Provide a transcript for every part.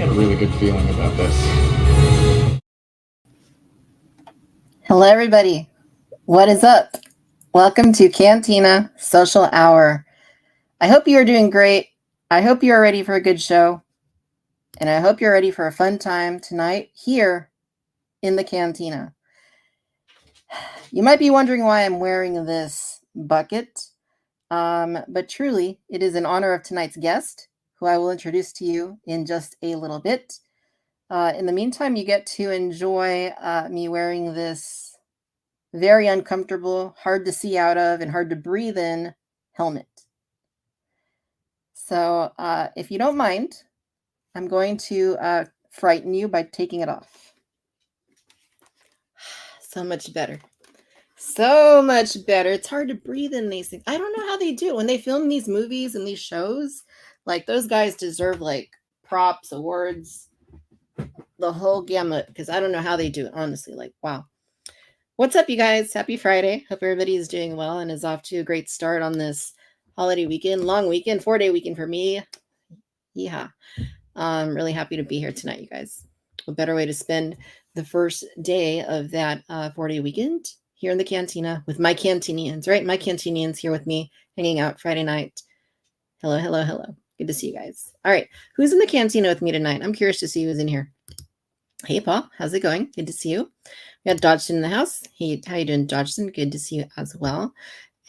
got a really good feeling about this. Hello, everybody. What is up? Welcome to Cantina Social Hour. I hope you are doing great. I hope you are ready for a good show. And I hope you're ready for a fun time tonight here in the Cantina. You might be wondering why I'm wearing this bucket. But truly, it is in honor of tonight's guest, who I will introduce to you in just a little bit. In the meantime, you get to enjoy me wearing this very uncomfortable, hard to see out of, and hard to breathe in helmet. So if you don't mind, I'm going to frighten you by taking it off. So much better. So much better. It's hard to breathe in these things. I don't know how they do it when they film these movies and these shows. Like, those guys deserve like props, awards, the whole gamut, because I don't know how they do it, honestly. Like, wow. What's up, you guys? Happy Friday. Hope everybody is doing well and is off to a great start on this holiday weekend, long weekend, 4-day weekend for me. Yeah. I'm really happy to be here tonight, you guys. What better way to spend the first day of that 4-day weekend here in the Cantina with my Cantinians, right? My Cantinians here with me, hanging out Friday night. Hello, hello, hello. Good to see you guys. All right. Who's in the Cantina with me tonight? I'm curious to see who's in here. Hey, Paul. How's it going? Good to see you. We got Dodgson in the house. Hey, how you doing, Dodgson? Good to see you as well.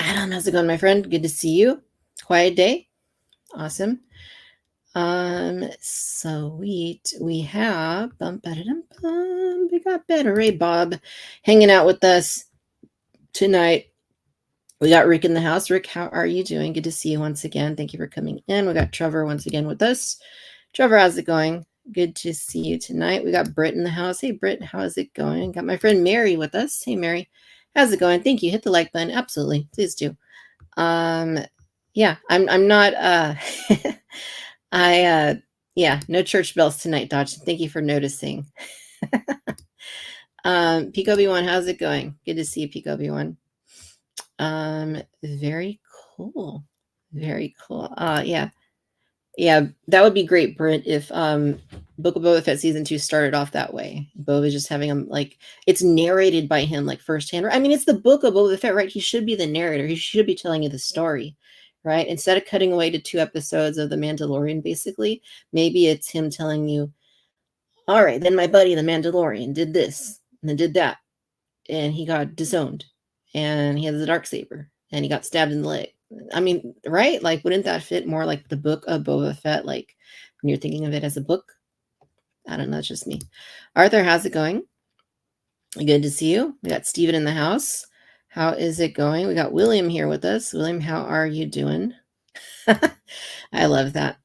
Adam, how's it going, my friend? Good to see you. Quiet day. Awesome. Sweet. We have we got Better Ray Bob hanging out with us tonight. We got Rick in the house. Rick, how are you doing? Good to see you once again. Thank you for coming in. We got Trevor once again with us. Trevor, how's it going? Good to see you tonight. We got Britt in the house. Hey, Britt, how is it going? Got my friend Mary with us. Hey, Mary, how's it going? Thank you. Hit the like button. Absolutely. Please do. Yeah, I'm not, no church bells tonight, Dodge. Thank you for noticing. Peak Obi-Wan, how's it going? Good to see you, Peak Obi-Wan. Very cool. Very cool. Yeah, that would be great, Britt, if Book of Boba Fett season 2 started off that way. Boba just having him, like, it's narrated by him, like, firsthand. I mean, it's the Book of Boba Fett, right? He should be the narrator. He should be telling you the story, right? Instead of cutting away to 2 episodes of The Mandalorian, basically, maybe it's him telling you, all right, then my buddy, the Mandalorian, did this, and then did that, and he got disowned, and he has a Darksaber, and he got stabbed in the leg. I mean, right? Like, wouldn't that fit more like the Book of Boba Fett? Like, when you're thinking of it as a book? I don't know. It's just me. Arthur, how's it going? Good to see you. We got Steven in the house. How is it going? We got William here with us. William, how are you doing? I love that.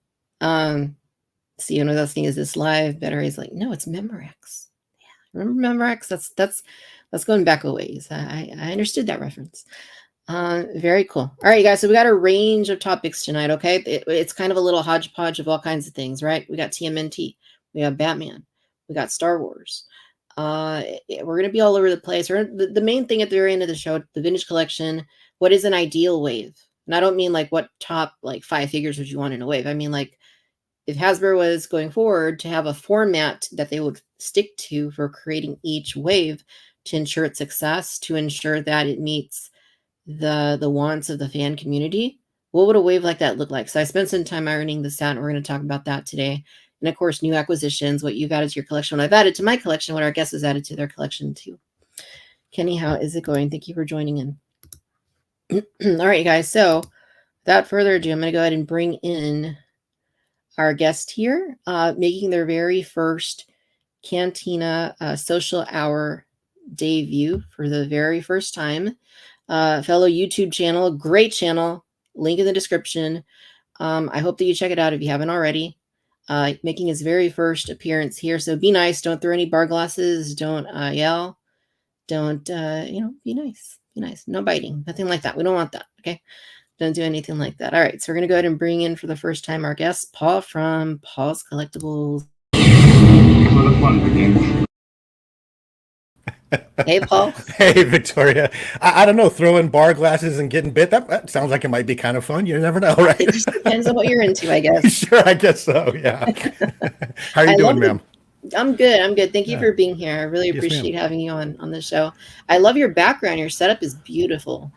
Steven was asking, is this live? Better. He's like, no, it's Memorex. Yeah. Remember Memorex? That's going back a ways. I understood that reference. Very cool. All right, you guys. So we got a range of topics tonight. Okay, it's kind of a little hodgepodge of all kinds of things, right? We got TMNT, we got Batman, we got Star Wars. We're gonna be all over the place. The main thing at the very end of the show, the vintage collection. What is an ideal wave? And I don't mean like what top like 5 figures would you want in a wave. I mean like if Hasbro was going forward to have a format that they would stick to for creating each wave to ensure its success, to ensure that it meets the wants of the fan community, what would a wave like that look like? So I spent some time ironing this out, and we're going to talk about that today. And of course, new acquisitions, what you've added to your collection, what I've added to my collection, what our guests has added to their collection too. Kenny, how is it going? Thank you for joining in. All right, guys. So without further ado, I'm going to go ahead and bring in our guest here, making their very first Cantina Social Hour debut for the very first time. Fellow YouTube channel, great channel, link in the description. I hope that you check it out if you haven't already. Making his very first appearance here. So be nice. Don't throw any bar glasses. Don't yell. Don't, be nice. Be nice. No biting. Nothing like that. We don't want that. Okay. Don't do anything like that. All right. So we're going to go ahead and bring in for the first time our guest, Paul from Paul's Collectibles. Where the fun begins. Hey, Paul. Hey, Victoria. I don't know, throwing bar glasses and getting bit. That sounds like it might be kind of fun. You never know, right? It just depends on what you're into, I guess. Sure, I guess so. Yeah. How are you I love doing, the ma'am? I'm good. I'm good. Thank you Yeah. for being here. I really Yes, ma'am. appreciate having you on the show. I love your background. Your setup is beautiful.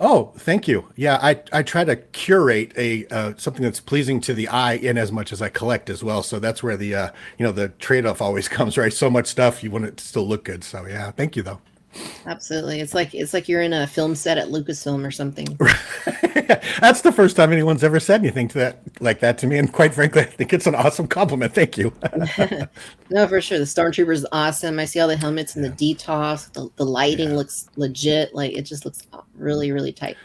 Oh, thank you. Yeah, I try to curate a something that's pleasing to the eye in as much as I collect as well. So that's where the the trade off always comes, right? So much stuff you want it to still look good. So yeah, thank you though. Absolutely. It's like you're in a film set at Lucasfilm or something. That's the first time anyone's ever said anything to that like that to me, and quite frankly, I think it's an awesome compliment. Thank you. No, for sure. The Stormtrooper is awesome. I see all the helmets and the Yeah, detox. The lighting yeah. looks legit. Like it just looks really, really tight.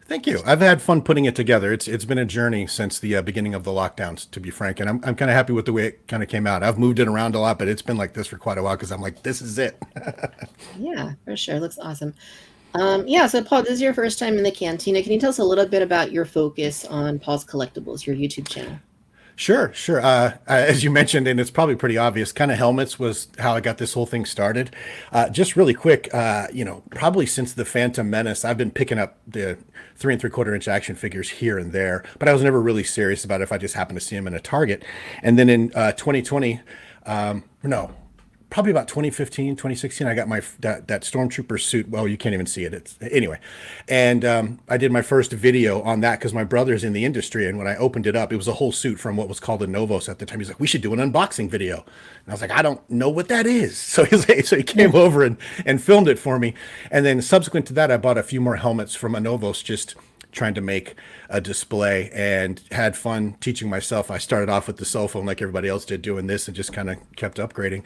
Thank you. I've had fun putting it together. It's been a journey since the beginning of the lockdowns, to be frank, and I'm kind of happy with the way it kind of came out. I've moved it around a lot, but it's been like this for quite a while because I'm like, this is it. Yeah, for sure. It looks awesome. Yeah, so Paul, this is your first time in the Cantina. Can you tell us a little bit about your focus on Paul's Collectibles, your YouTube channel? Sure, sure. As you mentioned, and it's probably pretty obvious, kind of helmets was how I got this whole thing started. Just really quick, probably since the Phantom Menace, I've been picking up the 3 3/4 inch action figures here and there, but I was never really serious about it if I just happened to see them in a Target. And then in 2020, no, probably about 2015, 2016, I got that stormtrooper suit. Well, you can't even see it. It's anyway. And I did my first video on that because my brother's in the industry. And when I opened it up, it was a whole suit from what was called a Novos at the time. He's like, we should do an unboxing video. And I was like, I don't know what that is. So he came over and filmed it for me. And then subsequent to that, I bought a few more helmets from a Novos, just trying to make a display, and had fun teaching myself. I started off with the cell phone like everybody else did, doing this, and just kind of kept upgrading.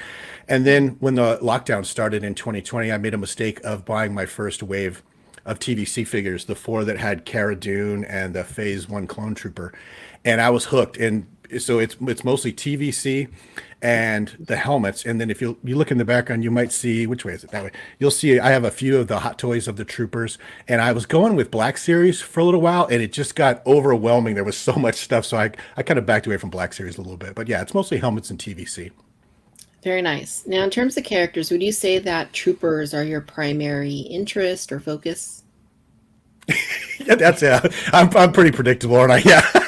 And then when the lockdown started in 2020, I made a mistake of buying my first wave of TVC figures, the four that had Cara Dune and the Phase One Clone Trooper, and I was hooked. And so it's mostly TVC and the helmets. And then if you look in the background, you might see, which way is it? That way. You'll see I have a few of the hot toys of the troopers, and I was going with Black Series for a little while, and it just got overwhelming. There was so much stuff, so I kind of backed away from Black Series a little bit. But yeah, it's mostly helmets and TVC. Very nice. Now, in terms of characters, would you say that troopers are your primary interest or focus? Yeah, I'm pretty predictable, aren't I? Yeah.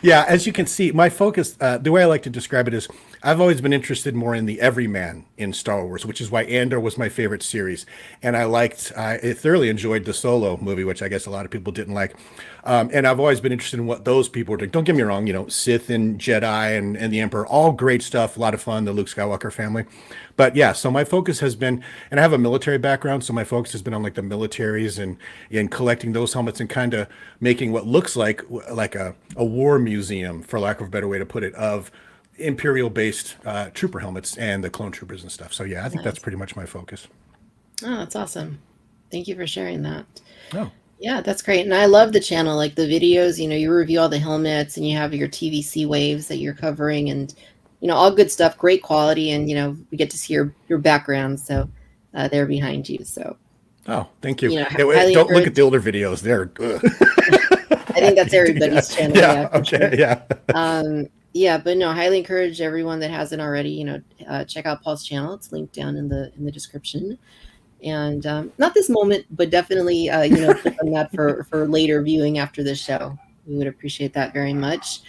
Yeah, as you can see, my focus, the way I like to describe it is I've always been interested more in the everyman in Star Wars, which is why Andor was my favorite series. And I thoroughly enjoyed the Solo movie, which I guess a lot of people didn't like. And I've always been interested in what those people are doing. Don't get me wrong, Sith and Jedi and the Emperor, all great stuff, a lot of fun, the Luke Skywalker family. But yeah, so my focus has been, and I have a military background, so my focus has been on like the militaries and in collecting those helmets and kind of making what looks like a war museum, for lack of a better way to put it, of imperial based trooper helmets and the clone troopers and stuff. So yeah, I think that's Nice. pretty much my focus. Oh, that's awesome. Thank you for sharing that. Oh, Yeah, that's great. And I love the channel, like the videos, you review all the helmets and you have your TVC waves that you're covering and, all good stuff, great quality. And, we get to see your background. So they're behind you. So, oh, thank you. highly Don't look encourage. at the older videos. They're I think that's yeah, everybody's channel. yeah, Yeah, for sure. okay, yeah. Yeah, but no, highly encourage everyone that hasn't already, check out Paul's channel. It's linked down in the description. And not this moment, but definitely, click on that for later viewing after the show. We would appreciate that very much.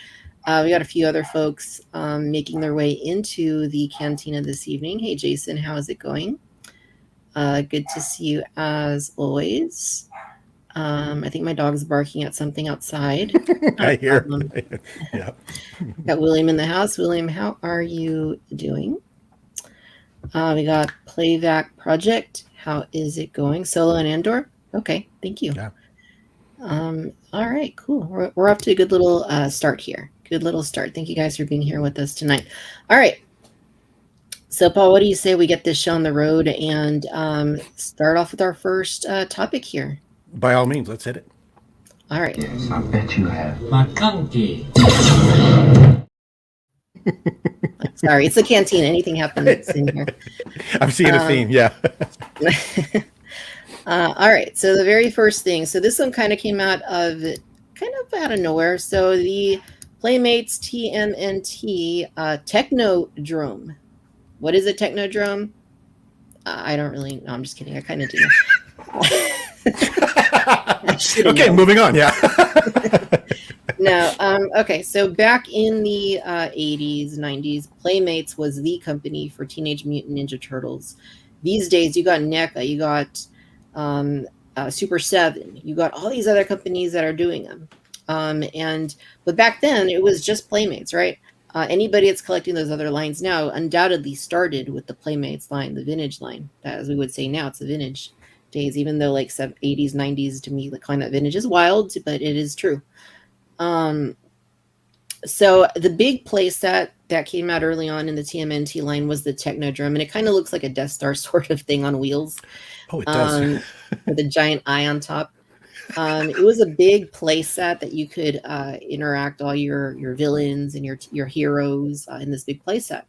We got a few other folks making their way into the cantina this evening. Hey, Jason, how is it going? Good to see you as always. I think my dog's barking at something outside. Not a I hear. problem. Yeah. Got William in the house. William, how are you doing? We got Playback Project. How is it going? Solo and Andor? Okay, thank you. Yeah. All right, cool. We're off to a good little start here. Good little start. Thank you guys for being here with us tonight. All right. So, Paul, what do you say we get this show on the road and start off with our first topic here? By all means, let's hit it. All right. Yes, I bet you have. McConkey. Sorry, it's the cantina. Anything happens in here. I'm seeing a theme. Yeah. All right. So the very first thing. So this one kind of came out of nowhere. So the Playmates TMNT Technodrome. What is a Technodrome? I don't really. No, I'm just kidding. I kind of do. Okay, moving on. Yeah. No. Okay. So back in the 80s, 90s, Playmates was the company for Teenage Mutant Ninja Turtles. These days, you got NECA, you got Super 7, you got all these other companies that are doing them. But back then, it was just Playmates, right? Anybody that's collecting those other lines now undoubtedly started with the Playmates line, the vintage line. As we would say now, it's the vintage days, even though like 80s, 90s, to me, the calling that vintage is wild, but it is true. So the big playset that came out early on in the TMNT line was the Technodrome, and it kind of looks like a Death Star sort of thing on wheels. Oh, it does. With a giant eye on top. It was a big playset that you could interact all your villains and your heroes in this big playset.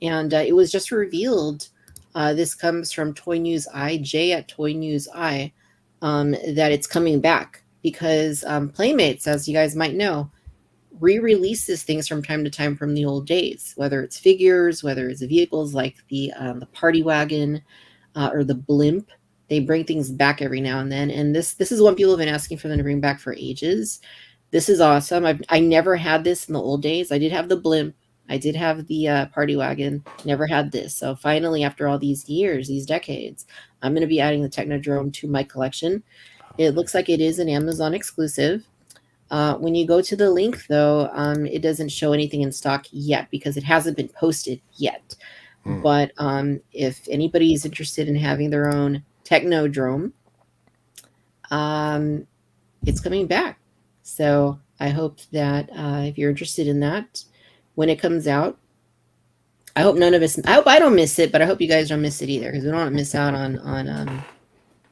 And it was just revealed. This comes from Toy News Eye, Jay at Toy News Eye, that it's coming back because Playmates, as you guys might know, re-releases things from time to time from the old days, whether it's figures, whether it's vehicles like the party wagon or the blimp. They bring things back every now and then, and this is what people have been asking for them to bring back for ages. This is awesome. I never had this in the old days. I did have the blimp. I did have the party wagon. Never had this. So finally, after all these years, these decades, I'm going to be adding the Technodrome to my collection. It looks like it is an Amazon exclusive. When you go to the link, though, it doesn't show anything in stock yet because it hasn't been posted yet. But if anybody is interested in having their own Technodrome, it's coming back. So I hope that if you're interested in that, when it comes out, I hope none of us. I hope I don't miss it, but I hope you guys don't miss it either because we don't want to miss out on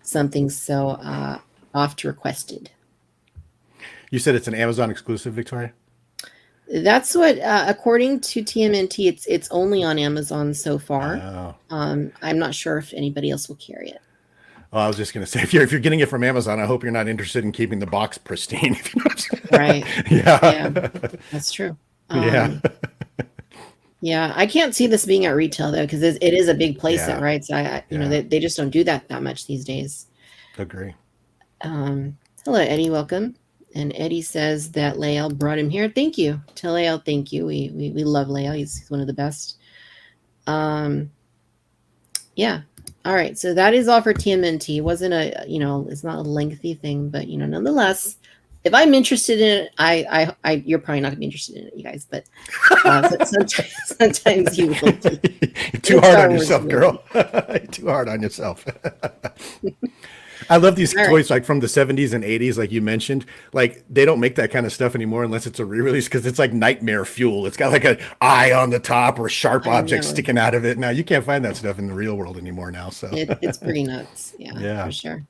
something so oft requested. You said it's an Amazon exclusive, Victoria? That's what, according to TMNT, it's only on Amazon so far. Oh. I'm not sure if anybody else will carry it. Well, I was just going to say, if you're getting it from Amazon, I hope you're not interested in keeping the box pristine. If you know what I'm saying. Right. Yeah. That's true. Yeah. Yeah, I can't see this being at retail though, because it is a big playset, right? So they just don't do that much these days. Agree. Hello, Eddie. Welcome. And Eddie says that Lael brought him here. Thank you. Tell Lael thank you. We love Lael. He's one of the best. Yeah. All right. So that is all for TMNT. It wasn't it's not a lengthy thing, but nonetheless, if I'm interested in it, you're probably not gonna be interested in it, you guys, but sometimes you will be. Too hard on yourself, girl. Too hard on yourself. I love these toys like from the 70s and 80s, like you mentioned. Like they don't make that kind of stuff anymore unless it's a re-release because it's like nightmare fuel. It's got like an eye on the top or sharp objects sticking out of it. Now you can't find that stuff in the real world anymore now. So it's pretty nuts. Yeah, for sure.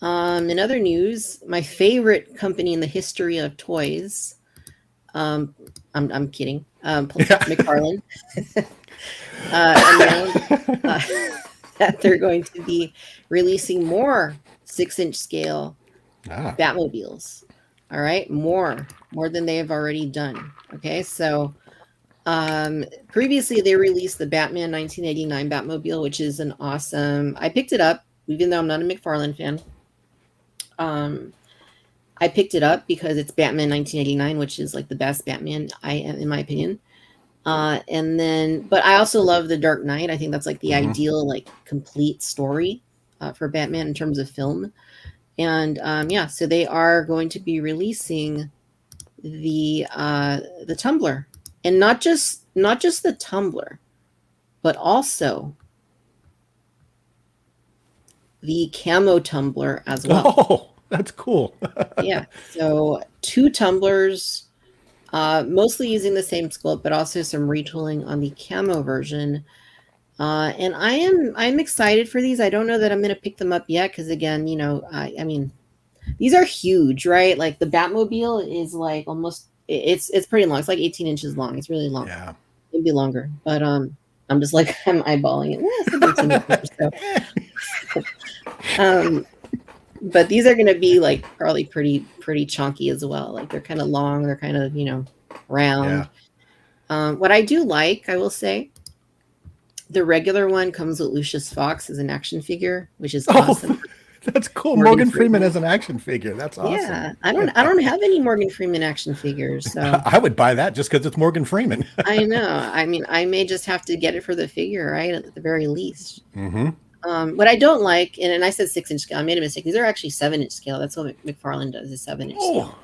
In other news, my favorite company in the history of toys. I'm kidding. McFarlane. That they're going to be releasing more 6-inch scale Batmobiles. All right, more than they have already done. Okay, so previously they released the Batman 1989 Batmobile, which is an awesome. I picked it up, even though I'm not a McFarlane fan. I picked it up because it's Batman 1989, which is like the best Batman in my opinion. But I also love the Dark Knight. I think that's like the ideal, like complete story for Batman in terms of film. And so they are going to be releasing the tumbler, and not just the tumbler, but also the camo tumbler as well. Oh, that's cool. Yeah. So 2 tumblers. Mostly using the same sculpt, but also some retooling on the camo version. And I'm excited for these. I don't know that I'm going to pick them up yet because again, I mean, these are huge, right? Like the Batmobile is like almost it's pretty long. It's like 18 inches long. It's really long. Yeah, maybe longer. But I'm just like I'm eyeballing it. It's 18 inches, but these are going to be like probably pretty chunky as well. Like they're kind of long. They're kind of, round. Yeah. What I do like, I will say, The regular one comes with Lucius Fox as an action figure, which is Oh, awesome. that's cool. Morgan Morgan Freeman Freeman. as an action figure. That's awesome. Yeah, I don't have any Morgan Freeman action figures, so I would buy that just because it's Morgan Freeman. I know. I mean, I may just have to get it for the figure, right? At the very least. Mm-hmm. What I don't like, and I said 6-inch scale, I made a mistake. These are actually 7-inch scale. That's what McFarlane does, is 7-inch scale.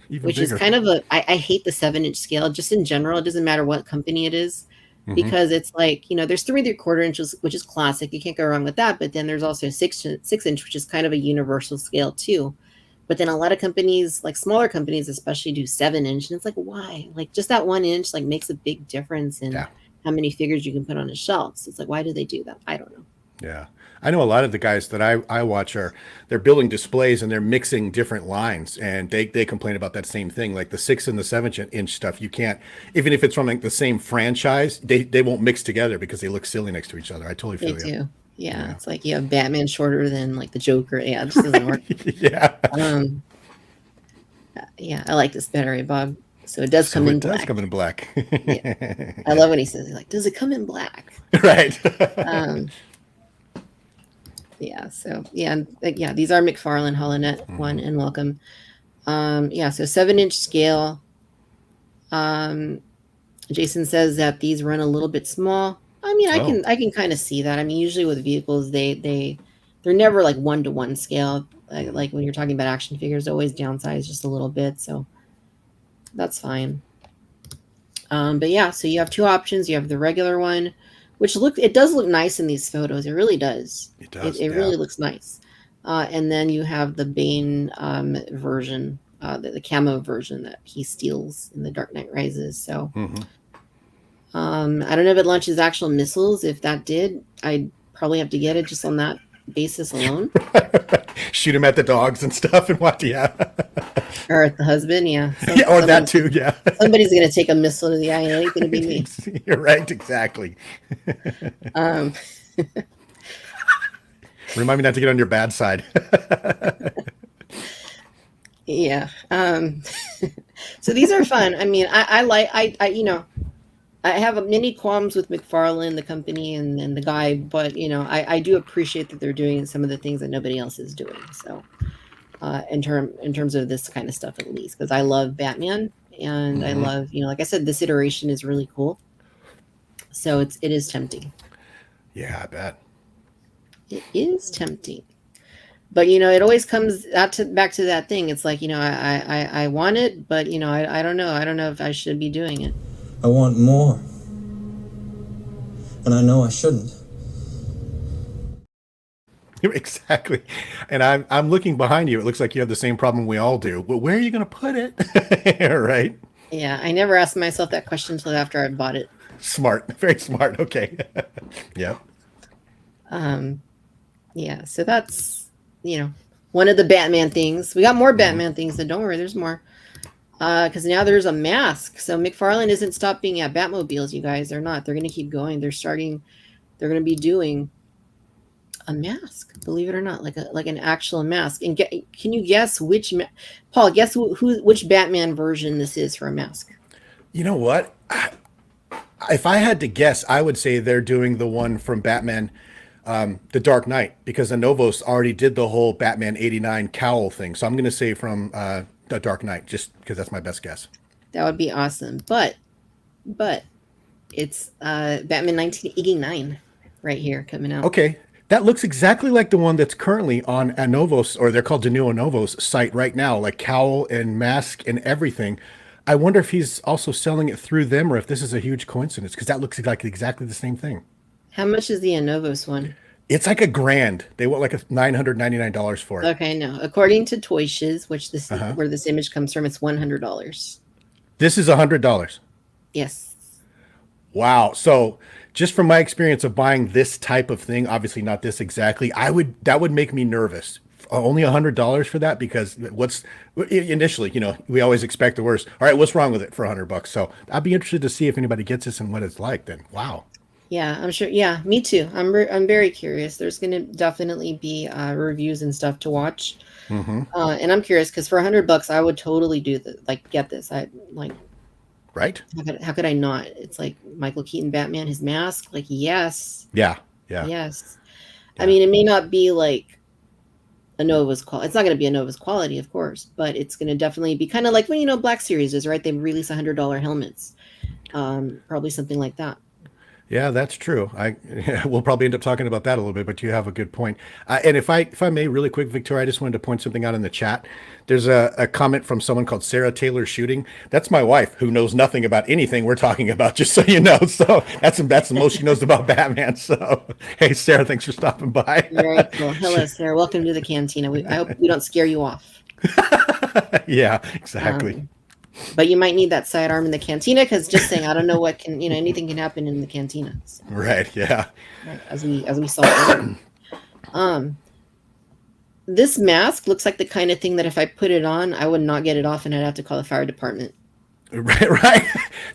Even Which bigger. is kind of I hate the 7-inch scale, just in general. It doesn't matter what company it is, because it's like, there's 3 3/4 inches, which is classic. You can't go wrong with that. But then there's also 6-inch, which is kind of a universal scale too. But then a lot of companies, like smaller companies especially, do 7-inch, and it's like, why? Like, just that 1 inch like makes a big difference in how many figures you can put on a shelf. So it's like, why do they do that? I don't know. Yeah. I know a lot of the guys that I watch they're building displays and they're mixing different lines, and they complain about that same thing. Like the 6 and the 7-inch stuff, you can't, even if it's from like the same franchise, they won't mix together because they look silly next to each other. I totally feel They you. do. Yeah, it's like you have Batman shorter than like the Joker. Yeah, it just doesn't work. Yeah. Yeah, I like this battery, Bob. So it does come in black. It does come in black. Yeah. I love when he says, like, does it come in black? Right. Yeah, so yeah, these are McFarlane HoloNet one and welcome. Yeah, so 7-inch scale. Jason says that these run a little bit small. I mean, I can kind of see that. I mean, usually with vehicles, they're never like 1-to-1 scale. Like when you're talking about action figures, always downsize just a little bit. So that's fine. But yeah, so you have 2 options. You have the regular one, which it does look nice in these photos. It really does. It does. It really looks nice. And then you have the Bane version, the camo version that he steals in The Dark Knight Rises. So I don't know if it launches actual missiles. If that did, I'd probably have to get it just on that basis alone. Shoot him at the dogs and stuff and what? Yeah. Or at the husband, yeah. Or that too, yeah. Somebody's going to take a missile to the eye, and it ain't going to be me. You're right, exactly. Remind me not to get on your bad side. Yeah. So these are fun. I mean, I have many qualms with McFarlane, the company, and the guy, but I do appreciate that they're doing some of the things that nobody else is doing. So, in terms of this kind of stuff, at least, because I love Batman, and I love, like I said, this iteration is really cool. So it is tempting. Yeah, I bet. It is tempting. But it always comes back to that thing. It's like, I want it, but I don't know. I don't know if I should be doing it. I want more. And I know I shouldn't. Exactly. And I'm looking behind you. It looks like you have the same problem we all do. Well, where are you going to put it? Right? Yeah, I never asked myself that question until after I bought it. Smart. Very smart. Okay. Yep. Yeah, so that's, one of the Batman things. We got more Batman things, so don't worry, there's more. Because now there's a mask. So McFarlane isn't stopping at Batmobiles, you guys. They're not. They're going to keep going. They're going to be doing a mask, believe it or not, like an actual mask. And can you guess which, Paul, guess which Batman version this is for a mask? You know what? If I had to guess, I would say they're doing the one from Batman, The Dark Knight, because Anovos already did the whole Batman 89 cowl thing. So I'm going to say from The Dark Knight, just because that's my best guess. That would be awesome. But it's Batman 1989 right here coming out. Okay. That looks exactly like the one that's currently on Anovos, or they're called the new Anovos site right now, like cowl and mask and everything. I wonder if he's also selling it through them, or if this is a huge coincidence, because that looks like exactly the same thing. How much is the Anovos one? It's like $1,000. They want like $999 for it. Okay, no. According to Toy Shiz, which this is where this image comes from, it's $100. This is $100. Yes. Wow. So just from my experience of buying this type of thing, obviously not this exactly, that would make me nervous. Only $100 for that, because initially, we always expect the worst. All right, what's wrong with it for $100? So I'd be interested to see if anybody gets this and what it's like. Then, wow. Yeah, I'm sure. Yeah, me too. I'm very curious. There's going to definitely be reviews and stuff to watch. And I'm curious because for $100, I would totally do get this. I like Right? How could I not? It's like Michael Keaton Batman, his mask. Like, yes, Yeah. Yeah. yes. I Yeah. mean, it may not be like a Nova's quality. It's not going to be a Nova's quality, of course, but it's going to definitely be kind of like when Black Series is, right? They release $100 helmets, probably something like that. Yeah, that's true. We'll probably end up talking about that a little bit, but you have a good point. And if I may, really quick, Victoria, I just wanted to point something out in the chat. There's a comment from someone called Sarah Taylor Shooting. That's my wife, who knows nothing about anything we're talking about, just so you know. So that's the most she knows about Batman. So hey, Sarah, thanks for stopping by. Very cool. Hello, Sarah. Welcome to the Cantina. I hope we don't scare you off. Yeah, exactly. But you might need that sidearm in the Cantina, because just saying, I don't know what can, anything can happen in the Cantina. So, Right. Yeah. right, as we saw earlier. This mask looks like the kind of thing that if I put it on, I would not get it off and I'd have to call the fire department. Right.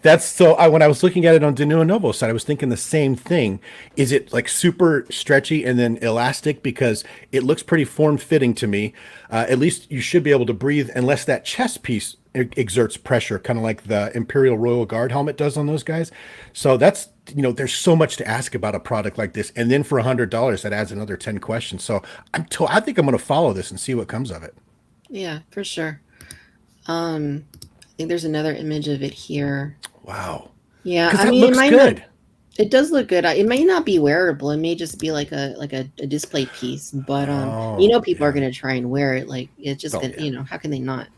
That's so when I was looking at it on Denuo Novo side, I was thinking the same thing. Is it like super stretchy and then elastic? Because it looks pretty form fitting to me. At least you should be able to breathe unless that chest piece exerts pressure, kind of like the Imperial Royal Guard helmet does on those guys. So that's, there's so much to ask about a product like this. And then for $100, that adds another 10 questions. So I think I'm going to follow this and see what comes of it. Yeah, for sure. I think there's another image of it here. Wow. Yeah, I mean, it looks good. It does look good. It may not be wearable. It may just be like a display piece. But people are going to try and wear it. Like, it's just gonna, how can they not?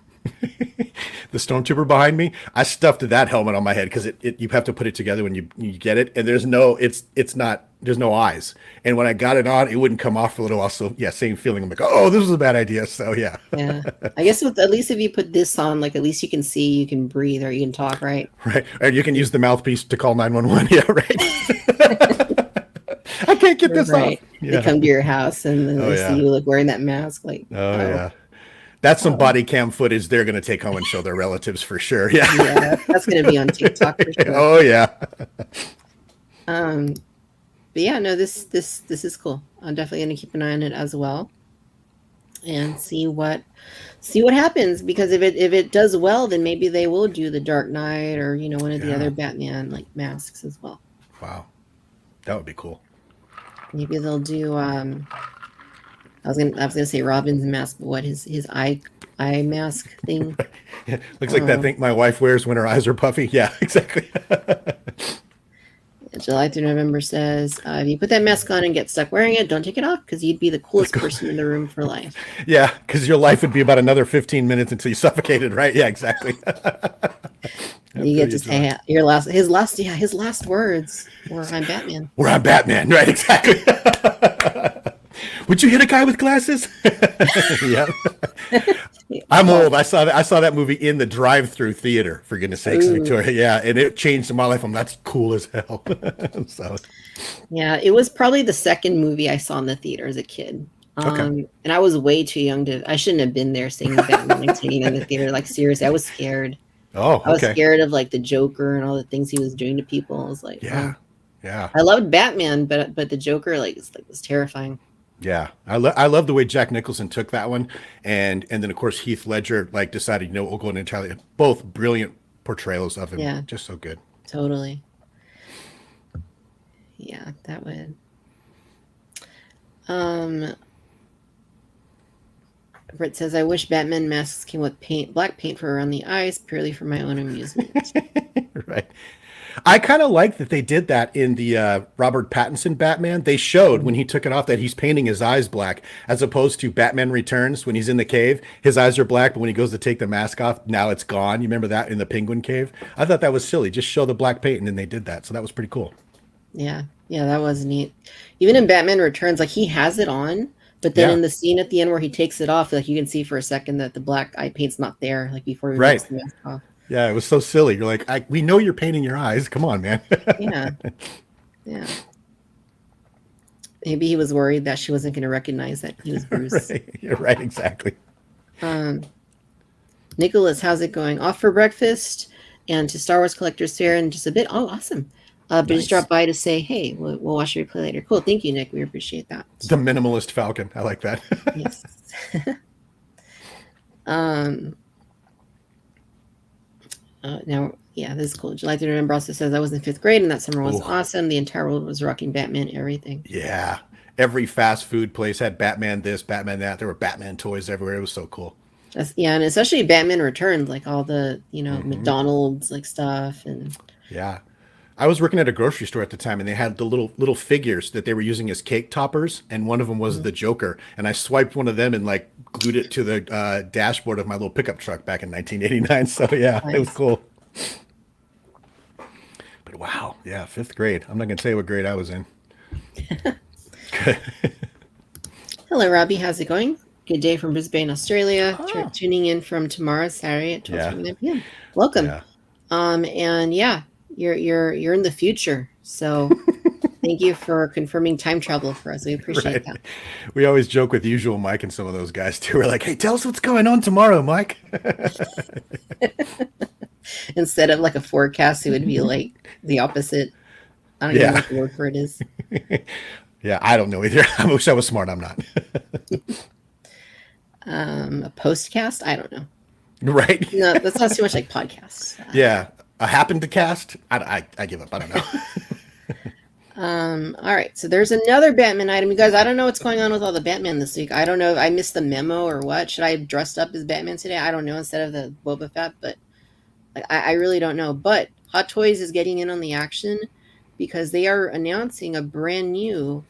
The stormtrooper behind me, I stuffed that helmet on my head because you have to put it together when you get it, and there's no eyes. And when I got it on, it wouldn't come off for a little while. So yeah, same feeling. I'm like, oh, this was a bad idea. So yeah. Yeah, I guess at least if you put this on, like, at least you can see, you can breathe, or you can talk, right? Right, and you can use the mouthpiece to call 911. Yeah, right. I can't get this off. Yeah. They come to your house and then they see you like wearing that mask. Like, yeah. That's some body cam footage they're going to take home and show their relatives for sure. Yeah. Yeah, that's going to be on TikTok for sure. Oh yeah. But yeah, no, this is cool. I'm definitely going to keep an eye on it as well, and see what happens. Because if it does well, then maybe they will do the Dark Knight or one of the other Batman like masks as well. Wow, that would be cool. Maybe they'll do. I was gonna say Robin's mask, but what his eye mask thing? Yeah, looks like that thing my wife wears when her eyes are puffy. Yeah, exactly. July through November says, if you put that mask on and get stuck wearing it, don't take it off, because you'd be the coolest person in the room for life. Yeah, because your life would be about another 15 minutes until you suffocated, right? Yeah, exactly. You get to say his last words were, "I'm Batman." We're on Batman, right? Exactly. Would you hit a guy with glasses? Yeah. I'm old. I saw that movie in the drive-through theater, for goodness sakes, Victoria. Yeah, and it changed my life. That's cool as hell. So yeah, it was probably the second movie I saw in the theater as a kid. And I was way too young I shouldn't have been there seeing Batman in the theater. Like, seriously, I was scared. Oh, okay. I was scared of like the Joker and all the things he was doing to people. I was like, yeah. I loved Batman, but the Joker was terrifying. Yeah, I love the way Jack Nicholson took that one, and then of course Heath Ledger decided we'll go entirely. Both brilliant portrayals of him. Yeah, just so good. Totally. Yeah, that would. Britt says, "I wish Batman masks came with black paint for around the eyes, purely for my own amusement." Right. I kind of like that they did that in the Robert Pattinson Batman. They showed when he took it off that he's painting his eyes black, as opposed to Batman Returns when he's in the cave. His eyes are black, but when he goes to take the mask off, now it's gone. You remember that in the Penguin Cave? I thought that was silly. Just show the black paint, and then they did that. So that was pretty cool. Yeah, that was neat. Even in Batman Returns, like, he has it on, but then in the scene at the end where he takes it off, like, you can see for a second that the black eye paint's not there, like before he takes the mask off. Yeah, it was so silly. You're like, we know you're painting your eyes. Come on, man. Yeah. Maybe he was worried that she wasn't going to recognize that he was Bruce. Right. You're right, exactly. Nicholas, how's it going? Off for breakfast and to Star Wars Collectors Fair in just a bit. Oh, awesome. But just drop by to say, hey, we'll watch your replay later. Cool. Thank you, Nick. We appreciate that. The minimalist Falcon. I like that. Yes. Now, Yeah, this is cool. July 3rd November also says I was in 5th grade and that summer was Ooh. awesome. The entire world was rocking Batman, everything. Yeah. Every fast food place had Batman this, Batman that. There were Batman toys everywhere. It was so cool. Yeah, and especially Batman Returns, like all the, Mm-hmm. McDonald's like stuff and Yeah. I was working at a grocery store at the time, and they had the little figures that they were using as cake toppers, and one of them was the Joker. And I swiped one of them and like glued it to the dashboard of my little pickup truck back in 1989. So yeah, it was Nice. cool. But wow, yeah, 5th grade. I'm not gonna tell you what grade I was in. Hello, Robbie. How's it going? Good day from Brisbane, Australia. Oh. Tuning in from tomorrow, Saturday at 12:29 Yeah. p.m. Welcome. Yeah. And yeah, you're in the future. So thank you for confirming time travel for us. We appreciate Right. We always joke with Usual Mike and some of those guys too. We're like, hey, tell us what's going on tomorrow, Mike. that. Instead of like a forecast, it would be like the opposite. I don't even know Yeah. what the word for it is. Yeah, I don't know either. I wish I was smart. I'm not. A postcast? I don't know. Right. No, that sounds too much like podcasts. Yeah. I happened to cast. I give up. I don't know. All right, so there's another Batman item. You guys, I don't know what's going on with all the Batman this week. I don't know if I missed the memo or what. Should I have dressed up as Batman today? I don't know, instead of the Boba Fett, but like, I really don't know. But Hot Toys is getting in on the action because they are announcing a brand new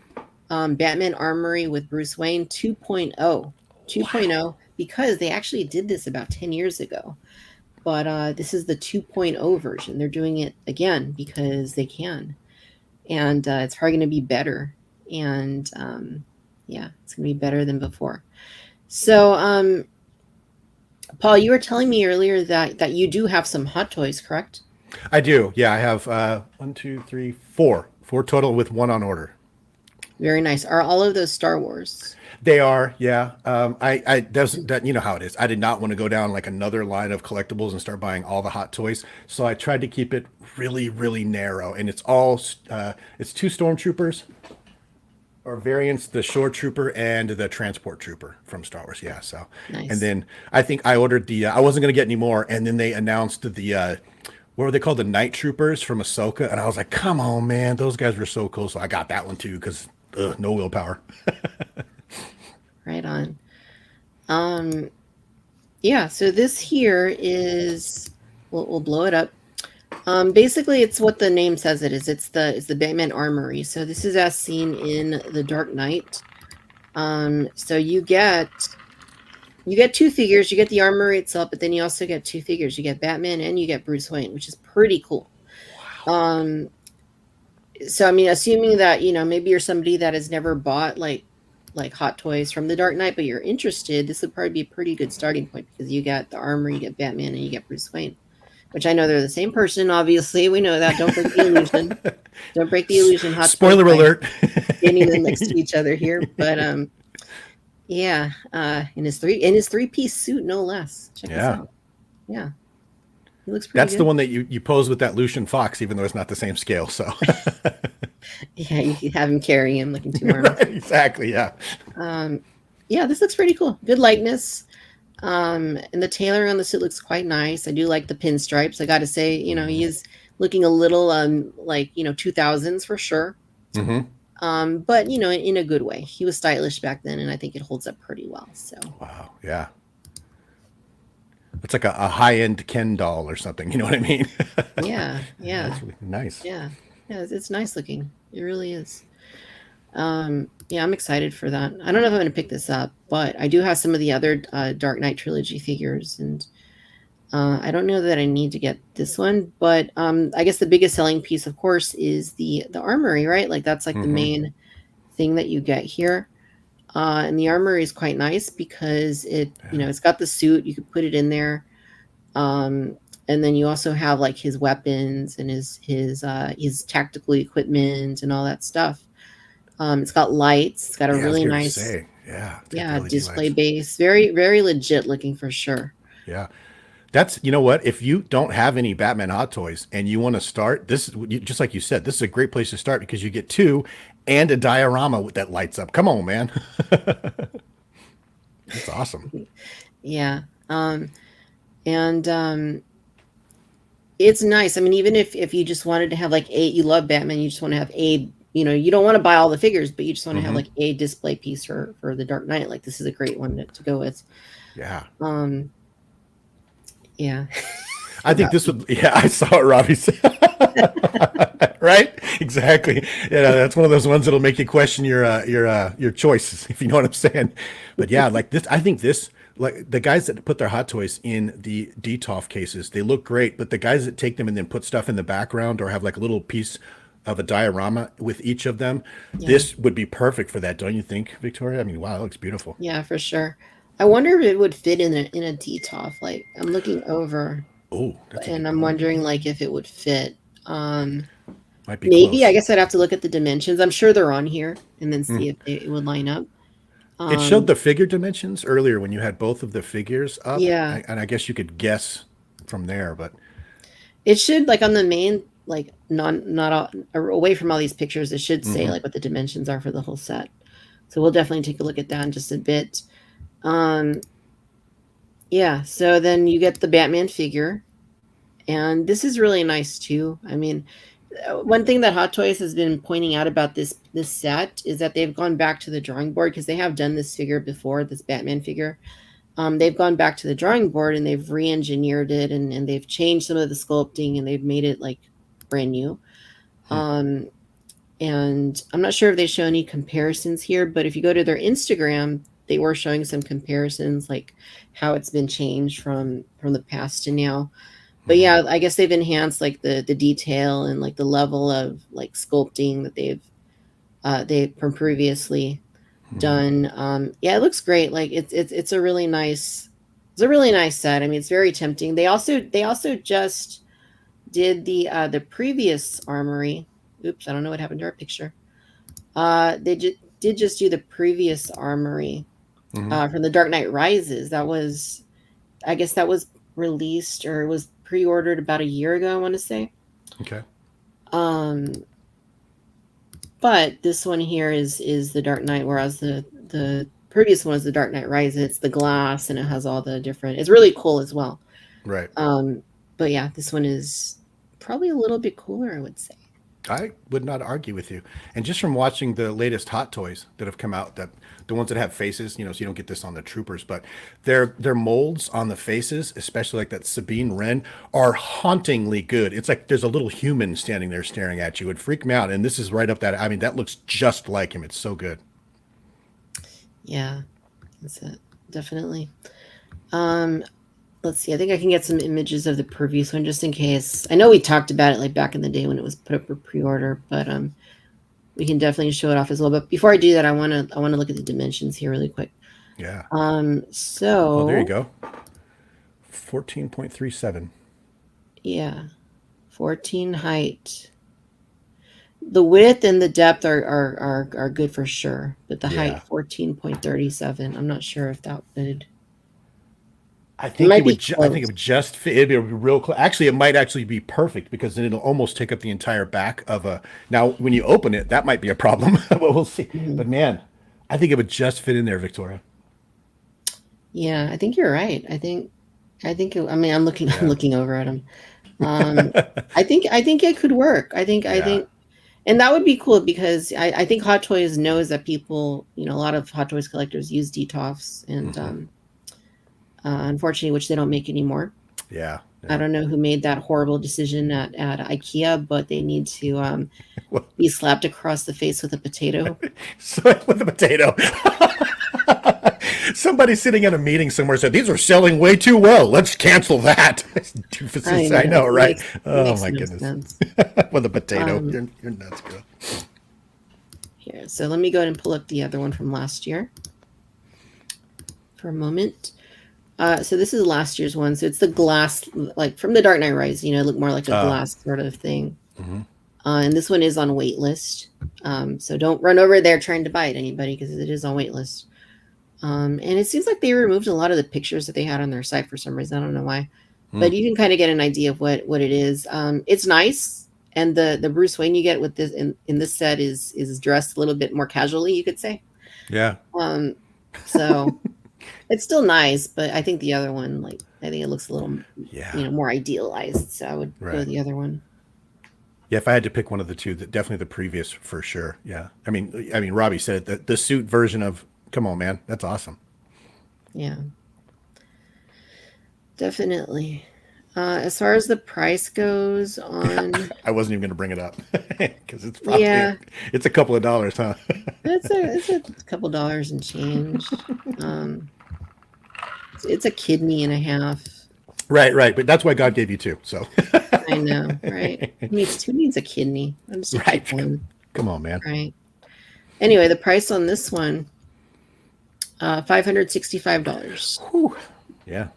Batman Armory with Bruce Wayne 2.0. 2.0, because they actually did this about 10 years ago. But this is the 2.0 version. They're doing it again because they can. And it's probably going to be better. And yeah, it's going to be better than before. So, Paul, you were telling me earlier that you do have some Hot Toys, correct? I do. Yeah, I have 1, 2, 3, 4. 4 total with 1 on order. Very nice. Are all of those Star Wars? They are, yeah. That, you know how it is. I did not want to go down like another line of collectibles and start buying all the Hot Toys, so I tried to keep it really, really narrow. And it's all, it's 2 Stormtroopers, or variants, the Shore Trooper and the Transport Trooper from Star Wars. Yeah, so. Nice. And then I think I ordered the, I wasn't going to get any more, and then they announced the, what were they called? The Night Troopers from Ahsoka, and I was like, come on, man, those guys were so cool. So I got that one too, because no willpower. Right on. Yeah, so this here is, we'll blow it up. Basically, it's what the name says it is. It's the Batman Armory. So this is as seen in The Dark Knight. So you get 2 figures. You get the armory itself, but then you also get 2 figures. You get Batman and you get Bruce Wayne, which is pretty cool. Wow. So I mean, assuming that maybe you're somebody that has never bought like Hot Toys from The Dark Knight, but you're interested, this would probably be a pretty good starting point because you get the armor, you get Batman, and you get Bruce Wayne, which I know they're the same person. Obviously, we know that. Don't break the illusion. Don't break the illusion. Hot Spoiler Toys alert. standing them next to each other here, but yeah, in his 3-piece suit, no less. Check this out. Yeah, he looks pretty. That's good. the one that you pose with that Lucian Fox, even though it's not the same scale. So Yeah, you could have him carry him looking 2 arms. right, exactly. Yeah. Yeah, this looks pretty cool. Good likeness. And the tailoring on the suit looks quite nice. I do like the pinstripes. I got to say, he is looking a little like 2000s for sure. Mm-hmm. But in a good way. He was stylish back then, and I think it holds up pretty well. So Wow. Yeah. It's like a high-end Ken doll or something. You know what I mean? yeah, That's really nice. yeah, it's nice looking. It really is. Yeah, I'm excited for that. I don't know if I'm going to pick this up, but I do have some of the other Dark Knight trilogy figures, and I don't know that I need to get this one, but I guess the biggest selling piece, of course, is the armory, right? Like that's like the main thing that you get here. And the armory is quite nice because it's got the suit. You could put it in there. And then you also have like his weapons and his tactical equipment and all that stuff. It's got lights. It's got a really nice, display lights. base. Very, very legit looking for sure. Yeah. That's, you know what, if you don't have any Batman Hot Toys and you want to start, this, just like you said, this is a great place to start because you get 2 and a diorama that lights up. Come on, man. That's awesome. Yeah. It's nice. I mean, even if you just wanted to have like you love Batman, you just want to have you don't want to buy all the figures, but you just want to have like a display piece for the Dark Knight. Like this is a great one to go with. Yeah. Yeah. I think this would. Yeah, I saw it, Robbie. Right? Exactly. Yeah, that's one of those ones that'll make you question your choices, if you know what I'm saying. But yeah, like this, I think this, like the guys that put their Hot Toys in the DTOF cases, they look great. But the guys that take them and then put stuff in the background or have like a little piece of a diorama with each of them, this would be perfect for that, don't you think, Victoria? I mean, wow, it looks beautiful. Yeah, for sure. I wonder if it would fit in a DTOF. Like I'm looking over. Oh, and I'm wondering like if it would fit. Might be maybe close. I guess I'd have to look at the dimensions. I'm sure they're on here and then see if it would line up. It showed the figure dimensions earlier when you had both of the figures up. Yeah. And I guess you could guess from there, but it should, like on the main, like not away from all these pictures, it should say like what the dimensions are for the whole set. So we'll definitely take a look at that in just a bit. Yeah, so then you get the Batman figure, and this is really nice too. I mean, one thing that Hot Toys has been pointing out about this set is that they've gone back to the drawing board because they have done this figure before, this Batman figure. They've gone back to the drawing board and they've re-engineered it and they've changed some of the sculpting and they've made it like brand new. And I'm not sure if they show any comparisons here, but if you go to their Instagram, they were showing some comparisons, like how it's been changed from the past to now. But yeah, I guess they've enhanced like the detail and like the level of like sculpting that they've from previously done. Yeah, it looks great. Like it's a really nice set. I mean, it's very tempting. They also just did the previous armory. Oops, I don't know what happened to our picture. They did just do the previous armory from the Dark Knight Rises. I guess that was released or was pre-ordered about a year ago, I want to say. Okay. But this one here is the Dark Knight, whereas the previous one is the Dark Knight Rises. It's the glass and it has all the different. It's really cool as well. Right. But yeah, this one is probably a little bit cooler, I would say. I would not argue with you. And just from watching the latest Hot Toys that have come out, that the ones that have faces, so you don't get this on the Troopers, but their molds on the faces, especially like that Sabine Wren, are hauntingly good. It's like there's a little human standing there staring at you. It freaked me out. And this is right up that. I mean, that looks just like him. It's so good. Yeah, that's it. Definitely. Let's see. I think I can get some images of the previous one just in case. I know we talked about it like back in the day when it was put up for pre-order, but we can definitely show it off as well. But before I do that, I want to look at the dimensions here really quick. Yeah. So there you go. 14.37. Yeah. 14 height. The width and the depth are good for sure, but the height 14.37. I'm not sure if that would. I think it would just fit. It'd be real close. Actually, it might actually be perfect because then it'll almost take up the entire back of a. Now, when you open it, that might be a problem, but we'll see. But man, I think it would just fit in there, Victoria. Yeah, I think you're right. I think. I mean, I'm looking over at them. I think it could work. I think, and that would be cool because I think Hot Toys knows that people, a lot of Hot Toys collectors use DTOFs and. Unfortunately, which they don't make anymore. Yeah. I don't know who made that horrible decision at IKEA, but they need to be slapped across the face with a potato. With a potato. Somebody sitting in a meeting somewhere said, "These are selling way too well. Let's cancel that." I know, right? Oh my goodness. With a potato. You're nuts, girl. Here, so let me go ahead and pull up the other one from last year for a moment. So this is last year's one. So it's the glass, like from the Dark Knight Rise, look more like a glass sort of thing. And this one is on wait list. So don't run over there trying to buy it, anybody, because it is on wait list. And it seems like they removed a lot of the pictures that they had on their site for some reason. I don't know why. But you can kind of get an idea of what it is. It's nice. And the Bruce Wayne you get with this in this set is dressed a little bit more casually, you could say. Yeah. So It's still nice, but I think the other one, like, I think it looks a little, more idealized. So I would go with the other one. Yeah, if I had to pick one of the two, definitely the previous for sure. Yeah, I mean, Robbie said it, the suit version of, come on, man, that's awesome. Yeah, definitely. As far as the price goes on, I wasn't even going to bring it up because it's probably it's a couple of dollars, huh? it's a couple dollars and change. It's a kidney and a half. Right. But that's why God gave you two. So I know, right? Who needs a kidney? I'm just right. one. Come on, man. Right. Anyway, the price on this one, $565. Yeah.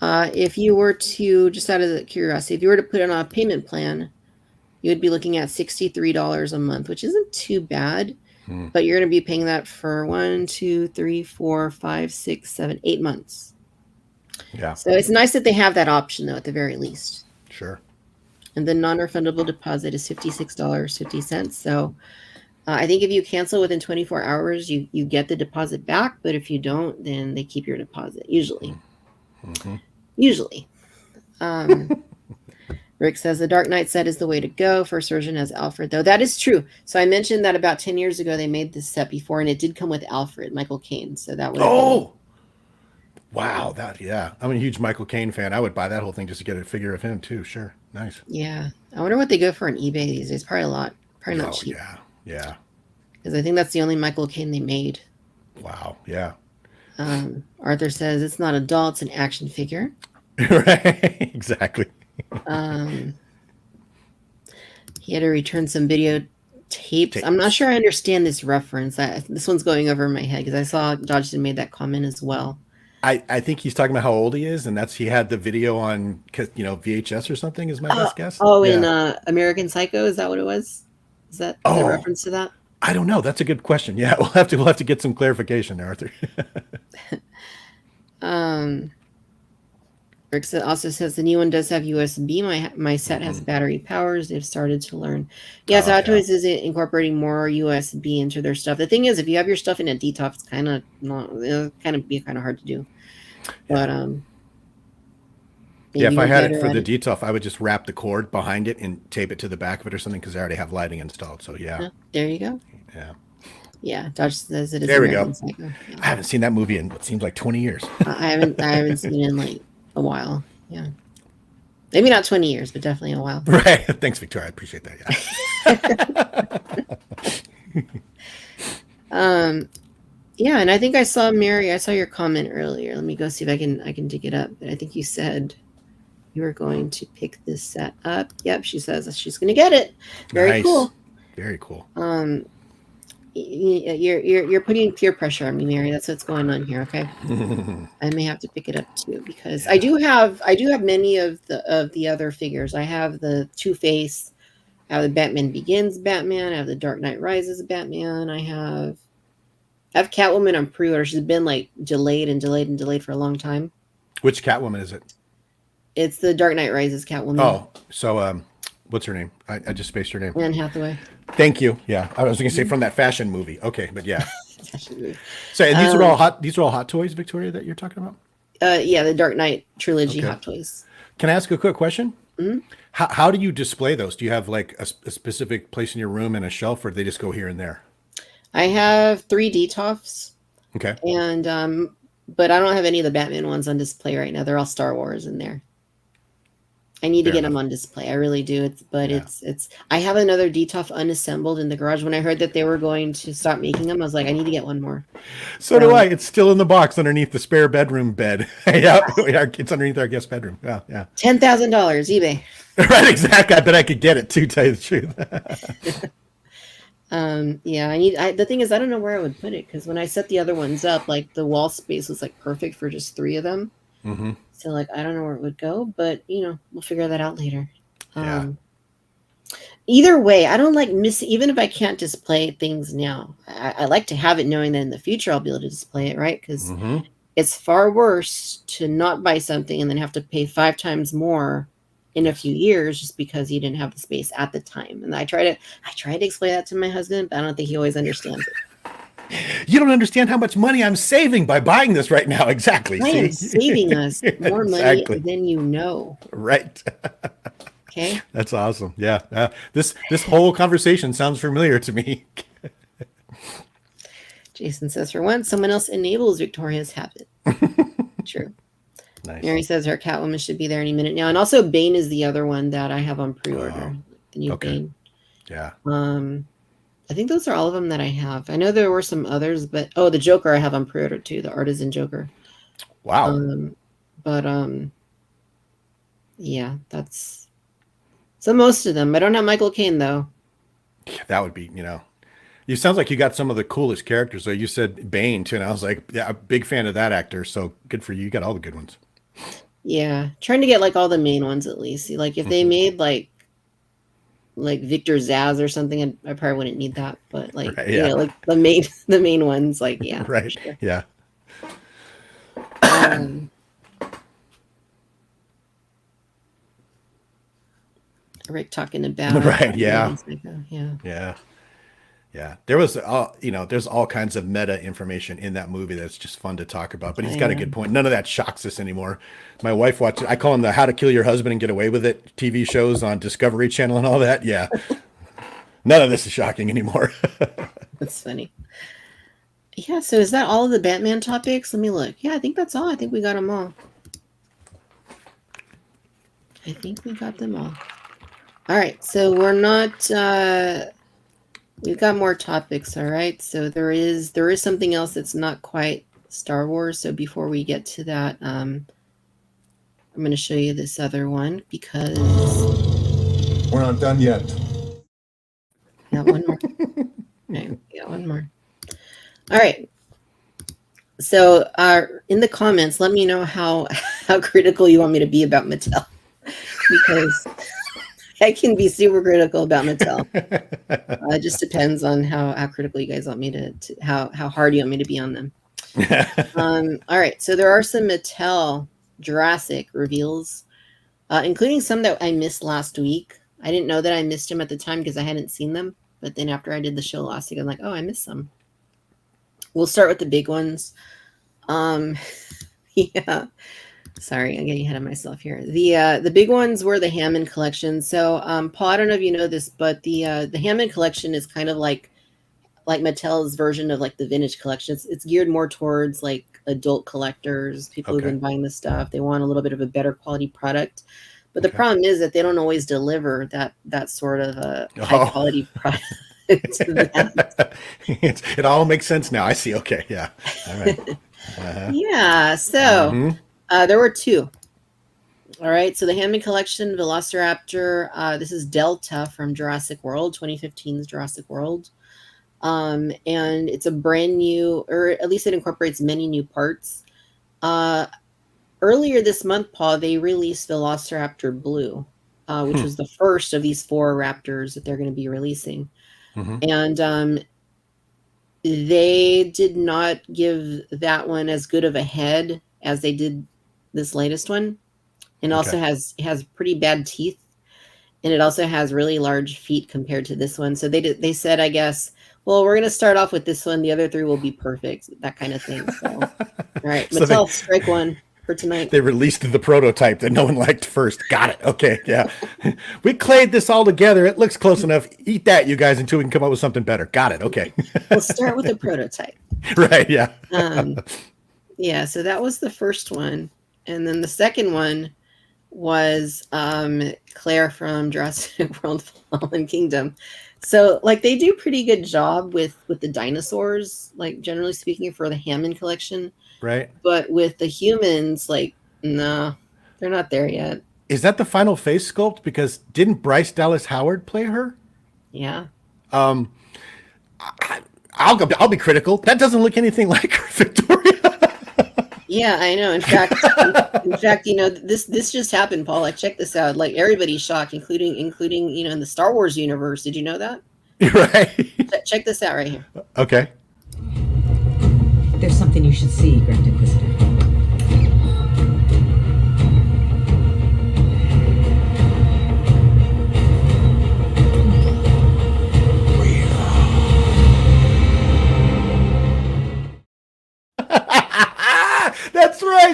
If you were to, just out of the curiosity, if you were to put it on a payment plan, you would be looking at $63 a month, which isn't too bad. But you're going to be paying that for 1, 2, 3, 4, 5, 6, 7, 8 months. Yeah. So it's nice that they have that option, though, at the very least. Sure. And the non-refundable deposit is $56.50. So I think if you cancel within 24 hours, you get the deposit back. But if you don't, then they keep your deposit, usually. Usually. Rick says the Dark Knight set is the way to go. First version has Alfred, though. That is true. So I mentioned that about 10 years ago they made this set before, and it did come with Alfred, Michael Caine. So that would. Oh, wow! I'm a huge Michael Caine fan. I would buy that whole thing just to get a figure of him too. Sure, nice. Yeah, I wonder what they go for on eBay these days. Probably a lot. Probably not cheap. Yeah. Because I think that's the only Michael Caine they made. Wow. Yeah. Arthur says it's not a doll; it's an action figure. Right. Exactly. He had to return some video tapes. I'm not sure I understand this reference. This one's going over my head because I saw Dodgson made that comment as well. I think he's talking about how old he is, and he had the video on VHS or something. Is my best guess. In American Psycho, is that what it was? Is that a reference to that? I don't know. That's a good question. Yeah, we'll have to get some clarification there, Arthur. Rick also says the new one does have USB. My set has battery powers. They've started to learn. Yeah, so Hot Toys is incorporating more USB into their stuff. The thing is, if you have your stuff in a DTOF, it's kind of hard to do. But if I had it for the DTOF, I would just wrap the cord behind it and tape it to the back of it or something because I already have lighting installed. So yeah. There you go. Yeah. Yeah, Dodge says it is. There we go. Psycho. Yeah. I haven't seen that movie in what seems like 20 years. I haven't seen it in like a while. Yeah, maybe not 20 years, but definitely a while. Right. Thanks, Victoria. I appreciate that. Yeah. Yeah, and I think I saw Mary. I saw your comment earlier. Let me go see if I can dig it up. But I think you said you were going to pick this set up. Yep, she says she's going to get it. Very cool. Very cool. You're putting peer pressure on me, Mary. That's what's going on here. Okay, I may have to pick it up too because I do have many of the other figures. I have the Two-Face, I have the Batman Begins Batman, I have the Dark Knight Rises Batman. I have Catwoman on pre-order. She's been like delayed for a long time. Which Catwoman is it? It's the Dark Knight Rises Catwoman. Oh, so what's her name? I just spaced her name. Anne Hathaway. Thank you. Yeah, I was going to say from that fashion movie. Okay, but yeah. So, and these are all hot. These are all Hot Toys, Victoria, that you're talking about. Yeah, the Dark Knight trilogy Hot Toys. Can I ask a quick question? Mm-hmm. How do you display those? Do you have like a specific place in your room and a shelf, or do they just go here and there? I have 3 DTOFs. Okay. And but I don't have any of the Batman ones on display right now. They're all Star Wars in there. I need to get them on display. I really do. It's. I have another DTOF unassembled in the garage. When I heard that they were going to stop making them, I was like, I need to get one more. So do I. It's still in the box underneath the spare bedroom bed. Yeah, it's underneath our guest bedroom. Yeah. $10,000 eBay. Right, exactly. I bet I could get it too. Tell you the truth. Yeah. The thing is, I don't know where I would put it because when I set the other ones up, like the wall space was like perfect for just 3 of them. Mm-hmm. So like I don't know where it would go, but we'll figure that out later. Either way, I don't like even if I can't display things now. I like to have it knowing that in the future I'll be able to display it, right? Because it's far worse to not buy something and then have to pay 5 times more in a few years just because you didn't have the space at the time. And I try to explain that to my husband, but I don't think he always understands it. You don't understand how much money I'm saving by buying this right now. Exactly. I am See? saving us more Exactly. money than you know. Right. Okay. That's awesome. Yeah. This whole conversation sounds familiar to me. Jason says, for once, someone else enables Victoria's habit. True. Nice. Mary says her Catwoman should be there any minute now. And also Bane is the other one that I have on pre-order. The new Bane. Yeah. I think those are all of them that I have. I know there were some others, but the Joker I have on pre-order too, the Artisan Joker. Wow. Yeah, that's so most of them. I don't have Michael Caine though. That would be, you sounds like you got some of the coolest characters. So you said Bane too, and I was like, yeah, a big fan of that actor. So good for you. You got all the good ones. Yeah, trying to get like all the main ones at least. Like if they made like Victor Zsasz or something, I probably wouldn't need that. But like Right, yeah. like the main ones, like yeah, Right. Sure. Yeah. Rick talking about Right. Yeah. Yeah. Yeah. Yeah. There was, there's all kinds of meta information in that movie that's just fun to talk about. But he's got a good point. None of that shocks us anymore. My wife watches, I call them the How to Kill Your Husband and Get Away with It TV shows on Discovery Channel and all that. Yeah. None of this is shocking anymore. That's funny. Yeah, so is that all of the Batman topics? Let me look. Yeah, I think that's all. I think we got them all. I think we got them all. All right, so we're not we've got more topics, all right? So there is something else that's not quite Star Wars. So before we get to that, I'm going to show you this other one because we're not done yet. Got one more. Okay, got one more. All right. So in the comments, let me know how critical you want me to be about Mattel, because I can be super critical about Mattel. It just depends on how critical you guys want me to how hard you want me to be on them. All right. So there are some Mattel Jurassic reveals, including some that I missed last week. I didn't know that I missed them at the time because I hadn't seen them. But then after I did the show last week, I'm like, oh, I missed some. We'll start with the big ones. Yeah. Sorry, I'm getting ahead of myself here. The big ones were the Hammond collection. So, Paul, I don't know if you know this, but the Hammond collection is kind of like Mattel's version of like the vintage collection. It's geared more towards like adult collectors, people who've been buying this stuff. They want a little bit of a better quality product. But the problem is that they don't always deliver that sort of a high quality product. It all makes sense now. I see. Okay. Yeah. All right. Yeah. So there were two. All right. So the Hammond Collection Velociraptor. This is Delta from Jurassic World, 2015's Jurassic World. And it's a brand new, or at least it incorporates many new parts. Earlier this month, Paul, they released Velociraptor Blue, which was the first of these 4 raptors that they're going to be releasing. And they did not give that one as good of a head as they did this latest one. And also has pretty bad teeth. And it also has really large feet compared to this one. So they said, I guess, well, we're going to start off with this one. The other 3 will be perfect, that kind of thing. So, all right, So Mattel, strike one for tonight. They released the prototype that no one liked first. Got it. Okay. Yeah. We clayed this all together. It looks close enough. Eat that, you guys, until we can come up with something better. Got it. Okay. We'll start with a prototype. Right. Yeah. Yeah. So that was the first one. And then the second one was Claire from Jurassic World Fallen Kingdom. So like they do pretty good job with the dinosaurs, like generally speaking, for the Hammond collection. Right. But with the humans, like, no, they're not there yet. Is that the final face sculpt? Because didn't Bryce Dallas Howard play her? Yeah. I'll be critical. That doesn't look anything like her, Victoria. Yeah, I know. In fact, this just happened, Paul. Like, check this out. Like, everybody's shocked, including in the Star Wars universe. Did you know that? Right. Check this out right here. Okay. There's something you should see, Grand Inquisitor.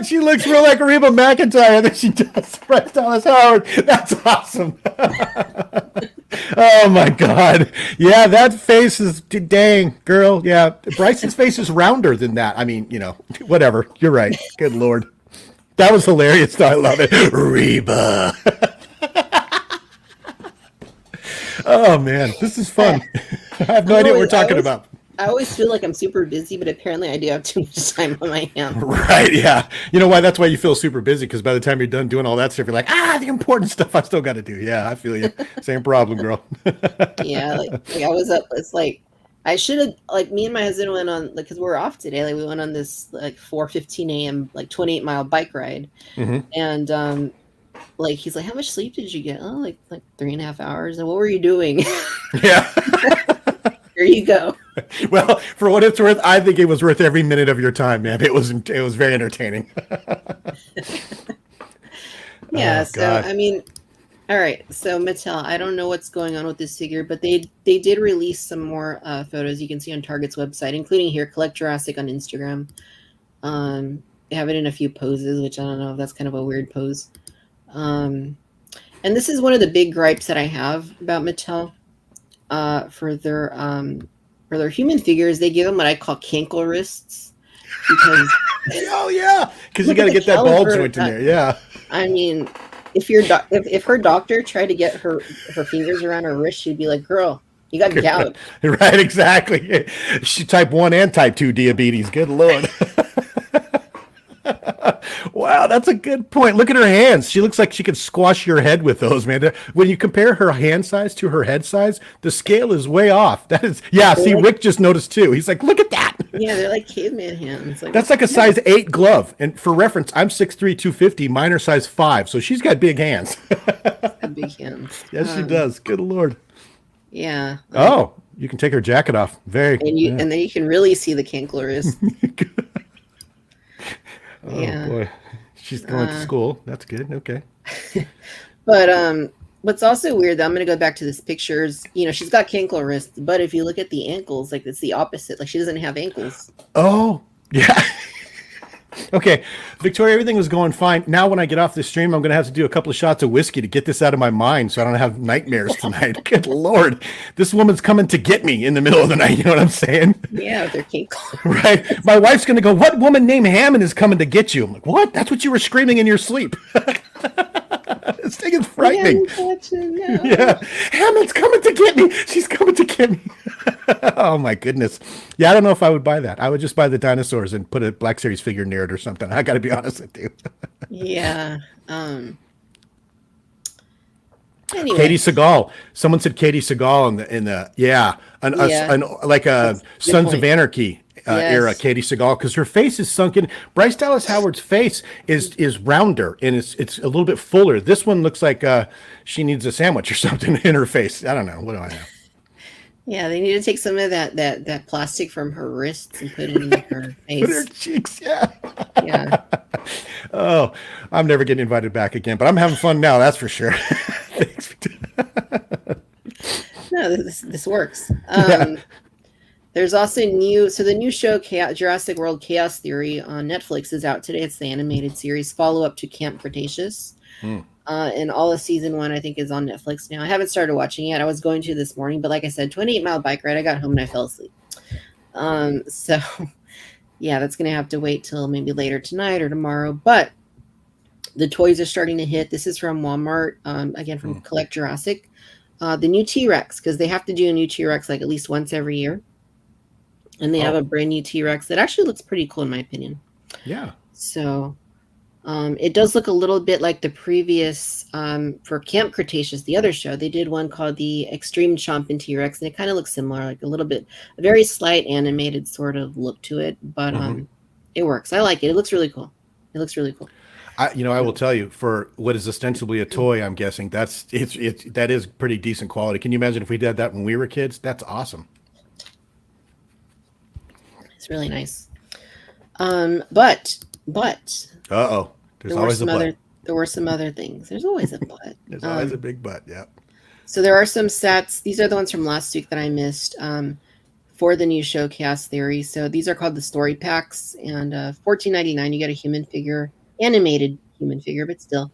She looks real like Reba McEntire, and then she does Bryce Dallas Howard. That's awesome. Oh my God. Yeah, that face is dang, girl. Yeah. Bryce's face is rounder than that. I mean, whatever. You're right. Good Lord. That was hilarious, though. I love it. Reba. Oh man, this is fun. I have no idea what we're talking about. I always feel like I'm super busy, but apparently I do have too much time on my hands. Right, yeah. You know why? That's why you feel super busy, because by the time you're done doing all that stuff, you're like, the important stuff I still got to do. Yeah, I feel you. Same problem, girl. Yeah, like I was up. It's like I should have, like, me and my husband went on, like, because we're off today. Like, we went on this like 4:15 a.m. like 28-mile bike ride, and like he's like, "How much sleep did you get?" Oh, like 3.5 hours. And what were you doing? Yeah. There you go. Well, for what it's worth, I think it was worth every minute of your time, man. It was very entertaining. Yeah. Oh, So God. I mean, all right. So Mattel, I don't know what's going on with this figure, but they did release some more photos you can see on Target's website, including here, Collect Jurassic on Instagram. They have it in a few poses, which I don't know if that's kind of a weird pose. And this is one of the big gripes that I have about Mattel. For their human figures, they give them what I call cankle wrists, because Oh yeah, because you got to get that ball joint in there. Yeah. I mean, if her doctor tried to get her fingers around her wrist, she'd be like, "Girl, you got gout." Right, exactly. She type 1 and type 2 diabetes. Good Lord. Wow, that's a good point. Look at her hands. She looks like she could squash your head with those, man. When you compare her hand size to her head size, the scale is way off. That is, yeah. See, Rick just noticed too. He's like, look at that. Yeah, they're like caveman hands. Like, that's like a size 8 glove. And for reference, I'm 6'3", 250. Mine are size 5. So she's got big hands. big hands. Yes, she does. Good Lord. Yeah. Oh, you can take her jacket off. Very. And then you can really see the cankle wrist. Oh yeah. boy, she's going to school. That's good. Okay. But what's also weird, I'm going to go back to this pictures. She's got cankle wrists, but if you look at the ankles, like it's the opposite. Like she doesn't have ankles. Oh yeah. Okay, Victoria, everything was going fine. Now when I get off this stream, I'm going to have to do a couple of shots of whiskey to get this out of my mind so I don't have nightmares tonight. Good Lord. This woman's coming to get me in the middle of the night. You know what I'm saying? Yeah, they're cankle. Right. My wife's going to go, what woman named Hammond is coming to get you? I'm like, what? That's what you were screaming in your sleep. This thing is frightening. Yeah. Hammond's coming to get me. She's coming to get me. Oh my goodness. Yeah, I don't know if I would buy that. I would just buy the dinosaurs and put a Black Series figure near it or something. I got to be honest with you. Yeah. Anyway. Katie Seagal. Someone said Katie Seagal in the yeah, like a Sons of Anarchy era, Katie Seagal, because her face is sunken. Bryce Dallas Howard's face is rounder and it's a little bit fuller. This one looks like she needs a sandwich or something in her face. I don't know. What do I know? Yeah, they need to take some of that plastic from her wrists and put it in her face. Put her cheeks, yeah. Yeah. Oh, I'm never getting invited back again, but I'm having fun now, that's for sure. Thanks. No, this works. Yeah. There's also the new show Jurassic World Chaos Theory on Netflix is out today. It's the animated series follow-up to Camp Cretaceous. And all of season 1, I think, is on Netflix now. I haven't started watching yet. I was going to this morning, but like I said, 28-mile bike ride. I got home and I fell asleep. So yeah, that's going to have to wait till maybe later tonight or tomorrow. But the toys are starting to hit. This is from Walmart, again, from Collect Jurassic. The new T-Rex, because they have to do a new T-Rex like at least once every year. And they have a brand new T-Rex that actually looks pretty cool in my opinion. Yeah. So it does look a little bit like the previous for Camp Cretaceous, the other show. They did one called the Extreme Chompin' T-Rex, and it kind of looks similar, like a little bit, a very slight animated sort of look to it, but it works. I like it. It looks really cool. It looks really cool. I will tell you, for what is ostensibly a toy, I'm guessing that is pretty decent quality. Can you imagine if we did that when we were kids? That's awesome. It's really nice. But Uh-oh. There's always a but. There were some other things. There's always a but. There's always a big but, yeah. So there are some sets. These are the ones from last week that I missed for the new show Chaos Theory. So these are called the story packs, and $14.99 you get a human figure. animated human figure, but still,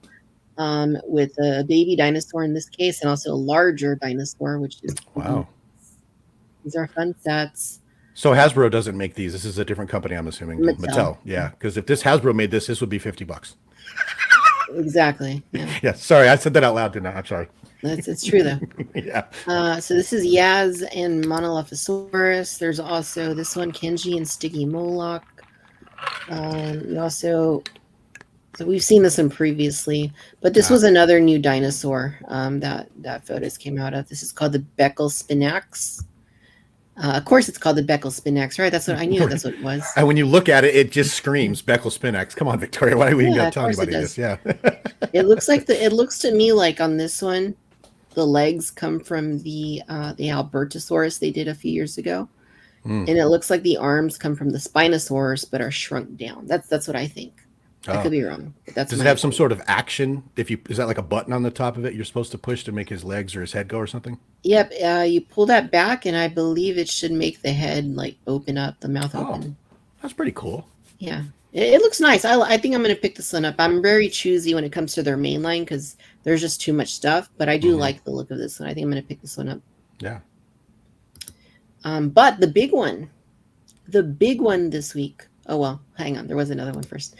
with a baby dinosaur in this case, and also a larger dinosaur, which is Wow. these are fun sets. So Hasbro doesn't make these. This is a different company, I'm assuming. Mattel. Yeah, because if this Hasbro made this would be $50. Exactly. Yeah, Yeah. Sorry, I said that out loud, didn't I? I'm sorry. it's true though. Yeah. So this is Yaz and Monolophosaurus. There's also this one, Kenji and Sticky Moloch. We also, so we've seen this one previously, but this was another new dinosaur that photos came out of. This is called the Beckel Spinax. Of course, it's called the Beckel Spinax, right? That's what I knew. That's what it was. And when you look at it, it just screams Beckel Spinax. Come on, Victoria. Why do we got to tell of course anybody it this? Yeah. It looks like it looks to me like on this one, the legs come from the Albertosaurus they did a few years ago, and it looks like the arms come from the Spinosaurus but are shrunk down. That's what I think. I could be wrong. But that's Does it have some sort of action? Is that like a button on the top of it you're supposed to push to make his legs or his head go or something? Yep. You pull that back, and I believe it should make the head like open up, the mouth open. That's pretty cool. Yeah. It looks nice. I think I'm going to pick this one up. I'm very choosy when it comes to their main line because there's just too much stuff, but I do like the look of this one. I think I'm going to pick this one up. Yeah. But the big one this week. Oh, well, hang on. There was another one first.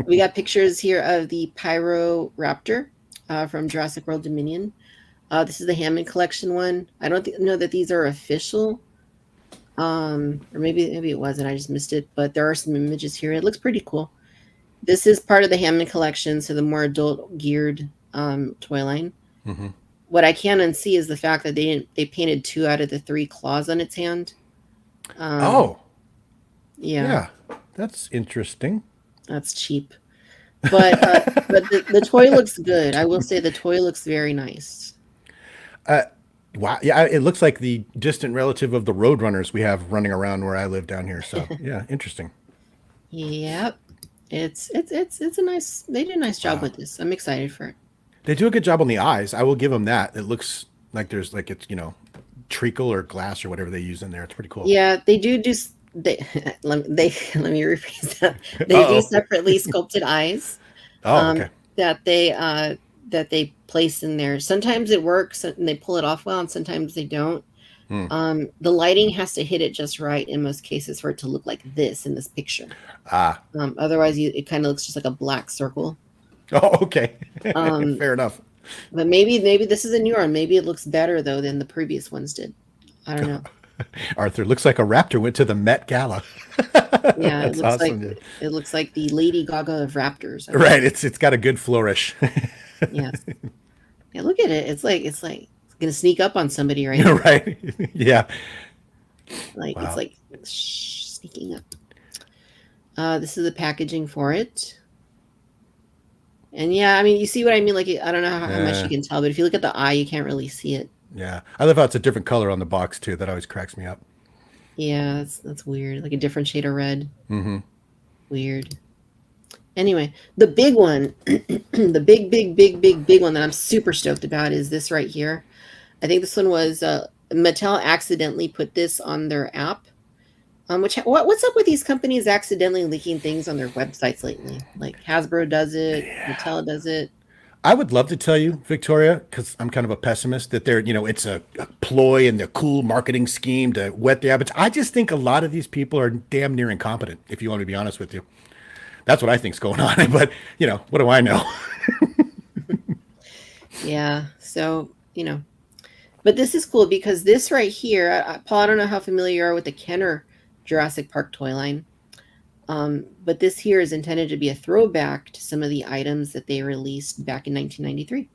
We got pictures here of the Pyroraptor from Jurassic World Dominion. This is the Hammond Collection one. I don't know that these are official. Or maybe it wasn't. I just missed it. But there are some images here. It looks pretty cool. This is part of the Hammond Collection, so the more adult geared toy line. Mm-hmm. What I can unsee is the fact that they painted 2 out of the 3 claws on its hand. Yeah, that's interesting. That's cheap, but the toy looks good. I will say the toy looks very nice. Wow. Yeah, it looks like the distant relative of the Roadrunners we have running around where I live down here. So yeah, interesting. Yep, it's a nice. They did a nice job with this. I'm excited for it. They do a good job on the eyes. I will give them that. It looks like there's like it's treacle or glass or whatever they use in there. It's pretty cool. Yeah, they do. Let me rephrase that. They do separately sculpted eyes. Okay. That they place in there. Sometimes it works and they pull it off well, and sometimes they don't. The lighting has to hit it just right in most cases for it to look like this in this picture. Otherwise, it kind of looks just like a black circle. Oh, okay. Fair enough. But maybe this is a new one. Maybe it looks better though than the previous ones did. I don't know. Arthur, looks like a raptor went to the Met Gala. Yeah, it looks like the Lady Gaga of raptors. Right, it's got a good flourish. Yes. Yeah, look at it. It's like it's gonna sneak up on somebody right now. Right. Yeah. It's like sneaking up. This is the packaging for it. And yeah, I mean, you see what I mean? Like, I don't know how much you can tell, but if you look at the eye, you can't really see it. Yeah. I love how it's a different color on the box too. That always cracks me up. Yeah, that's weird. Like a different shade of red. Mm-hmm. Weird. Anyway, the big one, the big one that I'm super stoked about is this right here. I think this one was Mattel accidentally put this on their app. What's up with these companies accidentally leaking things on their websites lately? Like Hasbro does it, Mattel does it. I would love to tell you, Victoria, because I'm kind of a pessimist, that it's a ploy and a cool marketing scheme to whet the appetite. I just think a lot of these people are damn near incompetent, if you want me to be honest with you. That's what I think's going on. But, what do I know? Yeah. So, but this is cool because this right here, Paul, I don't know how familiar you are with the Kenner Jurassic Park toy line. But this here is intended to be a throwback to some of the items that they released back in 1993.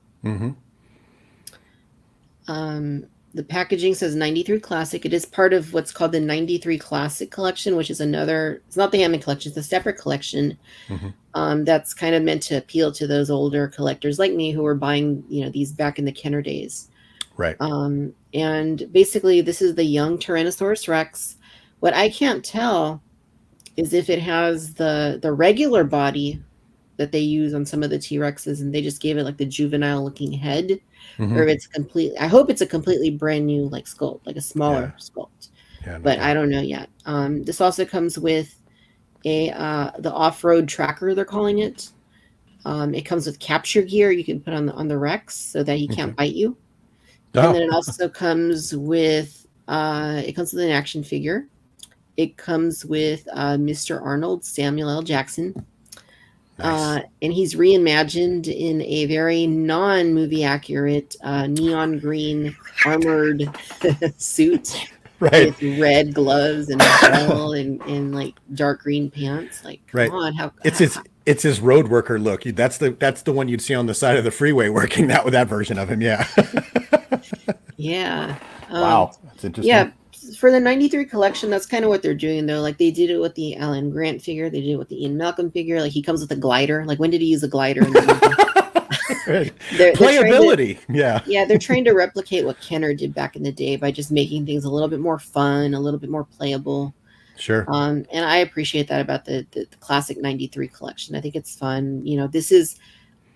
Mm-hmm. The packaging says 93 Classic. It is part of what's called the 93 Classic collection, which is it's not the Hammond collection, it's a separate collection. Mm-hmm. That's kind of meant to appeal to those older collectors like me who were buying, these back in the Kenner days. Right. And basically this is the young Tyrannosaurus Rex. What I can't tell is if it has the regular body that they use on some of the T-Rexes and they just gave it like the juvenile looking head, or if it's I hope it's a completely brand new like sculpt, like a smaller sculpt. Yeah, but I don't know yet. This also comes with the off-road tracker, they're calling it. It comes with capture gear you can put on the Rex so that he can't bite you. And then it also comes with an action figure. It comes with Mr. Arnold, Samuel L. Jackson. Nice. And he's reimagined in a very non-movie accurate neon green armored suit. Right. With red gloves and bell and like dark green pants. Like, come on, it's his road worker look. That's the one you'd see on the side of the freeway working that with that version of him. Yeah. Yeah. Wow. That's interesting. Yeah. For the 93 collection, that's kind of what they're doing though. Like they did it with the Alan Grant figure. They did it with the Ian Malcolm figure. Like he comes with a glider. Like when did he use a glider? In the Playability. Yeah. They're trying to replicate what Kenner did back in the day by just making things a little bit more fun, a little bit more playable. Sure. And I appreciate that about the classic 93 collection. I think it's fun. You know, this is,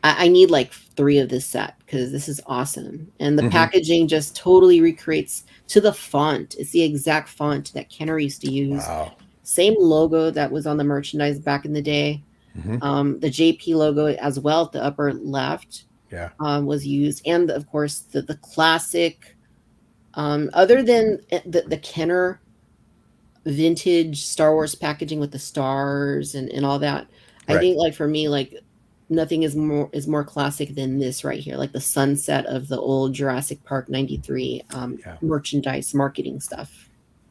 I need like 3 of this set because this is awesome. And the packaging just totally recreates to the font. It's the exact font that Kenner used to use. Wow. Same logo that was on the merchandise back in the day. The JP logo as well at the upper left was used. And of course the classic, other than the Kenner vintage Star Wars packaging with the stars and all that, I think like for me, like nothing is more classic than this right here, like the sunset of the old Jurassic Park 93 merchandise marketing stuff.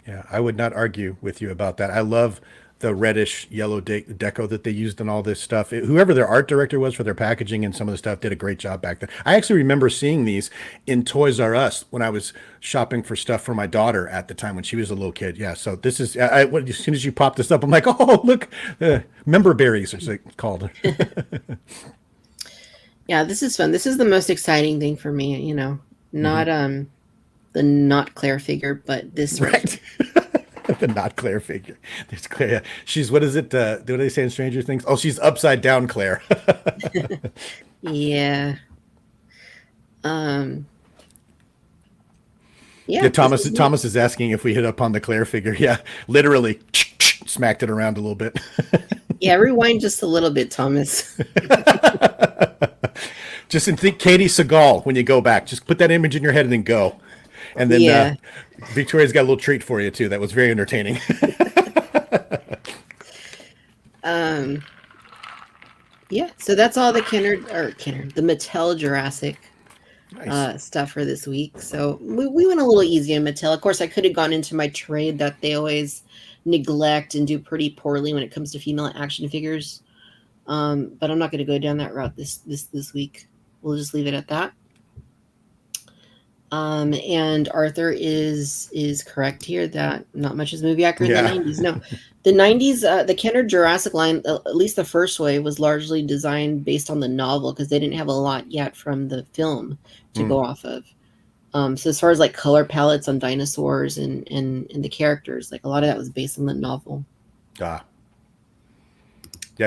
Yeah, I would not argue with you about that. I love the reddish yellow deco that they used in all this stuff. Whoever their art director was for their packaging and some of the stuff did a great job back then. I actually remember seeing these in Toys R Us when I was shopping for stuff for my daughter at the time when she was a little kid. Yeah, so this is, as soon as you pop this up, I'm like, oh, look, member berries, it's called. Yeah, this is fun. This is the most exciting thing for me, you know, not the not Claire figure, but this right. The not Claire figure. There's Claire. She's, what is it? What do they say in Stranger Things? Oh, she's upside down Claire. Yeah. Yeah, Thomas is asking if we hit up on the Claire figure. Yeah, literally smacked it around a little bit. Yeah, rewind just a little bit, Thomas. Just think Katie Seagal when you go back. Just put that image in your head and then go. And then Victoria's got a little treat for you too. That was very entertaining. Yeah, so that's all the the Mattel Jurassic stuff for this week. So we went a little easy on Mattel. Of course, I could have gone into my trade that they always neglect and do pretty poorly when it comes to female action figures. But I'm not going to go down that route this week. We'll just leave it at that. And Arthur is correct here that not much is movie accurate in the 90s. No, the 90s, the Kenner Jurassic line, at least the first wave, was largely designed based on the novel because they didn't have a lot yet from the film to go off of. So as far as like color palettes on dinosaurs and the characters, like a lot of that was based on the novel. Yeah,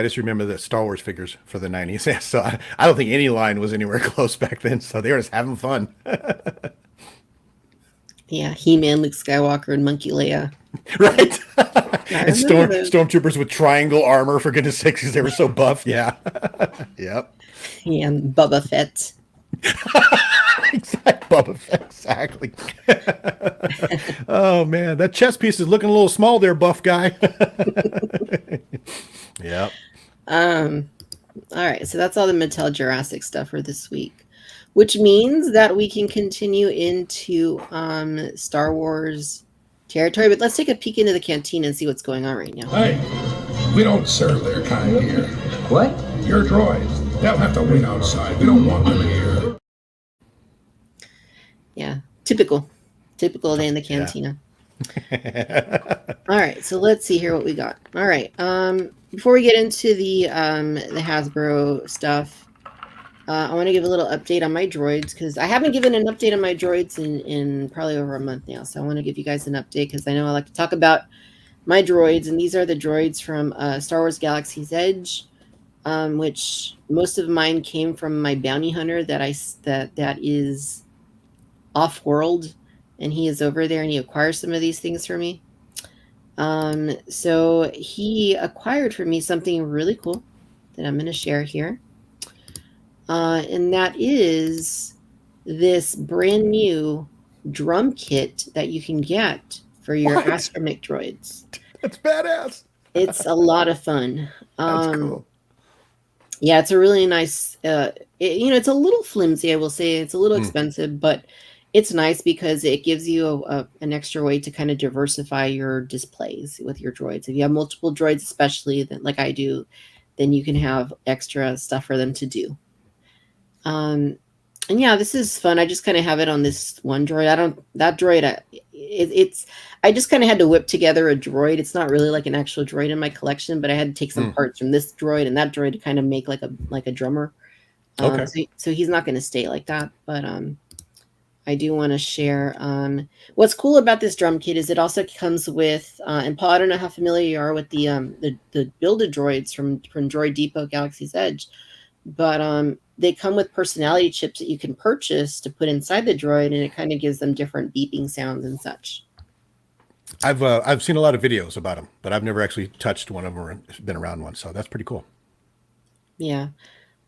I just remember the Star Wars figures for the 90s. Yeah, so I don't think any line was anywhere close back then. So they were just having fun. Yeah, He-Man, Luke Skywalker, and Monkey Leia. Right. And stormtroopers with triangle armor, for goodness sakes, because they were so buff. Yeah. Yep. Yeah, and Boba Fett. Boba Fett, exactly. Oh, man. That chess piece is looking a little small there, buff guy. Yep. All right, so that's all the Mattel Jurassic stuff for this week, which means that we can continue into Star Wars territory. But let's take a peek into the cantina and see what's going on right now. Hey, we don't serve their kind here. What? Your droids, they'll have to wait outside. We don't want them here. Yeah, typical day in the cantina. All right, so let's see here what we got. All right, before we get into the Hasbro stuff, I want to give a little update on my droids because I haven't given an update on my droids in probably over a month now. So I want to give you guys an update because I know I like to talk about my droids, and these are the droids from Star Wars Galaxy's Edge, which most of mine came from my bounty hunter that is off-world, and he is over there and he acquires some of these things for me. So he acquired for me something really cool that I'm going to share here. And that is this brand new drum kit that you can get for your What? astromech droids. That's badass. It's a lot of fun. That's cool. Yeah, it's a really nice, it's a little flimsy, I will say. It's a little expensive, but it's nice because it gives you an extra way to kind of diversify your displays with your droids. If you have multiple droids, especially like I do, then you can have extra stuff for them to do. And yeah, this is fun. I just kind of have it on this one droid. I just kind of had to whip together a droid. It's not really like an actual droid in my collection, but I had to take some parts from this droid and that droid to kind of make like a drummer. Okay. So he's not going to stay like that, but I do want to share. What's cool about this drum kit is it also comes with, and Paul, I don't know how familiar you are with the builded droids from Droid Depot Galaxy's Edge, but they come with personality chips that you can purchase to put inside the droid, and it kind of gives them different beeping sounds and such. I've seen a lot of videos about them, but I've never actually touched one of them or been around one, so that's pretty cool. Yeah.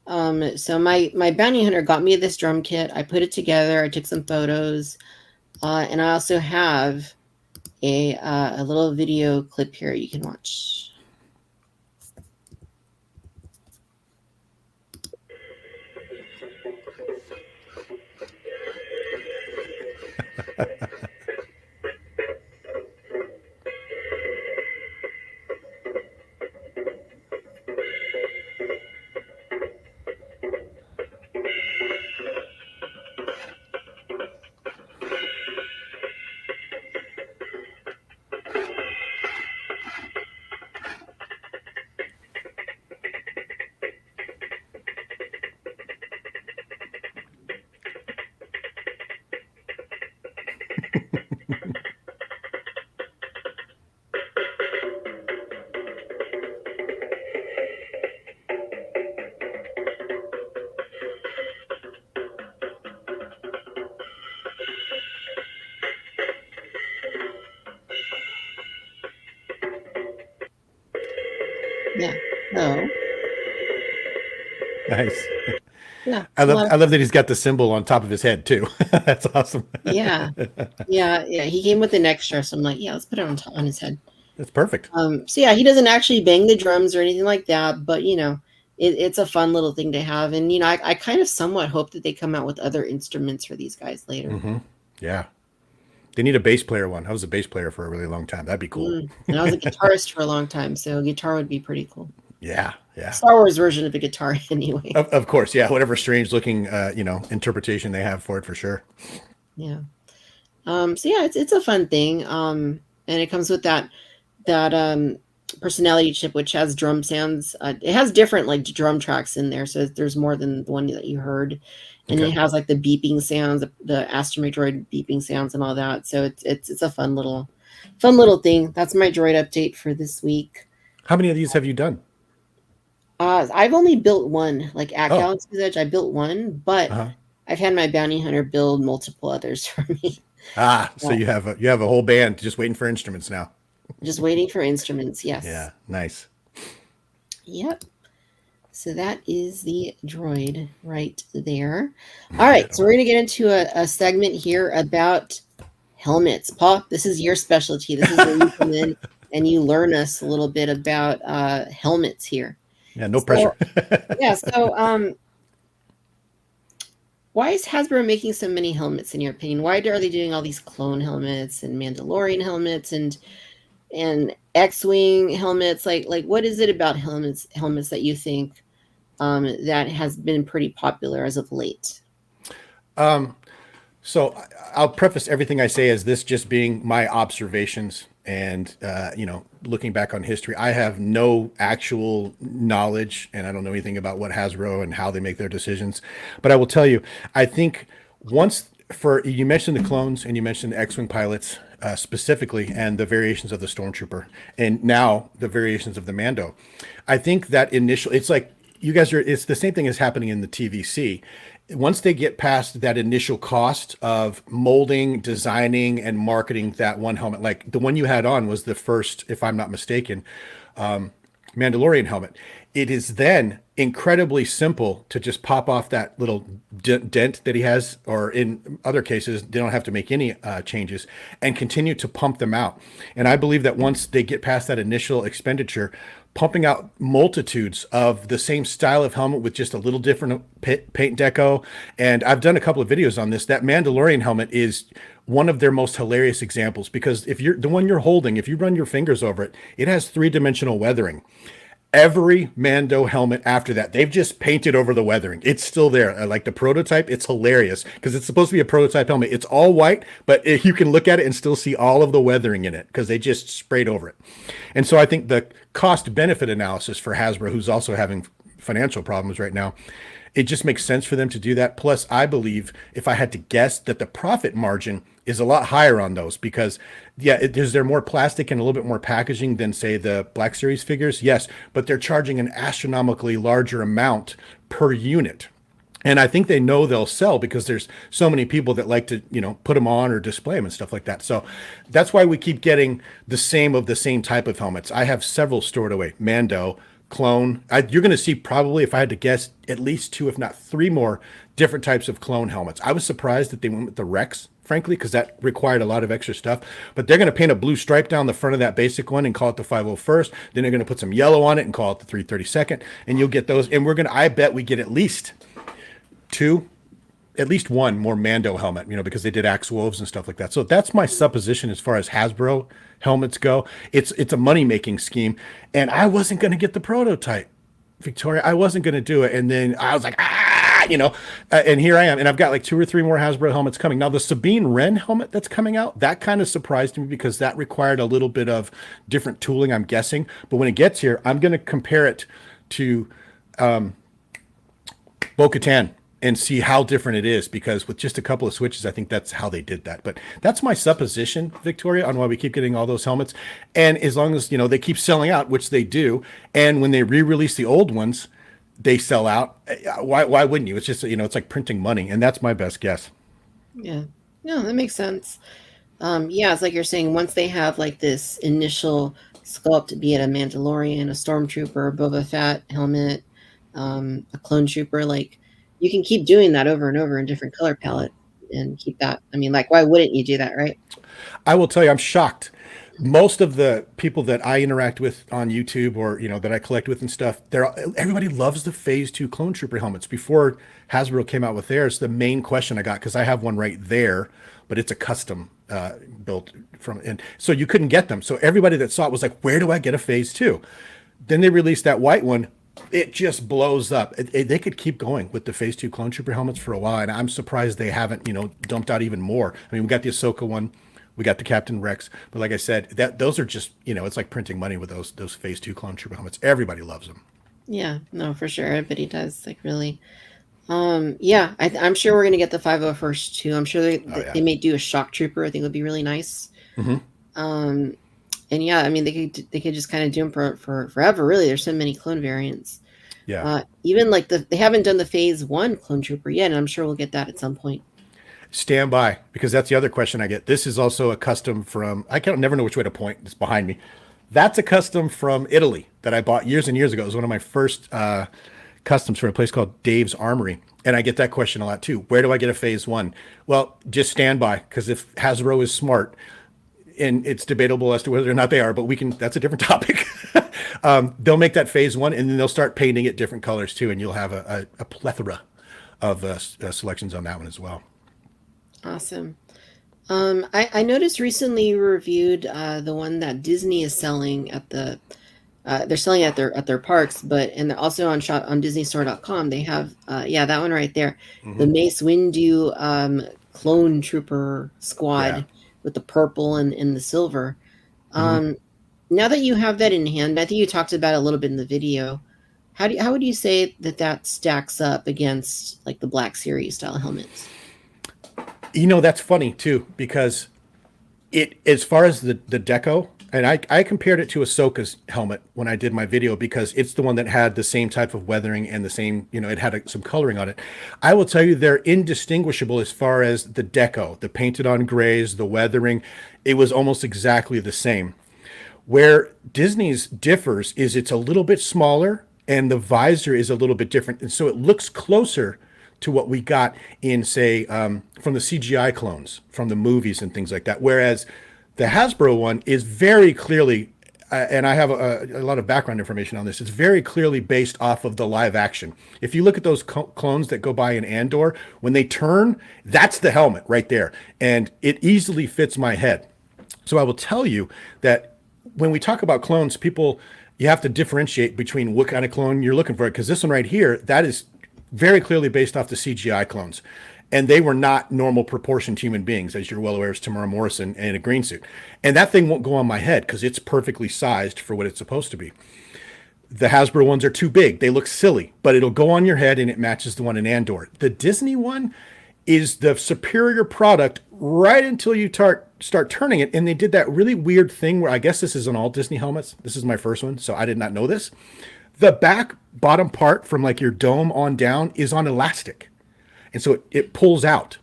So my bounty hunter got me this drum kit. I put it together. I took some photos, and I also have a little video clip here you can watch. Yeah. No. Nice. Yeah. I love that he's got the symbol on top of his head too. That's awesome. Yeah. Yeah. He came with an extra, so I'm like, yeah, let's put it on his head. That's perfect. So yeah, he doesn't actually bang the drums or anything like that, but it's a fun little thing to have. And I kind of somewhat hope that they come out with other instruments for these guys later. Yeah. They need a bass player one. I was a bass player for a really long time. That'd be cool. And I was a guitarist for a long time, so a guitar would be pretty cool. Yeah. Yeah. Star Wars version of a guitar anyway. Of course. Yeah. Whatever strange looking, interpretation they have for it, for sure. Yeah. So yeah, it's a fun thing. And it comes with that personality chip, which has drum sounds. It has different like drum tracks in there, so there's more than the one that you heard. And Okay. it has like the beeping sounds, the astromech droid beeping sounds, and all that. So it's a fun little thing. That's my droid update for this week. How many of these have you done? I've only built one. Like at Oh. Galaxy's Edge, I built one, but I've had my bounty hunter build multiple others for me. So you have a whole band just waiting for instruments now. Just waiting for instruments. Yes. Yeah. Nice. Yep. So that is the droid right there. All right. So we're going to get into a segment here about helmets. Paul, this is your specialty. This is where you come in and you learn us a little bit about helmets here. Yeah. No pressure. Yeah. So why is Hasbro making so many helmets in your opinion? Why are they doing all these clone helmets and Mandalorian helmets and X-Wing helmets? Like what is it about helmets that you think that has been pretty popular as of late? So I'll preface everything I say as this just being my observations and, looking back on history. I have no actual knowledge and I don't know anything about what Hasbro and how they make their decisions. But I will tell you, I think you mentioned the clones and you mentioned the X-Wing pilots specifically and the variations of the Stormtrooper and now the variations of the Mando. I think that it's like, it's the same thing as happening in the TVC once they get past that initial cost of molding, designing, and marketing that one helmet, like the one you had on was the first, if I'm not mistaken, Mandalorian helmet. It is then incredibly simple to just pop off that little dent that he has, or in other cases, they don't have to make any changes, and continue to pump them out. And I believe that once they get past that initial expenditure, pumping out multitudes of the same style of helmet with just a little different paint deco. And I've done a couple of videos on this. That Mandalorian helmet is one of their most hilarious examples, because if you're the one you're holding, if you run your fingers over it, it has 3-dimensional weathering. Every Mando helmet after that, they've just painted over the weathering. It's still there. Like the prototype, it's hilarious because it's supposed to be a prototype helmet. It's all white, but you can look at it and still see all of the weathering in it because they just sprayed over it. And so I think the cost benefit analysis for Hasbro, who's also having financial problems right now, it just makes sense for them to do that. Plus, I believe, if I had to guess, that the profit margin is a lot higher on those because, yeah, is there more plastic and a little bit more packaging than, say, the Black Series figures? Yes, but they're charging an astronomically larger amount per unit. And I think they know they'll sell because there's so many people that like to, put them on or display them and stuff like that. So that's why we keep getting the same type of helmets. I have several stored away. Mando, clone. You're going to see probably, if I had to guess, at least 2, if not 3 more different types of clone helmets. I was surprised that they went with the Rex, frankly, because that required a lot of extra stuff. But they're going to paint a blue stripe down the front of that basic one and call it the 501st. Then they're going to put some yellow on it and call it the 332nd. And you'll get those. And I bet we get at least 1 more Mando helmet, because they did Axe Wolves and stuff like that. So that's my supposition as far as Hasbro helmets go. It's a money-making scheme. And I wasn't going to get the prototype, Victoria. I wasn't going to do it. And then I was like, and here I am. And I've got like 2 or 3 more Hasbro helmets coming. Now, the Sabine Wren helmet that's coming out, that kind of surprised me because that required a little bit of different tooling, I'm guessing. But when it gets here, I'm going to compare it to Bo-Katan and see how different it is, because with just a couple of switches, I think that's how they did that. But that's my supposition, Victoria, on why we keep getting all those helmets. And as long as, they keep selling out, which they do, and when they re-release the old ones, they sell out. Why wouldn't you? It's just, it's like printing money, and that's my best guess. Yeah. No, that makes sense. Yeah, it's like you're saying, once they have like this initial sculpt, be it a Mandalorian, a Stormtrooper, Boba Fett helmet, a clone trooper, like, you can keep doing that over and over in different color palette and keep that. I mean, like, why wouldn't you do that, right? I will tell you, I'm shocked. Most of the people that I interact with on YouTube, or, that I collect with and stuff, everybody loves the Phase 2 Clone Trooper helmets. Before Hasbro came out with theirs, the main question I got, because I have one right there, but it's a custom built from, and so you couldn't get them. So everybody that saw it was like, where do I get a Phase 2? Then they released that white one. It just blows up. They could keep going with the Phase 2 Clone Trooper helmets for a while, and I'm surprised they haven't, dumped out even more. I mean, we got the Ahsoka one, we got the Captain Rex, but like I said, those are just, it's like printing money with those Phase 2 Clone Trooper helmets. Everybody loves them. Yeah, no, for sure. Everybody does, like, really. Yeah, I'm sure we're gonna get the 501st too. I'm sure they may do a Shock Trooper. I think would be really nice. Mm-hmm. And yeah, I mean, they could just kind of do them for forever. Really, there's so many clone variants. Yeah. Even like they haven't done the Phase 1 Clone Trooper yet, and I'm sure we'll get that at some point. Stand by, because that's the other question I get. This is also a custom from, never know which way to point. It's behind me. That's a custom from Italy that I bought years and years ago. It was one of my first customs from a place called Dave's Armory. And I get that question a lot too. Where do I get a Phase 1? Well, just stand by, because if Hasbro is smart, and it's debatable as to whether or not they are, but that's a different topic. They'll make that Phase 1, and then they'll start painting it different colors too. And you'll have a plethora of selections on that one as well. Awesome. I noticed recently you reviewed the one that Disney is selling at the they're selling at their parks, and they're also on DisneyStore.com. They have that one right there, mm-hmm. The Mace Windu Clone Trooper Squad with the purple and the silver. Mm-hmm. Now that you have that in hand, I think you talked about it a little bit in the video. How would you say that stacks up against like the Black Series style helmets? That's funny too, because as far as the deco, And I compared it to Ahsoka's helmet when I did my video because it's the one that had the same type of weathering and the same, it had some coloring on it. I will tell you they're indistinguishable as far as the deco, the painted on grays, the weathering. It was almost exactly the same. Where Disney's differs is it's a little bit smaller and the visor is a little bit different. And so it looks closer to what we got in, say, from the CGI clones, from the movies and things like that. Whereas the Hasbro one is very clearly, and I have a lot of background information on this, it's very clearly based off of the live action. If you look at those clones that go by in Andor, when they turn, that's the helmet right there. And it easily fits my head. So I will tell you that when we talk about clones, you have to differentiate between what kind of clone you're looking for. Because this one right here, that is very clearly based off the CGI clones. And they were not normal proportioned human beings, as you're well aware, is Tamara Morrison in a green suit. And that thing won't go on my head because it's perfectly sized for what it's supposed to be. The Hasbro ones are too big. They look silly, but it'll go on your head and it matches the one in Andor. The Disney one is the superior product right until you start turning it. And they did that really weird thing where I guess this is on all Disney helmets. This is my first one, so I did not know this. The back bottom part from like your dome on down is on elastic. And so it pulls out.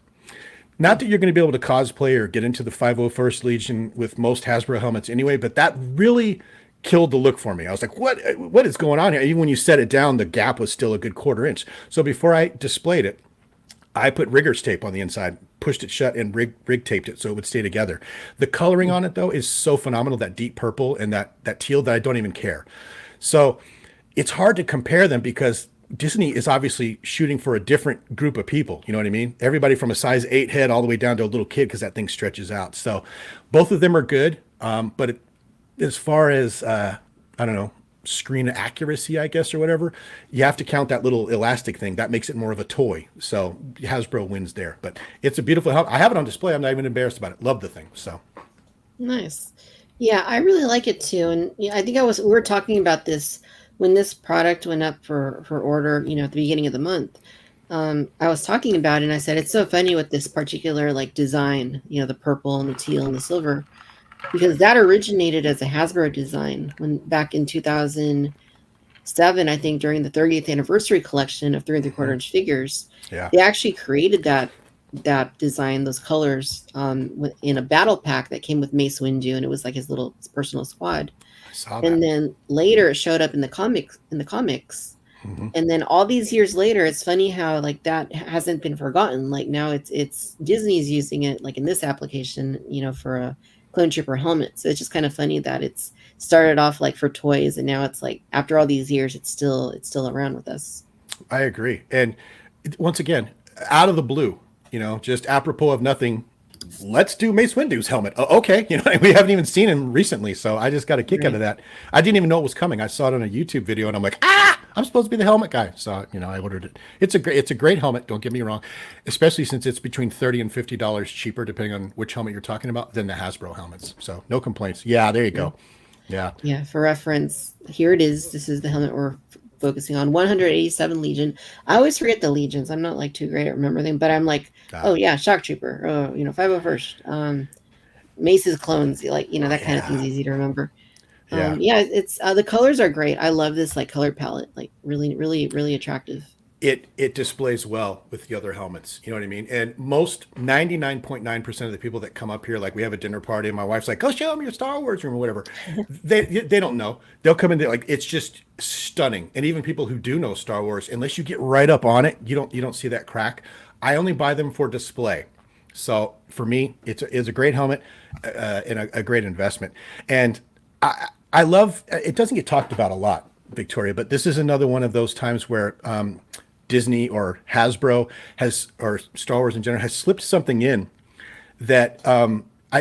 Not that you're going to be able to cosplay or get into the 501st Legion with most Hasbro helmets anyway, but that really killed the look for me. I was like, what is going on here? Even when you set it down, the gap was still a good 1/4 inch. So before I displayed it, I put rigger's tape on the inside, pushed it shut, and rig taped it so it would stay together. The coloring on it, though, is so phenomenal, that deep purple and that teal, that I don't even care. So it's hard to compare them because Disney is obviously shooting for a different group of people. You know what I mean? Everybody from a size 8 head all the way down to a little kid because that thing stretches out. So both of them are good. But as far as, I don't know, screen accuracy, I guess, or whatever, you have to count that little elastic thing. That makes it more of a toy. So Hasbro wins there. But it's a beautiful helmet. I have it on display. I'm not even embarrassed about it. Love the thing. So Nice. Yeah, I really like it too. And yeah, I think we were talking about this when this product went up for order, at the beginning of the month. I was talking about it and I said, it's so funny with this particular like design, the purple and the teal and the silver, because that originated as a Hasbro design when back in 2007, I think during the 30th anniversary collection of 3 3/4 inch figures, they actually created that design, those colors, in a battle pack that came with Mace Windu, and it was like his personal squad. I saw that. And then later it showed up in the comics. Mm-hmm. And then all these years later, it's funny how like that hasn't been forgotten. Like now it's Disney's using it like in this application, for a Clone Trooper helmet. So it's just kind of funny that it's started off like for toys, and now it's like after all these years, it's still around with us. I agree. And once again, out of the blue, just apropos of nothing, let's do Mace Windu's helmet. Okay. We haven't even seen him recently. So I just got a kick out of that. I didn't even know it was coming. I saw it on a YouTube video and I'm like, I'm supposed to be the helmet guy. So, I ordered it. It's a great helmet. Don't get me wrong, especially since it's between $30 and $50 cheaper, depending on which helmet you're talking about, than the Hasbro helmets. So no complaints. Yeah, there you go. Yeah. Yeah. For reference, here it is. This is the helmet we're focusing on, 187 Legion. I always forget the Legions. I'm not like too great at remembering, but I'm like, oh yeah, Shock Trooper. Oh, 501st. Mace's clones, like that kind of thing's easy to remember. It's the colors are great. I love this like color palette. Like really, really, really attractive. It displays well with the other helmets. You know what I mean? And most 99.9% of the people that come up here, like we have a dinner party and my wife's like, go show them your Star Wars room or whatever. They don't know. They'll come in there like, it's just stunning. And even people who do know Star Wars, unless you get right up on it, you don't see that crack. I only buy them for display. So for me, it's a great helmet and a great investment. And I love, it doesn't get talked about a lot, Victoria, but this is another one of those times where Disney or Hasbro or Star Wars in general has slipped something in that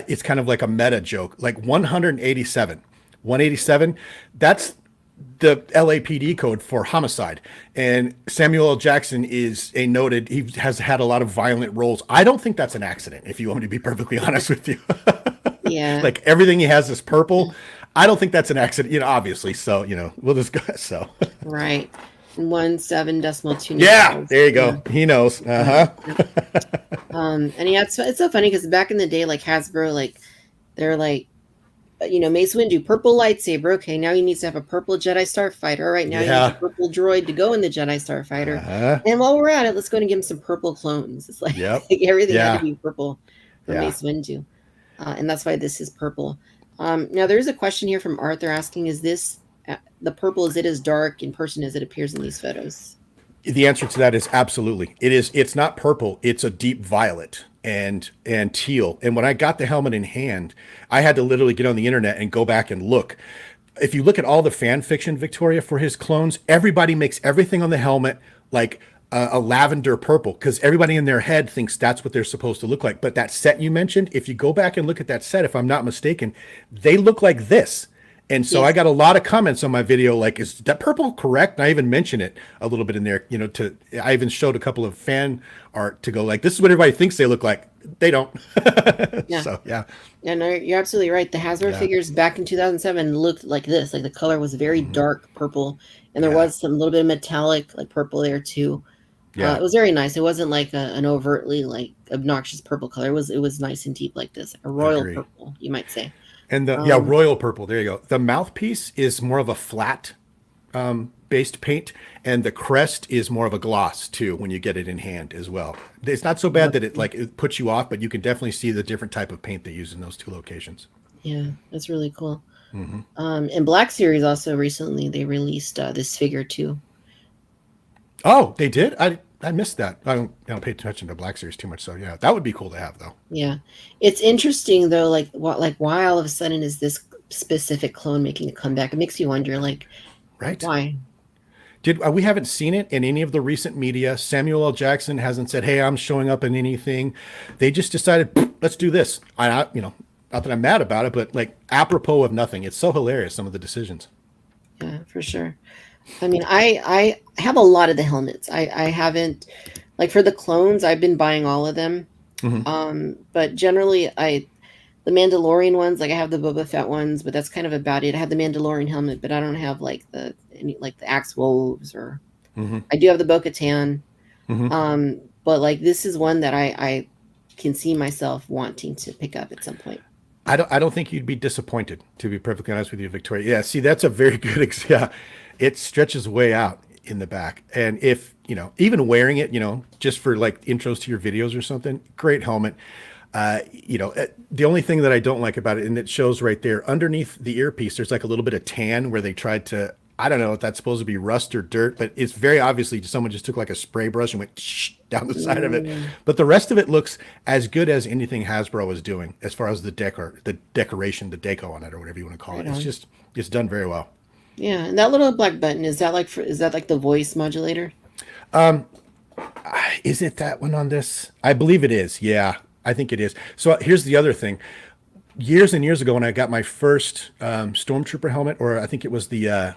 it's kind of like a meta joke, like 187, that's the LAPD code for homicide. And Samuel L. Jackson is he has had a lot of violent roles. I don't think that's an accident, if you want me to be perfectly honest with you. Yeah. Like everything he has is purple. I don't think that's an accident, obviously. So, we'll just go. So, right. 17.2. Yeah, there you go. Yeah. He knows. And yeah, it's so funny because back in the day, like Hasbro, like they're like Mace Windu, purple lightsaber. Okay, now he needs to have a purple Jedi Starfighter. All right, now he needs a purple droid to go in the Jedi Starfighter. And while we're at it, let's go and give him some purple clones. It's like, everything had to be purple for Mace Windu. And that's why this is purple. Now, there's a question here from Arthur asking, is this the purple, is it as dark in person as it appears in these photos? The answer to that is absolutely. It is. It's not purple. It's a deep violet and teal. And when I got the helmet in hand, I had to literally get on the internet and go back and look. If you look at all the fan fiction, Victoria, for his clones, everybody makes everything on the helmet like a lavender purple, because everybody in their head thinks that's what they're supposed to look like. But that set you mentioned, if you go back and look at that set, if I'm not mistaken, they look like this. And so I got a lot of comments on my video, like, is that purple correct? And I even mentioned it a little bit in there, I even showed a couple of fan art to go like, this is what everybody thinks they look like. They don't. So, yeah. Yeah, no, you're absolutely right. The Hasbro figures back in 2007 looked like this. Like the color was very dark purple. And there was some little bit of metallic, like purple there too. Yeah. It was very nice. It wasn't like an overtly like obnoxious purple color. It was nice and deep like this. A royal purple, you might say. And the royal purple, there you go. The mouthpiece is more of a flat based paint, and the crest is more of a gloss too when you get it in hand as well. It's not so bad that it puts you off, but you can definitely see the different type of paint they use in those two locations. Yeah, that's really cool. And Black Series also recently they released this figure too. Oh, they did? I missed that. I don't pay attention to Black Series too much, so yeah, that would be cool to have though. Yeah, it's interesting though. Why all of a sudden is this specific clone making a comeback? It makes you wonder, why? We haven't seen it in any of the recent media. Samuel L. Jackson hasn't said, "Hey, I'm showing up in anything." They just decided, let's do this. Not that I'm mad about it, but apropos of nothing. It's so hilarious, some of the decisions. Yeah, for sure. I mean, I have a lot of the helmets. I haven't, for the clones, I've been buying all of them. But generally, the Mandalorian ones, I have the Boba Fett ones, but that's kind of about it. I have the Mandalorian helmet, but I don't have the Axe Wolves or I do have the Bo-Katan. But this is one that I can see myself wanting to pick up at some point. I don't think you'd be disappointed, to be perfectly honest with you, Victoria. Yeah, see, that's a very good it stretches way out in the back. And if, even wearing it, just for intros to your videos or something, great helmet. The only thing that I don't like about it, and it shows right there underneath the earpiece, there's a little bit of tan where they tried to, I don't know if that's supposed to be rust or dirt, but it's very obviously someone just took a spray brush and went down the side of it. But the rest of it looks as good as anything Hasbro was doing as far as the decoration, the deco on it, or whatever you want to call it. It's done very well. Yeah, and that little black button, is that the voice modulator? Is it that one on this? I believe it is. Yeah, I think it is. So here's the other thing. Years and years ago, when I got my first Stormtrooper helmet, or I think it was the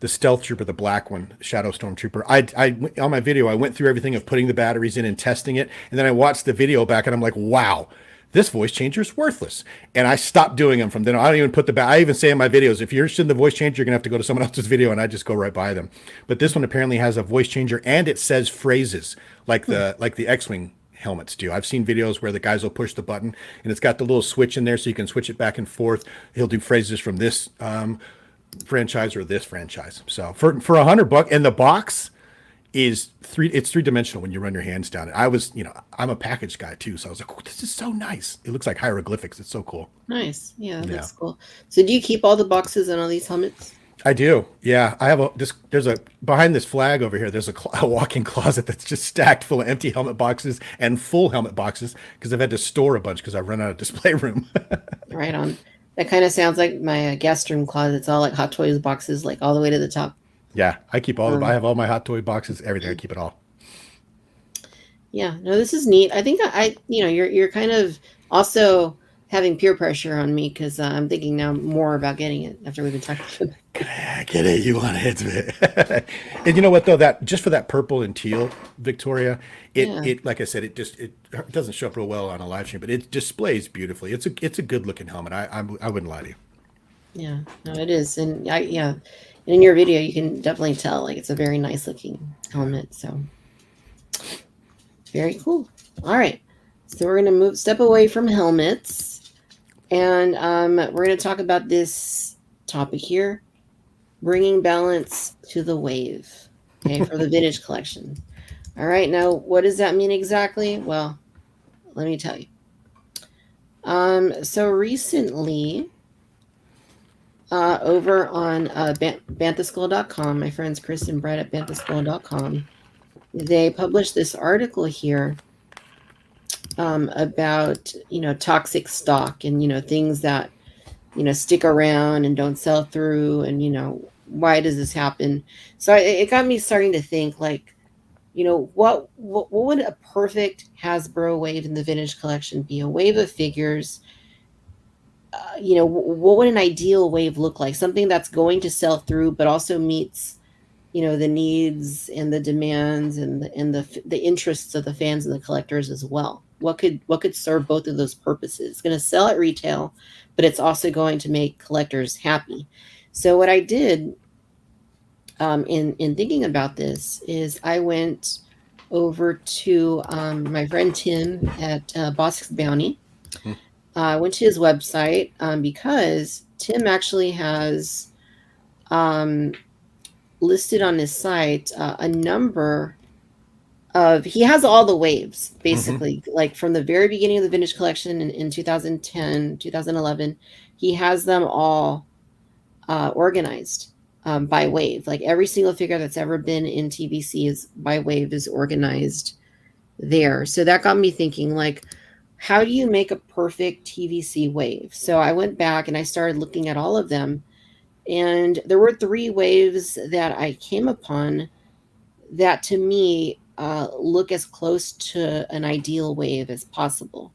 Stealth Trooper, the black one, Shadow Stormtrooper, I on my video, I went through everything of putting the batteries in and testing it, and then I watched the video back, and I'm like, wow, this voice changer is worthless. And I stopped doing them from then on. I don't even put I even say in my videos, if you're interested in the voice changer, you're going to have to go to someone else's video, and I just go right by them. But this one apparently has a voice changer, and it says phrases like the X-Wing helmets do. I've seen videos where the guys will push the button, and it's got the little switch in there so you can switch it back and forth. He'll do phrases from this franchise or this franchise. So for $100, and the box is three-dimensional when you run your hands down it. I'm a package guy too, so I was like, oh, this is so nice. It looks like hieroglyphics. It's so cool. Nice. Yeah, that's cool. So do you keep all the boxes and all these helmets? I do. Yeah, I have there's behind this flag over here, there's a walk-in closet that's just stacked full of empty helmet boxes and full helmet boxes because I've had to store a bunch because I've run out of display room. Right on. That kind of sounds like my guest room closet. It's all Hot Toys boxes, all the way to the top. Yeah, I keep all I have all my Hot Toy boxes, everything. I keep it all. Yeah, no, this is neat. I think you're kind of also having peer pressure on me because I'm thinking now more about getting it after we've been talking. Get it? You want it? And you know what though? That just for that purple and teal, Victoria, it like I said, it doesn't show up real well on a live stream, but it displays beautifully. It's a good looking helmet. I wouldn't lie to you. Yeah, no, it is, and in your video, you can definitely tell it's a very nice looking helmet. So very cool. All right, so we're gonna step away from helmets. And we're going to talk about this topic here, bringing balance to the wave, okay, for the vintage collection. All right, now what does that mean exactly? Well, let me tell you. So recently, over on banthaschool.com, my friends Chris and Brett at banthaschool.com, they published this article here about, toxic stock and, things that, stick around and don't sell through, and, why does this happen? So it got me starting to think, like, what would a perfect Hasbro wave in the vintage collection be? A wave of figures. What would an ideal wave look like? Something that's going to sell through, but also meets, the needs and the demands and the interests of the fans and the collectors as well. What could serve both of those purposes? It's going to sell at retail, but it's also going to make collectors happy. So what I did in thinking about this is I went over to my friend Tim at Boss's Bounty. I went to his website because Tim actually has listed on his site a number of, he has all the waves, basically, like from the very beginning of the vintage collection in 2010, 2011, he has them all organized by wave. Like every single figure that's ever been in TVC is by wave is organized there. So that got me thinking, like, how do you make a perfect TVC wave? So I went back and I started looking at all of them. And there were 3 waves that I came upon that to me look as close to an ideal wave as possible.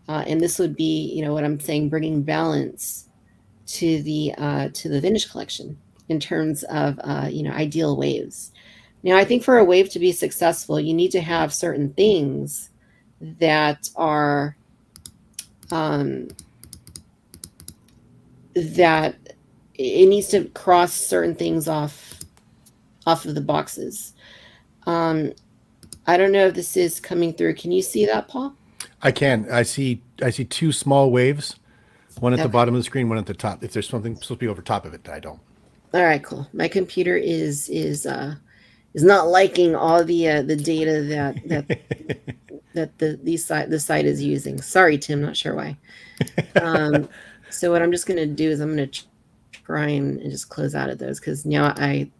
And this would be, what I'm saying, bringing balance to the vintage collection in terms of, ideal waves. Now, I think for a wave to be successful, you need to have certain things that are that it needs to cross certain things off of the boxes. I don't know if this is coming through. Can you see that, Paul? I can. I see 2 small waves, one at the bottom of the screen, one at the top. If there's something supposed to be over top of it, I don't. All right, cool. My computer is not liking all the data that the site is using. Sorry, Tim, not sure why. So what I'm just going to do is I'm going to try and just close out of those, because now I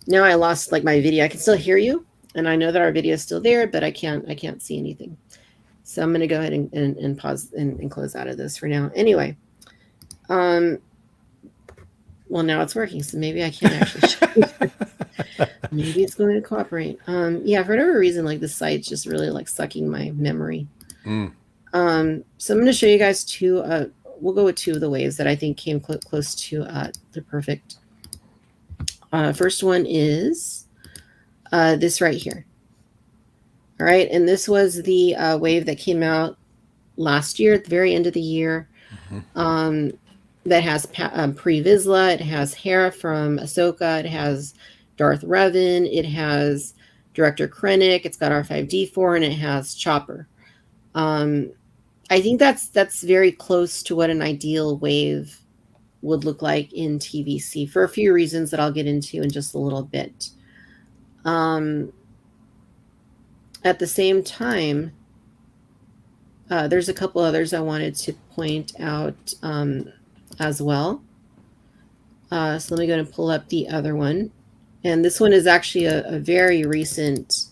lost like my video. I can still hear you, and I know that our video is still there, but I can't see anything. So I'm going to go ahead and pause and close out of this for now. Anyway, well, now it's working, so maybe I can actually show you. Maybe it's going to cooperate. Yeah, for whatever reason, like the site's just really like sucking my memory. So I'm going to show you guys 2. We'll go with 2 of the waves that I think came close to the perfect. First one is this right here. All right, and this was the wave that came out last year at the very end of the year. That has Pre Vizsla, it has Hera from Ahsoka, it has Darth Revan, it has Director Krennic, it's got R5D4, and it has Chopper. I think that's very close to what an ideal wave would look like in TVC for a few reasons that I'll get into in just a little bit. At the same time, there's a couple others I wanted to point out as well. So let me go and pull up the other one. And this one is actually a very recent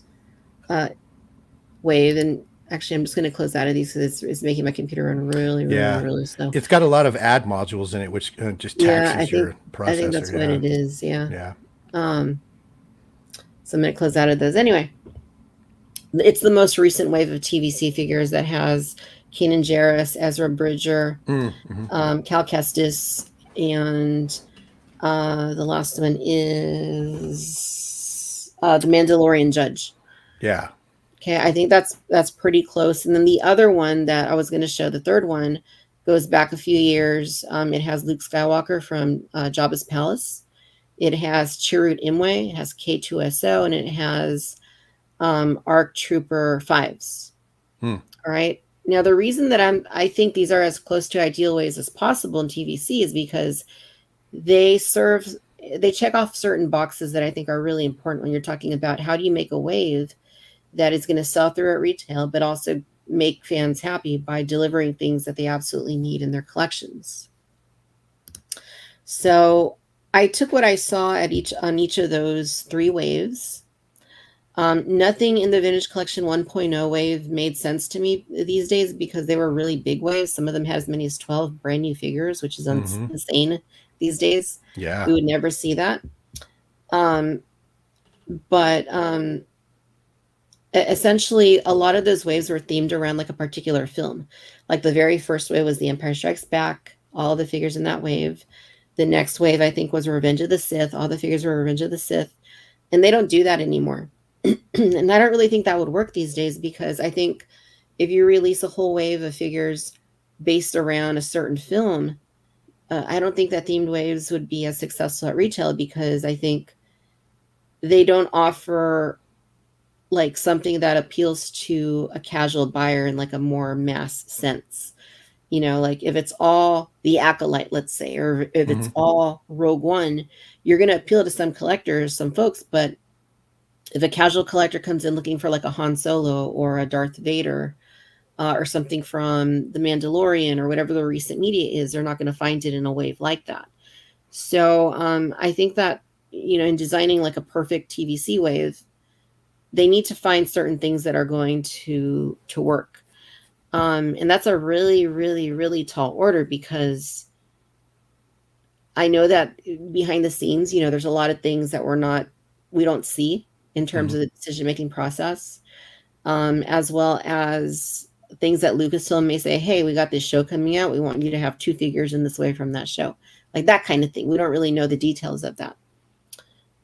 wave. And actually, I'm just going to close out of these because it's making my computer run really slow. It's got a lot of ad modules in it, which just taxes your processor. I think that's what it is. Yeah. So I'm going to close out of those. Anyway, it's the most recent wave of TVC figures that has Kanan Jarrus, Ezra Bridger, Cal Kestis, and the last one is the Mandalorian Judge. Yeah. Okay, I think that's pretty close. And then the other one that I was going to show, the third one, goes back a few years. It has Luke Skywalker from Jabba's Palace. It has Chirrut Imwe. It has K2SO, and it has ARC Trooper 5s. All right. Now, the reason that I think these are as close to ideal waves as possible in TVC is because they check off certain boxes that I think are really important when you're talking about how do you make a wave that is going to sell through at retail, but also make fans happy by delivering things that they absolutely need in their collections. So I took what I saw on each of those 3 waves. Nothing in the Vintage Collection 1.0 wave made sense to me these days because they were really big waves. Some of them had as many as 12 brand new figures, which is insane these days. Yeah. We would never see that. But essentially, a lot of those waves were themed around like a particular film. Like the very first wave was The Empire Strikes Back, all the figures in that wave. The next wave, I think, was Revenge of the Sith. All the figures were Revenge of the Sith. And they don't do that anymore. And I don't really think that would work these days because I think if you release a whole wave of figures based around a certain film, I don't think that themed waves would be as successful at retail because I think they don't offer like something that appeals to a casual buyer in like a more mass sense. You know, like if it's all the Acolyte, let's say, or if it's all Rogue One, you're going to appeal to some collectors, some folks, but if a casual collector comes in looking for like a Han Solo or a Darth Vader or something from The Mandalorian or whatever the recent media is, they're not going to find it in a wave like that. So I think that, you know, in designing like a perfect TVC wave, they need to find certain things that are going to work. And that's a really, really, really tall order because I know that behind the scenes, you know, there's a lot of things that we don't see in terms of the decision-making process, as well as things that Lucasfilm may say, hey, we got this show coming out. We want you to have 2 figures in this way from that show. Like that kind of thing. We don't really know the details of that.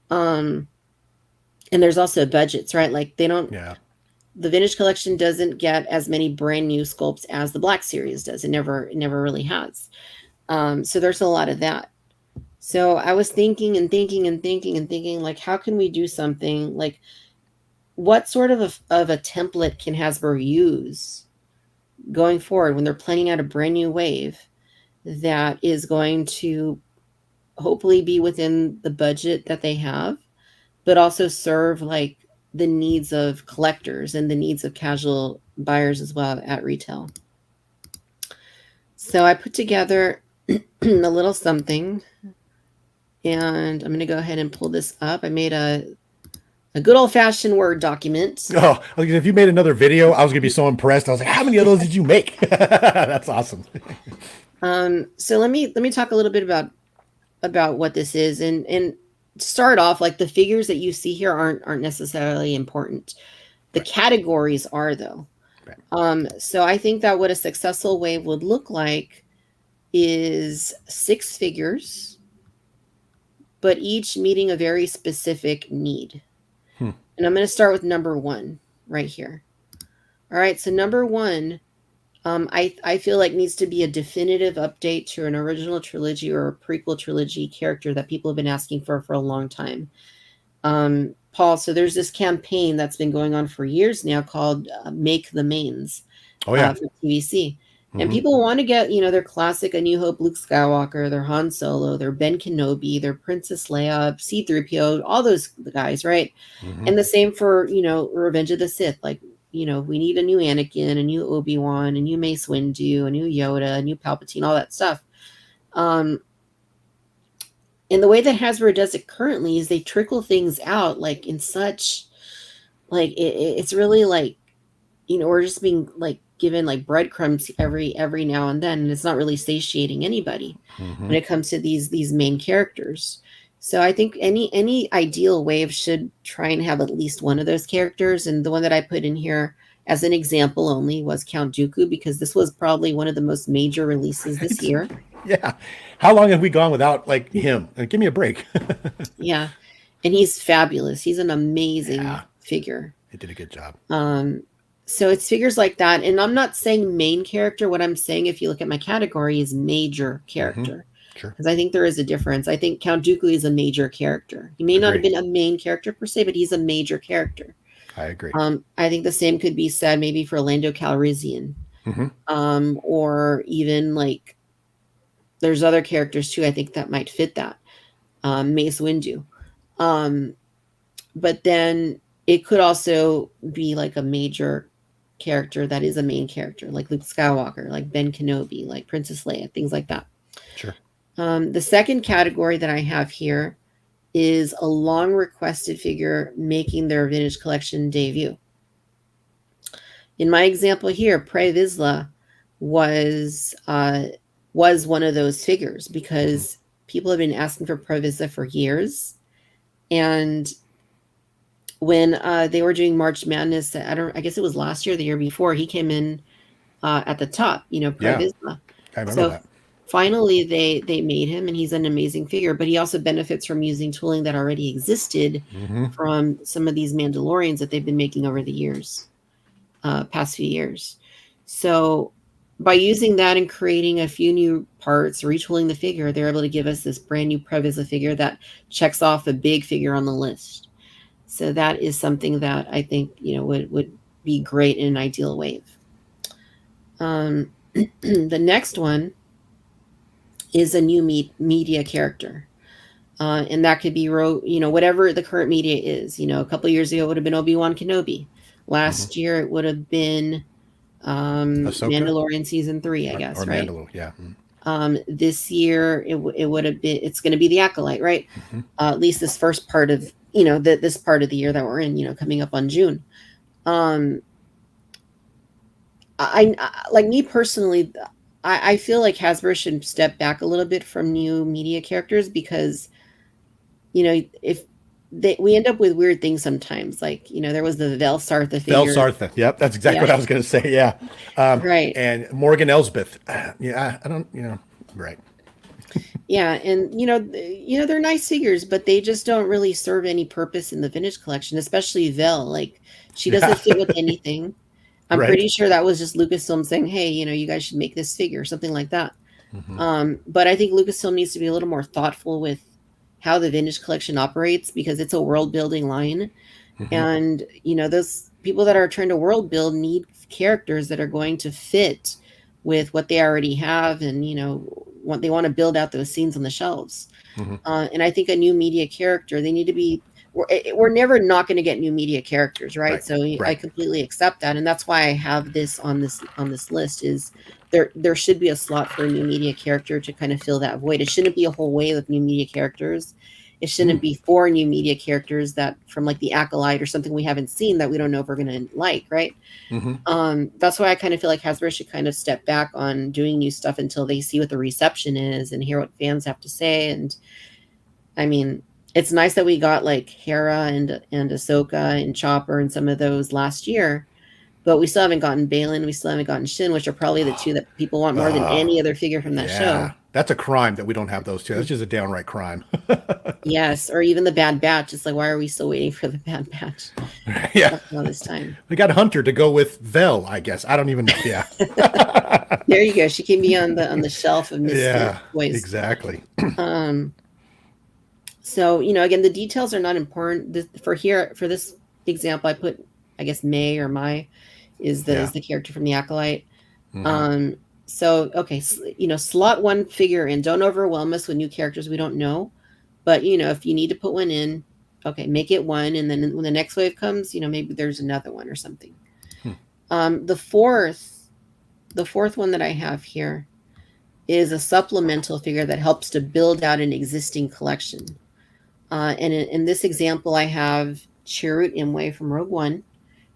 And there's also budgets, right? Like the Vintage Collection doesn't get as many brand new sculpts as the Black Series does. It never really has. So there's a lot of that. So I was thinking, like, how can we do something like what sort of a template can Hasbro use going forward when they're planning out a brand new wave that is going to hopefully be within the budget that they have, but also serve like the needs of collectors and the needs of casual buyers as well at retail. So I put together a little something, and I'm going to go ahead and pull this up. I made a good old-fashioned Word document. Oh, if you made another video, I was going to be so impressed. I was like, how many of those did you make? That's awesome. So let me talk a little bit about what this is. And to start off, like the figures that you see here aren't necessarily important. The categories are, though. Right. So I think that what a successful wave would look like is 6 figures, but each meeting a very specific need. And I'm going to start with number 1 right here. All right, so number 1, I feel like needs to be a definitive update to an original trilogy or a prequel trilogy character that people have been asking for a long time. Paul, so there's this campaign that's been going on for years now called Make the Mains for TVC. And people want to get, you know, their classic A New Hope Luke Skywalker, their Han Solo, their Ben Kenobi, their Princess Leia, C-3PO, all those guys, right? And the same for, you know, Revenge of the Sith. Like, you know, we need a new Anakin, a new Obi-Wan, a new Mace Windu, a new Yoda, a new Palpatine, all that stuff. And the way that Hasbro does it currently is they trickle things out like in such, like, it's really like, you know, we're just being like given like breadcrumbs every now and then, and it's not really satiating anybody when it comes to these main characters. So I think any ideal wave should try and have at least one of those characters, and the one that I put in here as an example only was Count Dooku, because this was probably one of the most major releases this year. Yeah, how long have we gone without like him? Give me a break. Yeah, and he's fabulous. He's an amazing figure. He did a good job. So it's figures like that. And I'm not saying main character. What I'm saying, if you look at my category, is major character. Sure. Because I think there is a difference. I think Count Dooku is a major character. He may not have been a main character per se, but he's a major character. I agree. I think the same could be said maybe for Lando Calrissian. or even like there's other characters too, I think that might fit that. Mace Windu. But then it could also be like a major character that is a main character, like Luke Skywalker, like Ben Kenobi, like Princess Leia, things like that. Sure. The second category that I have here is a long requested figure making their vintage collection debut. In my example here, Pre Vizsla was one of those figures because people have been asking for Pre Vizsla for years. And when they were doing March Madness, I guess it was last year, the year before, he came in at the top, Pre Vizsla. I remember So that. finally they made him, and he's an amazing figure, but he also benefits from using tooling that already existed from some of these Mandalorians that they've been making over the years, past few years. So by using that and creating a few new parts, retooling the figure, they're able to give us this brand new Pre Vizsla figure that checks off a big figure on the list. So that is something that I think, would be great in an ideal wave. The next one is a new media character. And that could be, whatever the current media is. A couple of years ago, it would have been Obi-Wan Kenobi. Last year, it would have been Mandalorian season 3, I guess, or right? Mandalore, yeah. This year, it would have been, it's going to be the Acolyte, right? At least this first part of, this part of the year that we're in, coming up on June. I like me personally, I feel like Hasbro should step back a little bit from new media characters because, if we end up with weird things sometimes, like, there was the Vel Sartha figure. Vel Sartha. Yep. That's exactly what I was going to say. Yeah. Right. And Morgan Elsbeth. Yeah. I don't, right. Yeah. And, they're nice figures, but they just don't really serve any purpose in the vintage collection, especially Vel. Like, she doesn't fit with anything. I'm pretty sure that was just Lucasfilm saying, hey, you guys should make this figure, something like that. But I think Lucasfilm needs to be a little more thoughtful with how the vintage collection operates because it's a world building line. And, those people that are trying to world build need characters that are going to fit with what they already have. And, what they want to build out those scenes on the shelves. And I think a new media character, they need to be, we're never not going to get new media characters, right? So I completely accept that. And that's why I have this on this list is there should be a slot for a new media character to kind of fill that void. It shouldn't be a whole wave of new media characters. It shouldn't be 4 new media characters that from like the Acolyte or something we haven't seen that we don't know if we're going to like, right? That's why I kind of feel like Hasbro should kind of step back on doing new stuff until they see what the reception is and hear what fans have to say. And I mean, it's nice that we got like Hera and Ahsoka and Chopper and some of those last year, but we still haven't gotten Balin. We still haven't gotten Shin, which are probably the two that people want more than any other figure from that show. That's a crime that we don't have those two. That's just a downright crime. Yes, or even the Bad Batch. It's like, why are we still waiting for the Bad Batch? Yeah, all this time. We got Hunter to go with Vel, I guess. I don't even know. Yeah. There you go. She can be on the shelf of Misfit Toys. Exactly. So, again, the details are not important. For this example, I put, I guess, May or Mai is the character from the Acolyte. So, okay, slot one figure in. Don't overwhelm us with new characters we don't know. But, if you need to put one in, okay, make it one. And then when the next wave comes, maybe there's another one or something. The fourth one that I have here is a supplemental figure that helps to build out an existing collection. And in this example, I have Chirrut Imwe from Rogue One,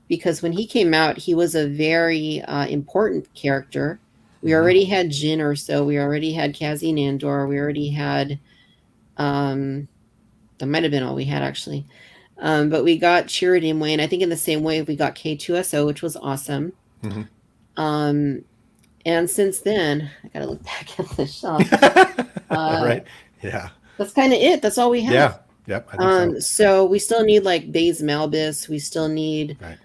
because when he came out, he was a very important character. We already had Jyn Erso, we already had Cassian Andor, we already had, that might have been all we had actually. But we got Chirrut Imwe, and I think in the same way we got K2SO, which was awesome. And since then, I gotta look back at the shop. Right. Yeah. That's kind of it. That's all we have. Yeah. Yep. I think so we still need like Baze Malbus. We still need. Right.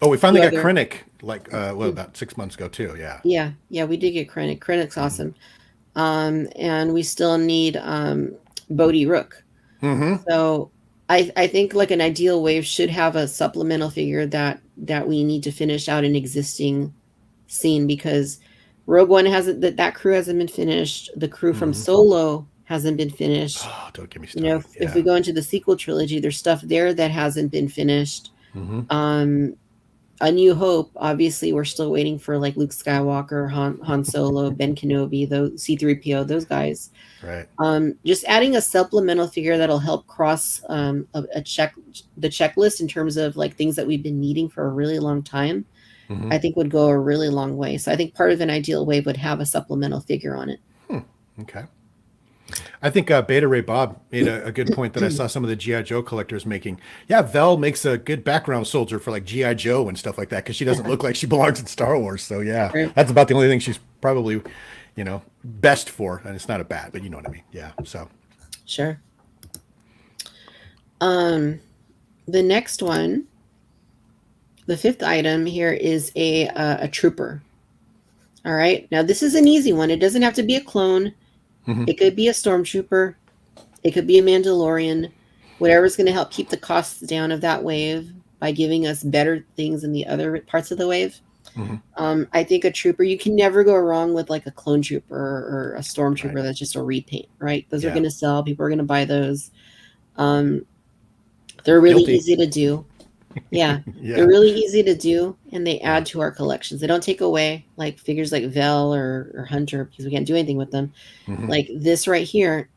We finally got Krennic about 6 months ago too. Yeah. Yeah, we did get Krennic. Krennic's awesome. And we still need Bodhi Rook. So I think like an ideal wave should have a supplemental figure that we need to finish out an existing scene, because Rogue One hasn't, that crew hasn't been finished. The crew from Solo hasn't been finished. Oh, don't get me You know, started. if we go into the sequel trilogy, there's stuff there that hasn't been finished. A New Hope, obviously, we're still waiting for like Luke Skywalker, Han Solo, Ben Kenobi, those C-3PO, those guys. Right. Just adding a supplemental figure that'll help cross the checklist in terms of like things that we've been needing for a really long time, I think would go a really long way. So I think part of an ideal wave would have a supplemental figure on it. Okay. I think Beta Ray Bob made a good point that I saw some of the G.I. Joe collectors making. Yeah, Vel makes a good background soldier for like G.I. Joe and stuff like that, because she doesn't look like she belongs in Star Wars. So yeah, Right. that's about the only thing she's probably, best for. And it's not a bad, but you know what I mean. Yeah. So Sure. The next one, the fifth item here is a trooper. All right. Now this is an easy one. It doesn't have to be a clone. It could be a stormtrooper. It could be a Mandalorian. Whatever's going to help keep the costs down of that wave by giving us better things in the other parts of the wave. I think a trooper, you can never go wrong with like a clone trooper or a stormtrooper that's just a repaint, right? Those are going to sell. People are going to buy those. They're really easy to do. Yeah, they're really easy to do, and they add to our collections. They don't take away like figures like Vel or Hunter, because we can't do anything with them. Like this right here,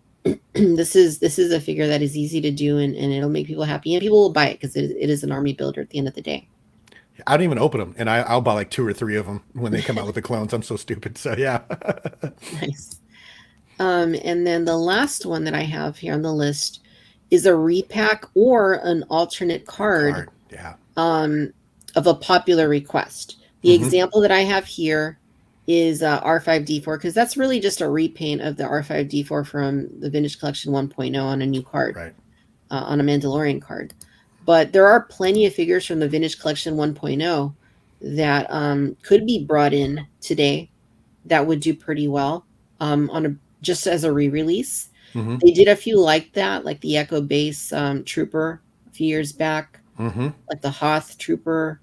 this is a figure that is easy to do, and it'll make people happy, and people will buy it because it is an army builder at the end of the day. I don't even open them, and I'll buy like 2 or 3 of them when they come out with the clones. I'm so stupid. So yeah. Nice. And then the last one that I have here on the list is a repack or an alternate card. Yeah. Of a popular request. The example that I have here is R5D4, because that's really just a repaint of the R5D4 from the Vintage Collection 1.0 on a new card, on a Mandalorian card. But there are plenty of figures from the Vintage Collection 1.0 that could be brought in today that would do pretty well just as a re-release. They did a few like that, like the Echo Base Trooper a few years back. Like the Hoth Trooper.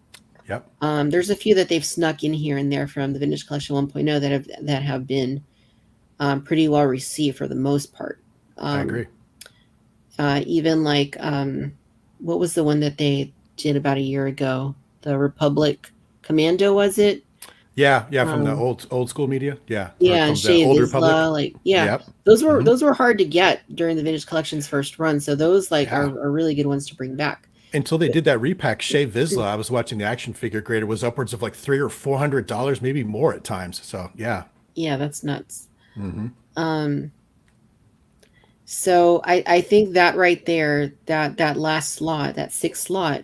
Yep. There's a few that they've snuck in here and there from the Vintage Collection 1.0 that have been pretty well received for the most part. I agree. Even like what was the one that they did about a year ago? The Republic Commando, was it? Yeah, from the old school media. Yeah. Yeah, from and Shea Old Vizsla, like those were hard to get during the Vintage Collection's first run. So those are really good ones to bring back. Until they did that repack, Shea Vizsla, I was watching the action figure grader, was upwards of like $300 or $400, maybe more at times. So yeah. Yeah, that's nuts. So I think that right there, that last slot, that 6th slot,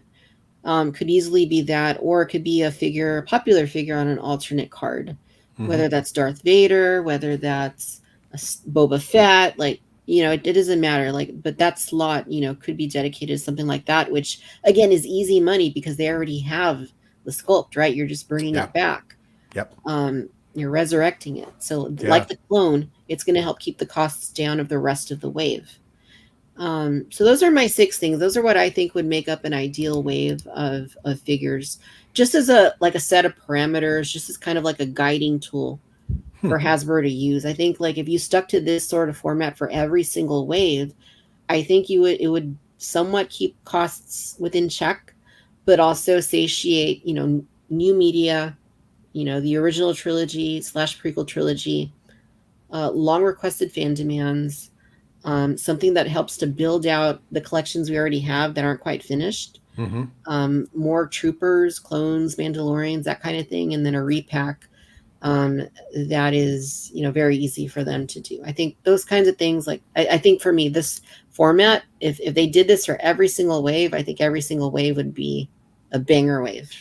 could easily be that, or it could be a popular figure on an alternate card, whether that's Darth Vader, whether that's a Boba Fett, like, it doesn't matter. Like, but that slot, could be dedicated to something like that, which again is easy money because they already have the sculpt, right? You're just bringing it back. Yep. You're resurrecting it. So like the clone, it's going to help keep the costs down of the rest of the wave. So those are my 6 things. Those are what I think would make up an ideal wave of figures, just as a set of parameters, just as kind of like a guiding tool for Hasbro to use. I think like if you stuck to this sort of format for every single wave, I think it would somewhat keep costs within check, but also satiate, new media, the original trilogy / prequel trilogy, long requested fan demands, something that helps to build out the collections we already have that aren't quite finished, more troopers, clones, Mandalorians, that kind of thing, and then a repack that is, very easy for them to do. I think those kinds of things, like, I think for me, this format, if they did this for every single wave, I think every single wave would be a banger wave.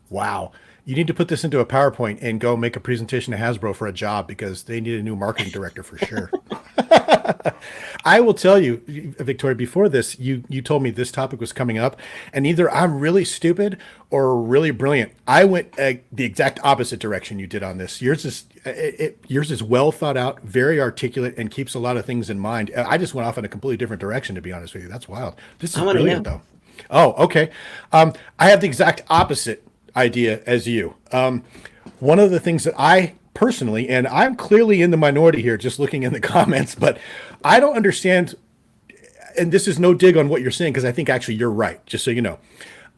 Wow. You need to put this into a PowerPoint and go make a presentation to Hasbro for a job, because they need a new marketing director for sure. I will tell you, Victoria, before this, you told me this topic was coming up, and either I'm really stupid or really brilliant. I went the exact opposite direction you did on this. Yours is well thought out, very articulate, and keeps a lot of things in mind. I just went off in a completely different direction, to be honest with you. That's wild. This is brilliant, though. Oh, okay. I have the exact opposite idea as you. One of the things that I personally, and I'm clearly in the minority here, just looking in the comments, but I don't understand, and this is no dig on what you're saying, because I think actually you're right, just so you know.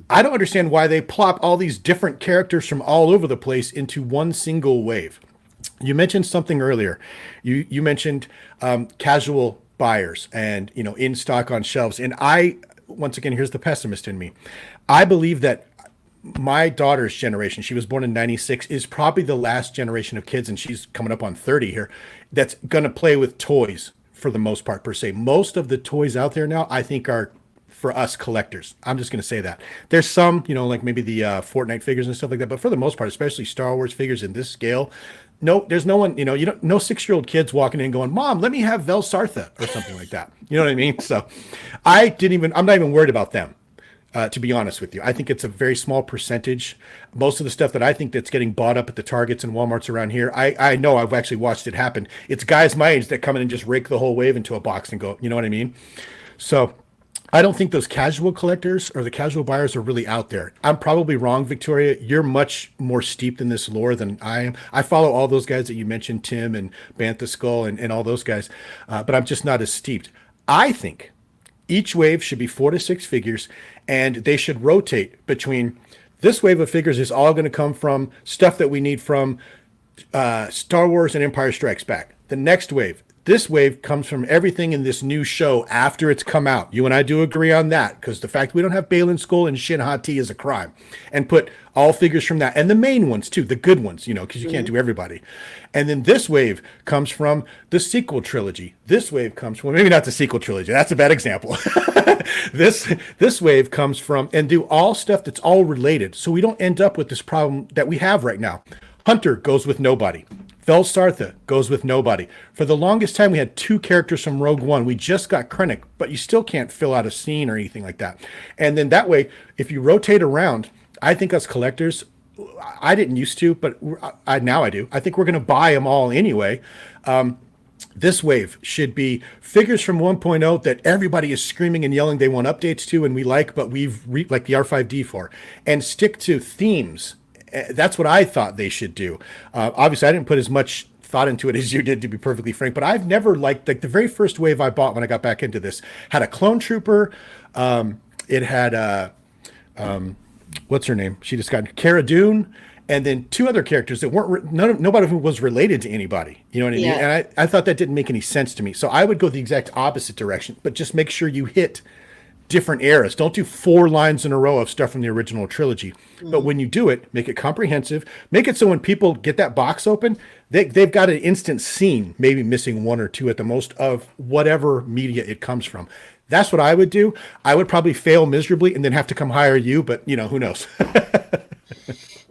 I don't understand why they plop all these different characters from all over the place into one single wave. You mentioned something earlier. You mentioned casual buyers and, in stock on shelves. And once again, here's the pessimist in me. I believe that my daughter's generation, she was born in 96, is probably the last generation of kids, and she's coming up on 30 here, that's going to play with toys for the most part, per se. Most of the toys out there now, I think, are for us collectors. I'm just going to say that. There's some, like maybe the Fortnite figures and stuff like that, but for the most part, especially Star Wars figures in this scale, no, there's no one, no 6-year-old kids walking in going, Mom, let me have Vel Sartha or something like that. You know what I mean? So I'm not even worried about them. To be honest with you, I think it's a very small percentage. Most of the stuff that I think that's getting bought up at the Targets and Walmarts around here, I know I've actually watched it happen. It's guys my age that come in and just rake the whole wave into a box and go, you know what I mean? So I don't think those casual collectors or the casual buyers are really out there. I'm probably wrong, Victoria. You're much more steeped in this lore than I am. I follow all those guys that you mentioned, Tim and Bantha Skull and all those guys, but I'm just not as steeped. I think each wave should be 4 to 6 figures, and they should rotate between this wave of figures is all going to come from stuff that we need from Star Wars and Empire Strikes Back. The next wave, this wave comes from everything in this new show after it's come out. You and I do agree on that, because the fact we don't have Balin Skull and Shin Hati is a crime. And put all figures from that, and the main ones too, the good ones, because you can't do everybody. And then this wave comes from the sequel trilogy. This wave comes from, maybe not the sequel trilogy, that's a bad example. This wave comes from, and do all stuff that's all related, so we don't end up with this problem that we have right now. Hunter goes with nobody. Vel Sartha goes with nobody. For the longest time, we had 2 characters from Rogue One. We just got Krennic, but you still can't fill out a scene or anything like that. And then that way, if you rotate around, I think us collectors, I didn't used to, but now I do. I think we're going to buy them all anyway. This wave should be figures from 1.0 that everybody is screaming and yelling they want updates to, and we like, but we've like the R5D for, and stick to themes. That's what I thought they should do. Obviously, I didn't put as much thought into it as you did, to be perfectly frank, but I've never liked, like the very first wave I bought when I got back into this had a clone trooper. It had what's her name? She just got Cara Dune, and then 2 other characters that weren't nobody who was related to anybody. You know what I mean? And I thought that didn't make any sense to me. So I would go the exact opposite direction, but just make sure you hit different eras. Don't do 4 lines in a row of stuff from the original trilogy. But when you do it, make it comprehensive. Make it so when people get that box open, they've got an instant scene, maybe missing 1 or 2 at the most of whatever media it comes from. That's what I would do. I would probably fail miserably and then have to come hire you, but who knows?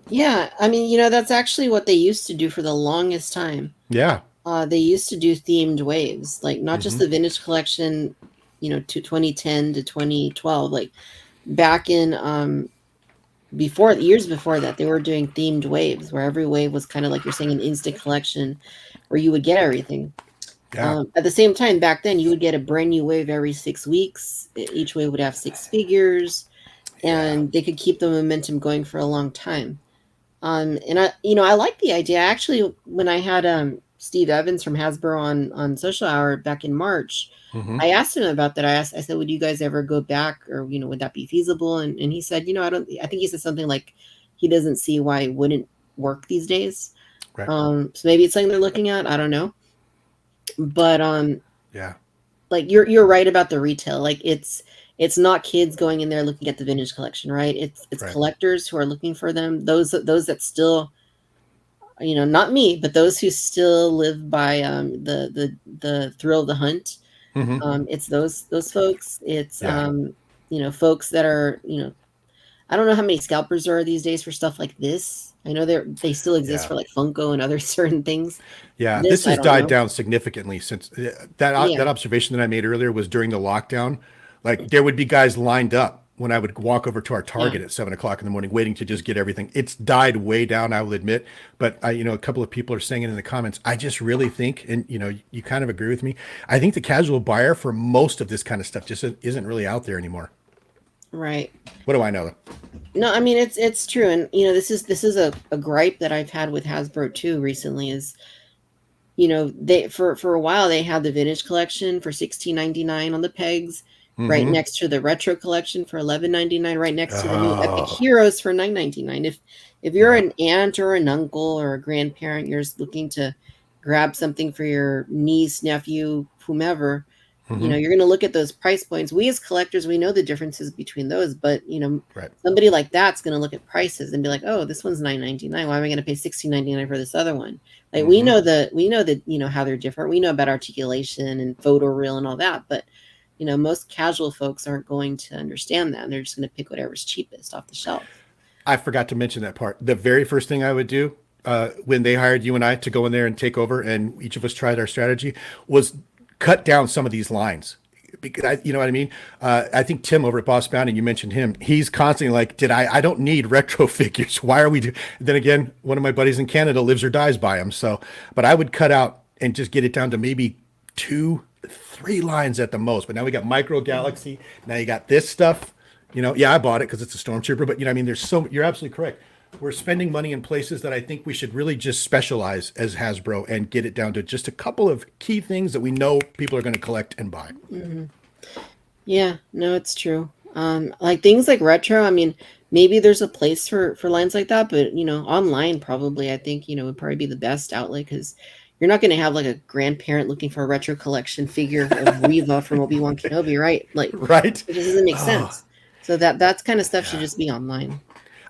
Yeah, I mean, that's actually what they used to do for the longest time. Yeah. They used to do themed waves, like not just the vintage collection, to 2010 to 2012, like back in years before that, they were doing themed waves where every wave was kind of like you're saying an instant collection where you would get everything. Yeah. At the same time, back then you would get a brand new wave every 6 weeks. Each wave would have 6 figures, and they could keep the momentum going for a long time. And I like the idea. Actually, when I had Steve Evans from Hasbro on Social Hour back in March, I asked him about that. I said, would you guys ever go back, or would that be feasible? And he said, I think he said something like he doesn't see why it wouldn't work these days. Right. So maybe it's something they're looking at. I don't know. But yeah, like you're right about the retail. Like it's not kids going in there looking at the vintage collection, right? It's right. Collectors who are looking for them. Those that still, not me, but those who still live by the thrill of the hunt. It's those folks. It's folks that are I don't know how many scalpers there are these days for stuff like this. I know they still exist Yeah. for like Funko and other certain things. Yeah, This this I has don't died know. down significantly since Yeah. that observation that I made earlier was during the lockdown. Like there would be guys lined up when I would walk over to our Target Yeah. at 7 o'clock in the morning, waiting to just get everything. It's died way down, I will admit. But a couple of people are saying it in the comments. I just really think, and you kind of agree with me. I think the casual buyer for most of this kind of stuff just isn't really out there anymore. Right. What do I know? No, I mean it's true, and this is a gripe that I've had with Hasbro too recently. Is they for a while they had the vintage collection for $16.99 on the pegs, right Mm-hmm. next to the retro collection for $11.99, right next to the new Epic Oh, Heroes for $9.99. If you're yeah. an aunt or an uncle or a grandparent, you're just looking to grab something for your niece, nephew, whomever, Mm-hmm. you're going to look at those price points. We as collectors, we know the differences between those, but Right. somebody like that's going to look at prices and be like, oh, this one's $9.99. Why am I going to pay $16.99 for this other one? Like we Mm-hmm. know that how they're different. We know about articulation and photo reel and all that, but most casual folks aren't going to understand that, and they're just going to pick whatever's cheapest off the shelf. I forgot to mention that part. The very first thing I would do when they hired you and I to go in there and take over, and each of us tried our strategy, was cut down some of these lines. Because you know what I mean? I think Tim over at Boss Bounty, you mentioned him. He's constantly like, I don't need retro figures. Why are we Then again, one of my buddies in Canada lives or dies by them. So, but I would cut out and just get it down to maybe 2-3 lines at the most. But now we got Micro Galaxy. Now you got this stuff. Yeah, I bought it because it's a Stormtrooper. But I mean, you're absolutely correct. We're spending money in places that I think we should really just specialize as Hasbro and get it down to just a couple of key things that we know people are going to collect and buy. Mm-hmm. Yeah, no, it's true. Like things like retro, I mean, maybe there's a place for lines like that, but online probably I think would probably be the best outlet, because you're not going to have like a grandparent looking for a retro collection figure of Reva from Obi-Wan Kenobi, right? Like, Right? it just doesn't make Oh, sense. So that's kind of stuff should yeah. just be online.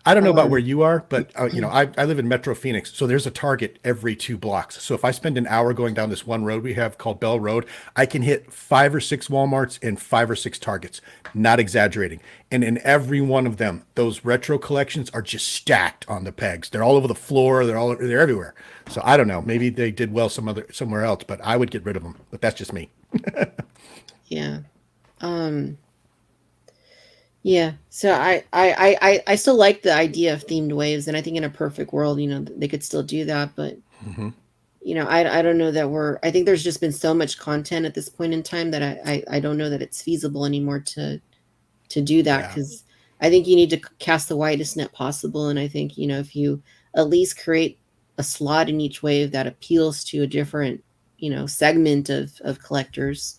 I don't know about Um, where you are, but I live in Metro Phoenix, so there's a Target every 2 blocks. So if I spend an hour going down this one road we have called Bell Road, I can hit 5 or 6 Walmarts and 5 or 6 Targets. Not exaggerating. And in every one of them, those retro collections are just stacked on the pegs. They're all over the floor. They're everywhere. So I don't know. Maybe they did well somewhere else, but I would get rid of them. But that's just me. yeah. Yeah. So I still like the idea of themed waves, and I think in a perfect world, they could still do that. But Mm-hmm. I don't know that I think there's just been so much content at this point in time that I don't know that it's feasible anymore to do that, Yeah. because I think you need to cast the widest net possible. And I think, if you at least create a slot in each wave that appeals to a different, segment of collectors,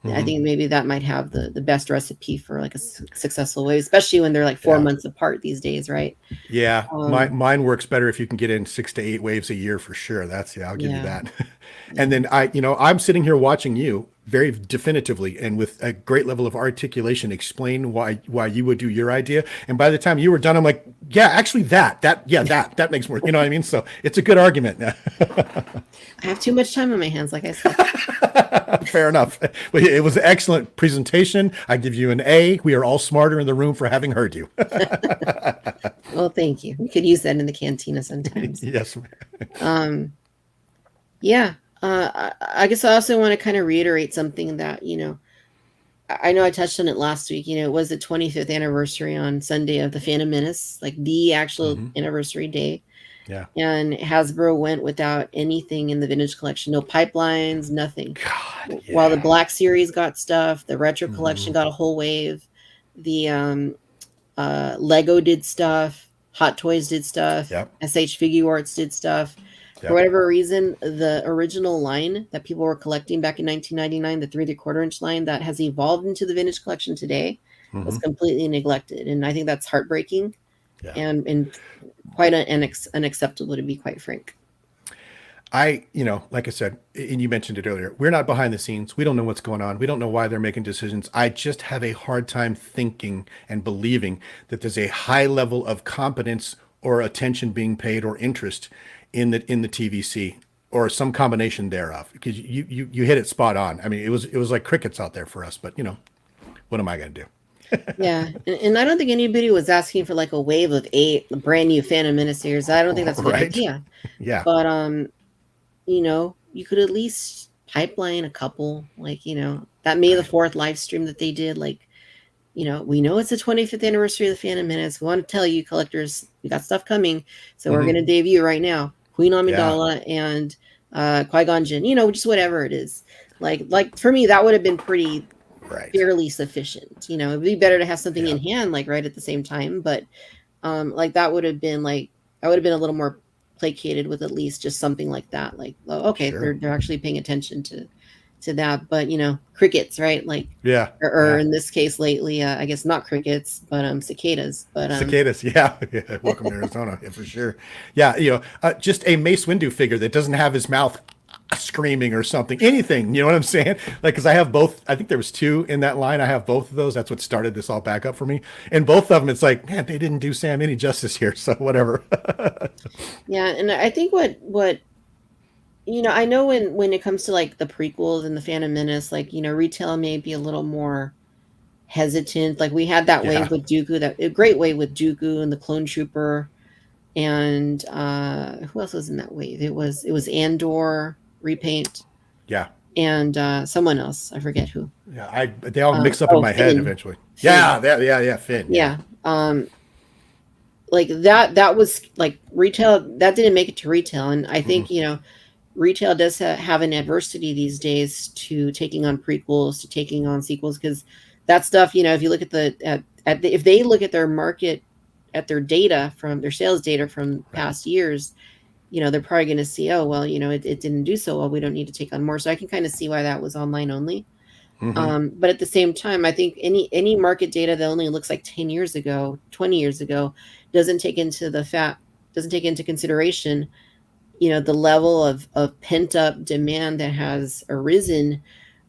I Mm-hmm. think maybe that might have the best recipe for like a successful wave, especially when they're like 4 Yeah. months apart these days, right? Yeah, Um, mine works better if you can get in 6 to 8 waves a year for sure. I'll give you yeah, that. And then I'm sitting here watching you very definitively and with a great level of articulation explain why you would do your idea. And by the time you were done, I'm like, yeah, actually that makes more, you know what I mean? So it's a good argument. I have too much time on my hands, like I said. Fair enough. But it was an excellent presentation. I give you an A. We are all smarter in the room for having heard you. Well, thank you. We could use that in the cantina sometimes. Yes. Yeah. I guess I also want to kind of reiterate something that, I know I touched on it last week. It was the 25th anniversary on Sunday of the Phantom Menace, like the actual Mm-hmm. anniversary day. Yeah. And Hasbro went without anything in the vintage collection, no pipelines, nothing. God, While the yeah. Black Series got stuff, the retro collection Mm-hmm. got a whole wave. The Lego did stuff, Hot Toys did stuff, Yep. SH Figure Arts did stuff. Yep. For whatever reason, the original line that people were collecting back in 1999, the 3 3/4 inch line that has evolved into the vintage collection today, was Mm-hmm. completely neglected. And I think that's heartbreaking Yeah. and quite unacceptable, to be quite frank. Like I said, and you mentioned it earlier, we're not behind the scenes. We don't know what's going on. We don't know why they're making decisions. I just have a hard time thinking and believing that there's a high level of competence or attention being paid or interest in the TVC or some combination thereof. Because you hit it spot on. I mean, it was like crickets out there for us. But what am I going to do? Yeah, and I don't think anybody was asking for like a wave of 8 brand new Phantom Menace series. I don't think that's a good Right? idea. Yeah. But you could at least pipeline a couple, like, that May the Right. 4th live stream that they did, like, we know it's the 25th anniversary of the Phantom Menace. We want to tell you, collectors, we got stuff coming. So we're Mhm. going to debut right now Queen Yeah. Amidala and Qui-Gon Jinn, just whatever it is. Like for me, that would have been pretty Right. fairly sufficient. It'd be better to have something Yeah. in hand, like right at the same time. But like that would have been like I would have been a little more placated with at least just something like that. Like, oh, okay, Sure. they're actually paying attention to that. But crickets, right? Like, Yeah. or Yeah. in this case lately, I guess not crickets, but cicadas. But Cicadas, yeah. Yeah. Welcome to Arizona, yeah, for sure. Yeah, just a Mace Windu figure that doesn't have his mouth screaming or something, anything. You know what I'm saying? Like, because I have both. I think there was 2 in that line. I have both of those. That's what started this all back up for me. And both of them, it's like, man, they didn't do Sam any justice here. So whatever. yeah, and I think what I know when it comes to like the prequels and the Phantom Menace, like retail may be a little more hesitant. Like we had that Yeah. wave with Dooku, that a great wave with Dooku and the Clone Trooper, and who else was in that wave? It was Andor repaint Yeah. and someone else, I forget who. Yeah. They all mix up in my head Finn. eventually. Finn. Yeah. Finn. Yeah. Like that was like retail that didn't make it to retail, and I think retail does have an adversity these days to taking on prequels, to taking on sequels, because that stuff, if you look at if they look at their market, at their data from their sales data from past years, they're probably going to see, oh, well, it didn't do so well. We don't need to take on more. So I can kind of see why that was online only. But at the same time, I think any market data that only looks like 10 years ago, 20 years ago, doesn't take into consideration the level of pent up demand that has arisen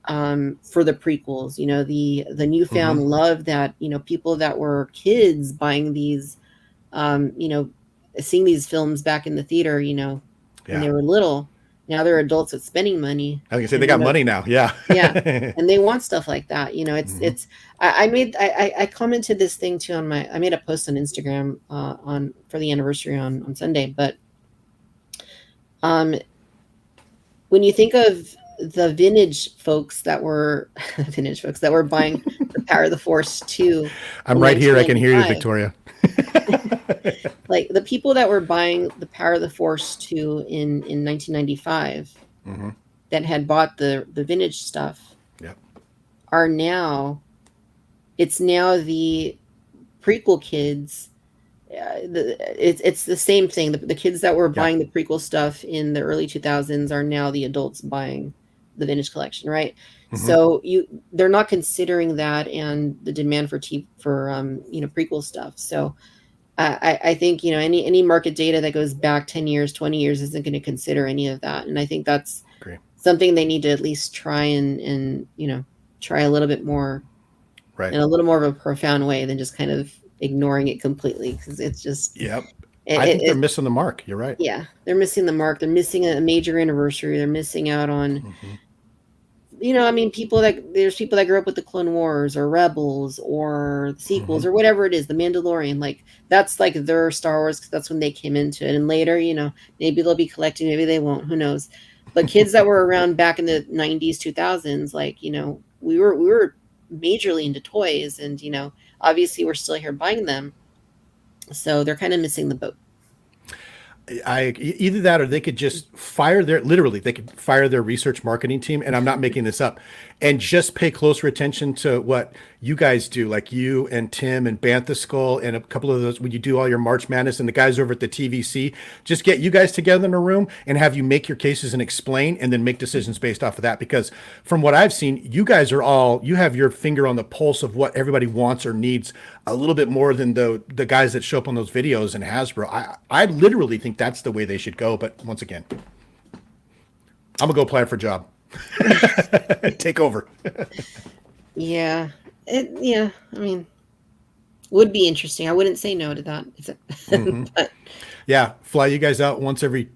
for the prequels, the newfound love that, people that were kids buying these, seeing these films back in the theater, when they were little, now they're adults that's spending money. I was gonna say they got money now. Yeah. Yeah. And they want stuff like that. I commented this thing too I made a post on Instagram for the anniversary on Sunday, but when you think of the vintage folks that were buying the Power of the Force 2, I'm right here. I can hear you, Victoria. Like the people that were buying the Power of the Force 2 in 1995 that had bought the vintage stuff are now, it's now the prequel kids. It's the same thing. The kids that were buying the prequel stuff in the early 2000s are now the adults buying the vintage collection, right? So they're not considering that and the demand for prequel stuff. So I think any market data that goes back 10 years, 20 years isn't going to consider any of that, and I think that's something they need to at least try and try a little bit more, in a little more of a profound way than just kind of ignoring it completely, because it's just I think they're missing the mark. You're right. Yeah, they're missing the mark. They're missing a major anniversary. They're missing out on people that grew up with the Clone Wars or Rebels or sequels or whatever it is, the Mandalorian, like that's like their Star Wars, because that's when they came into it. And later, maybe they'll be collecting, maybe they won't, who knows. But kids that were around back in the 90s, 2000s, like, we were majorly into toys, and obviously we're still here buying them, so they're kind of missing the boat. Either that, or they could just fire their research marketing team, and I'm not making this up, and just pay closer attention to what you guys do, like you and Tim and Bantha Skull and a couple of those, when you do all your March Madness, and the guys over at the TVC, just get you guys together in a room and have you make your cases and explain, and then make decisions based off of that. Because from what I've seen, you guys you have your finger on the pulse of what everybody wants or needs a little bit more than the guys that show up on those videos in Hasbro. I literally think that's the way they should go. But once again, I'm gonna go apply for a job. Take over. Yeah. I mean, would be interesting. I wouldn't say no to that. But Yeah, fly you guys out once every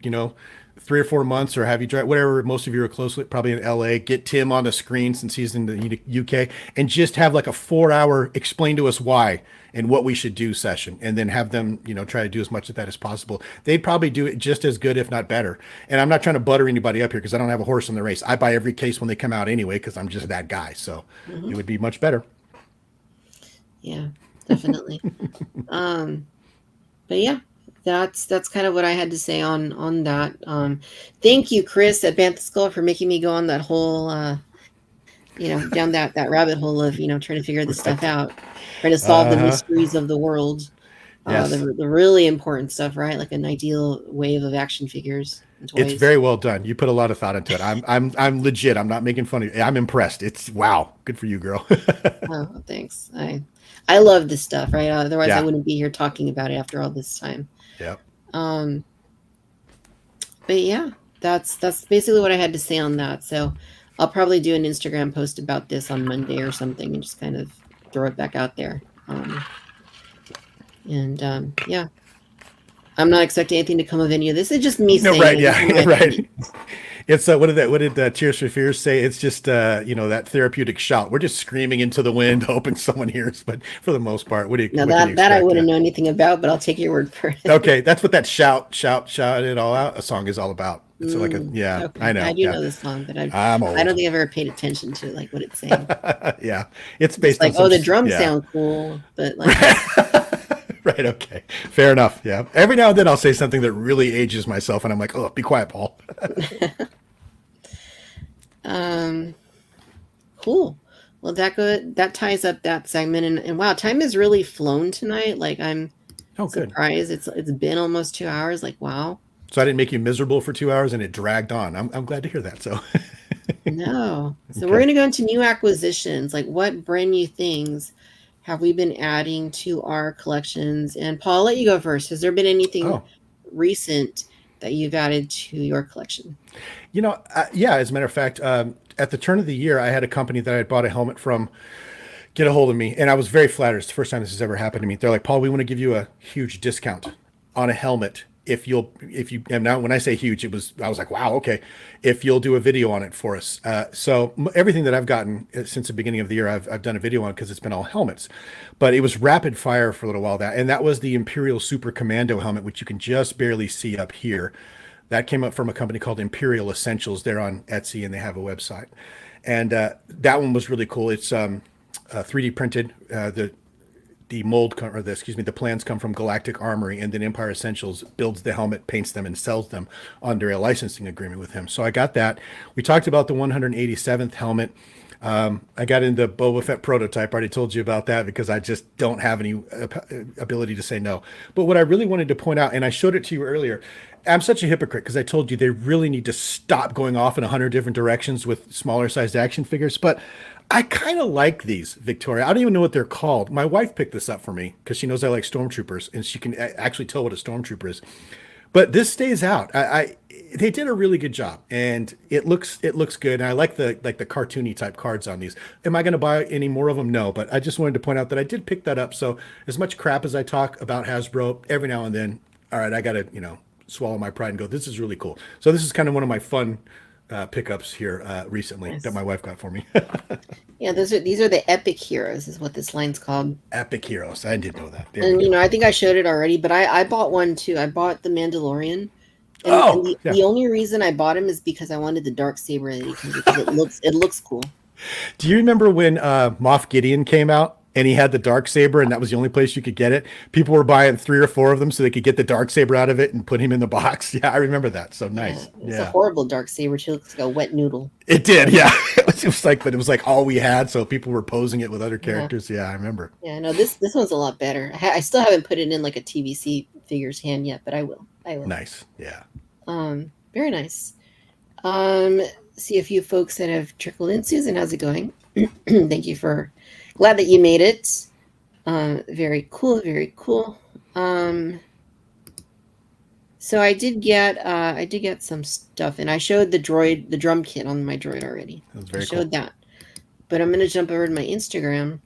3 or 4 months, or have you drive whatever, most of you are close with, probably in LA, get Tim on the screen since he's in the UK, and just have like a 4-hour explain to us why and what we should do session, and then have them, try to do as much of that as possible. They'd probably do it just as good, if not better. And I'm not trying to butter anybody up here because I don't have a horse in the race. I buy every case when they come out anyway because I'm just that guy. So it would be much better. Yeah, definitely. But yeah, that's kind of what I had to say on that. Thank you, Chris at Bantha Skull, for making me go on that whole down that rabbit hole of trying to figure this stuff out, trying to solve the mysteries of the world. Yes. The really important stuff, right? Like an ideal wave of action figures and toys. It's very well done. You put a lot of thought into it. I'm legit. I'm not making fun of you. I'm impressed. It's wow. Good for you, girl. Oh, thanks. I love this stuff, right? Otherwise Yeah. I wouldn't be here talking about it after all this time. Yep. But yeah, that's basically what I had to say on that. So I'll probably do an Instagram post about this on Monday or something and just kind of throw it back out there. Yeah, I'm not expecting anything to come of any of this. It's just me saying. No, right. it. Yeah. Right. It's what did Tears for Fears say? It's just that therapeutic shout. We're just screaming into the wind, hoping someone hears. But for the most part, what can you that I expect? wouldn't know anything about, but I'll take your word for it. Okay, that's what that shout it all out a song is all about. It's like Okay. I know. I do know this song, but I'm old. I don't think I've ever paid attention to like what it's saying. Yeah, it's based Like, on the drums yeah. sound cool, but like, Right. Okay. Fair enough. Yeah. Every now and then I'll say something that really ages myself, and I'm like, oh, be quiet, Paul. cool. Well, that ties up that segment, and wow, time has really flown tonight. Like, I'm Good. surprised. It's been almost 2 hours. Like, wow. So I didn't make you miserable for 2 hours, and it dragged on. I'm glad to hear that. So. No. So Okay. we're gonna go into new acquisitions. Like, what brand new things have we been adding to our collections? And Paul, I'll let you go first. Has there been anything recent that you've added to your collection? Yeah. As a matter of fact, at the turn of the year, I had a company that I had bought a helmet from get a hold of me, and I was very flattered. It's the first time this has ever happened to me. They're like, Paul, we want to give you a huge discount on a helmet if you, and now when I say huge, I was like, wow, okay, if you'll do a video on it for us. So everything that I've gotten since the beginning of the year, I've done a video on because it's been all helmets, but it was rapid fire for a little while, and that was the Imperial Super Commando helmet, which you can just barely see up here. That came up from a company called Imperial Essentials. They're on Etsy and they have a website. And that one was really cool. It's 3D printed. The plans come from Galactic Armory, and then Empire Essentials builds the helmet, paints them, and sells them under a licensing agreement with him. So I got that. We talked about the 187th helmet. I got into Boba Fett prototype. I already told you about that because I just don't have any ability to say no. But what I really wanted to point out, and I showed it to you earlier, I'm such a hypocrite because I told you they really need to stop going off in 100 different directions with smaller sized action figures. But I kind of like these, Victoria. I don't even know what they're called. My wife picked this up for me because she knows I like stormtroopers, and she can actually tell what a stormtrooper is. But this stays out. They did a really good job, and it looks good. And I like the cartoony type cards on these. Am I going to buy any more of them? No, but I just wanted to point out that I did pick that up. So as much crap as I talk about Hasbro, every now and then, all right, I got to swallow my pride and go, this is really cool. So this is kind of one of my fun pickups here recently that my wife got for me. Yeah, these are the epic heroes, is what this line's called. Epic heroes. I did know that. And I think I showed it already, but I bought one too. I bought the Mandalorian. And the only reason I bought him is because I wanted the dark saber that he can do, because it looks cool. Do you remember when Moff Gideon came out and he had the dark saber, and that was the only place you could get it? People were buying 3 or 4 of them so they could get the dark saber out of it and put him in the box. Yeah, I remember that. So nice. It's a horrible dark saber. She looks like a wet noodle. It did, yeah. It was like all we had, so people were posing it with other characters. Yeah, I remember. Yeah, no, this one's a lot better. I still haven't put it in like a TVC figure's hand yet, but I will. Nice. Yeah. Very nice. See a few folks that have trickled in. Susan, how's it going? Thank you glad that you made it. Very cool, very cool. So I did get some stuff, and I showed the drum kit on my droid already. That was very cool. That. But I'm gonna jump over to my Instagram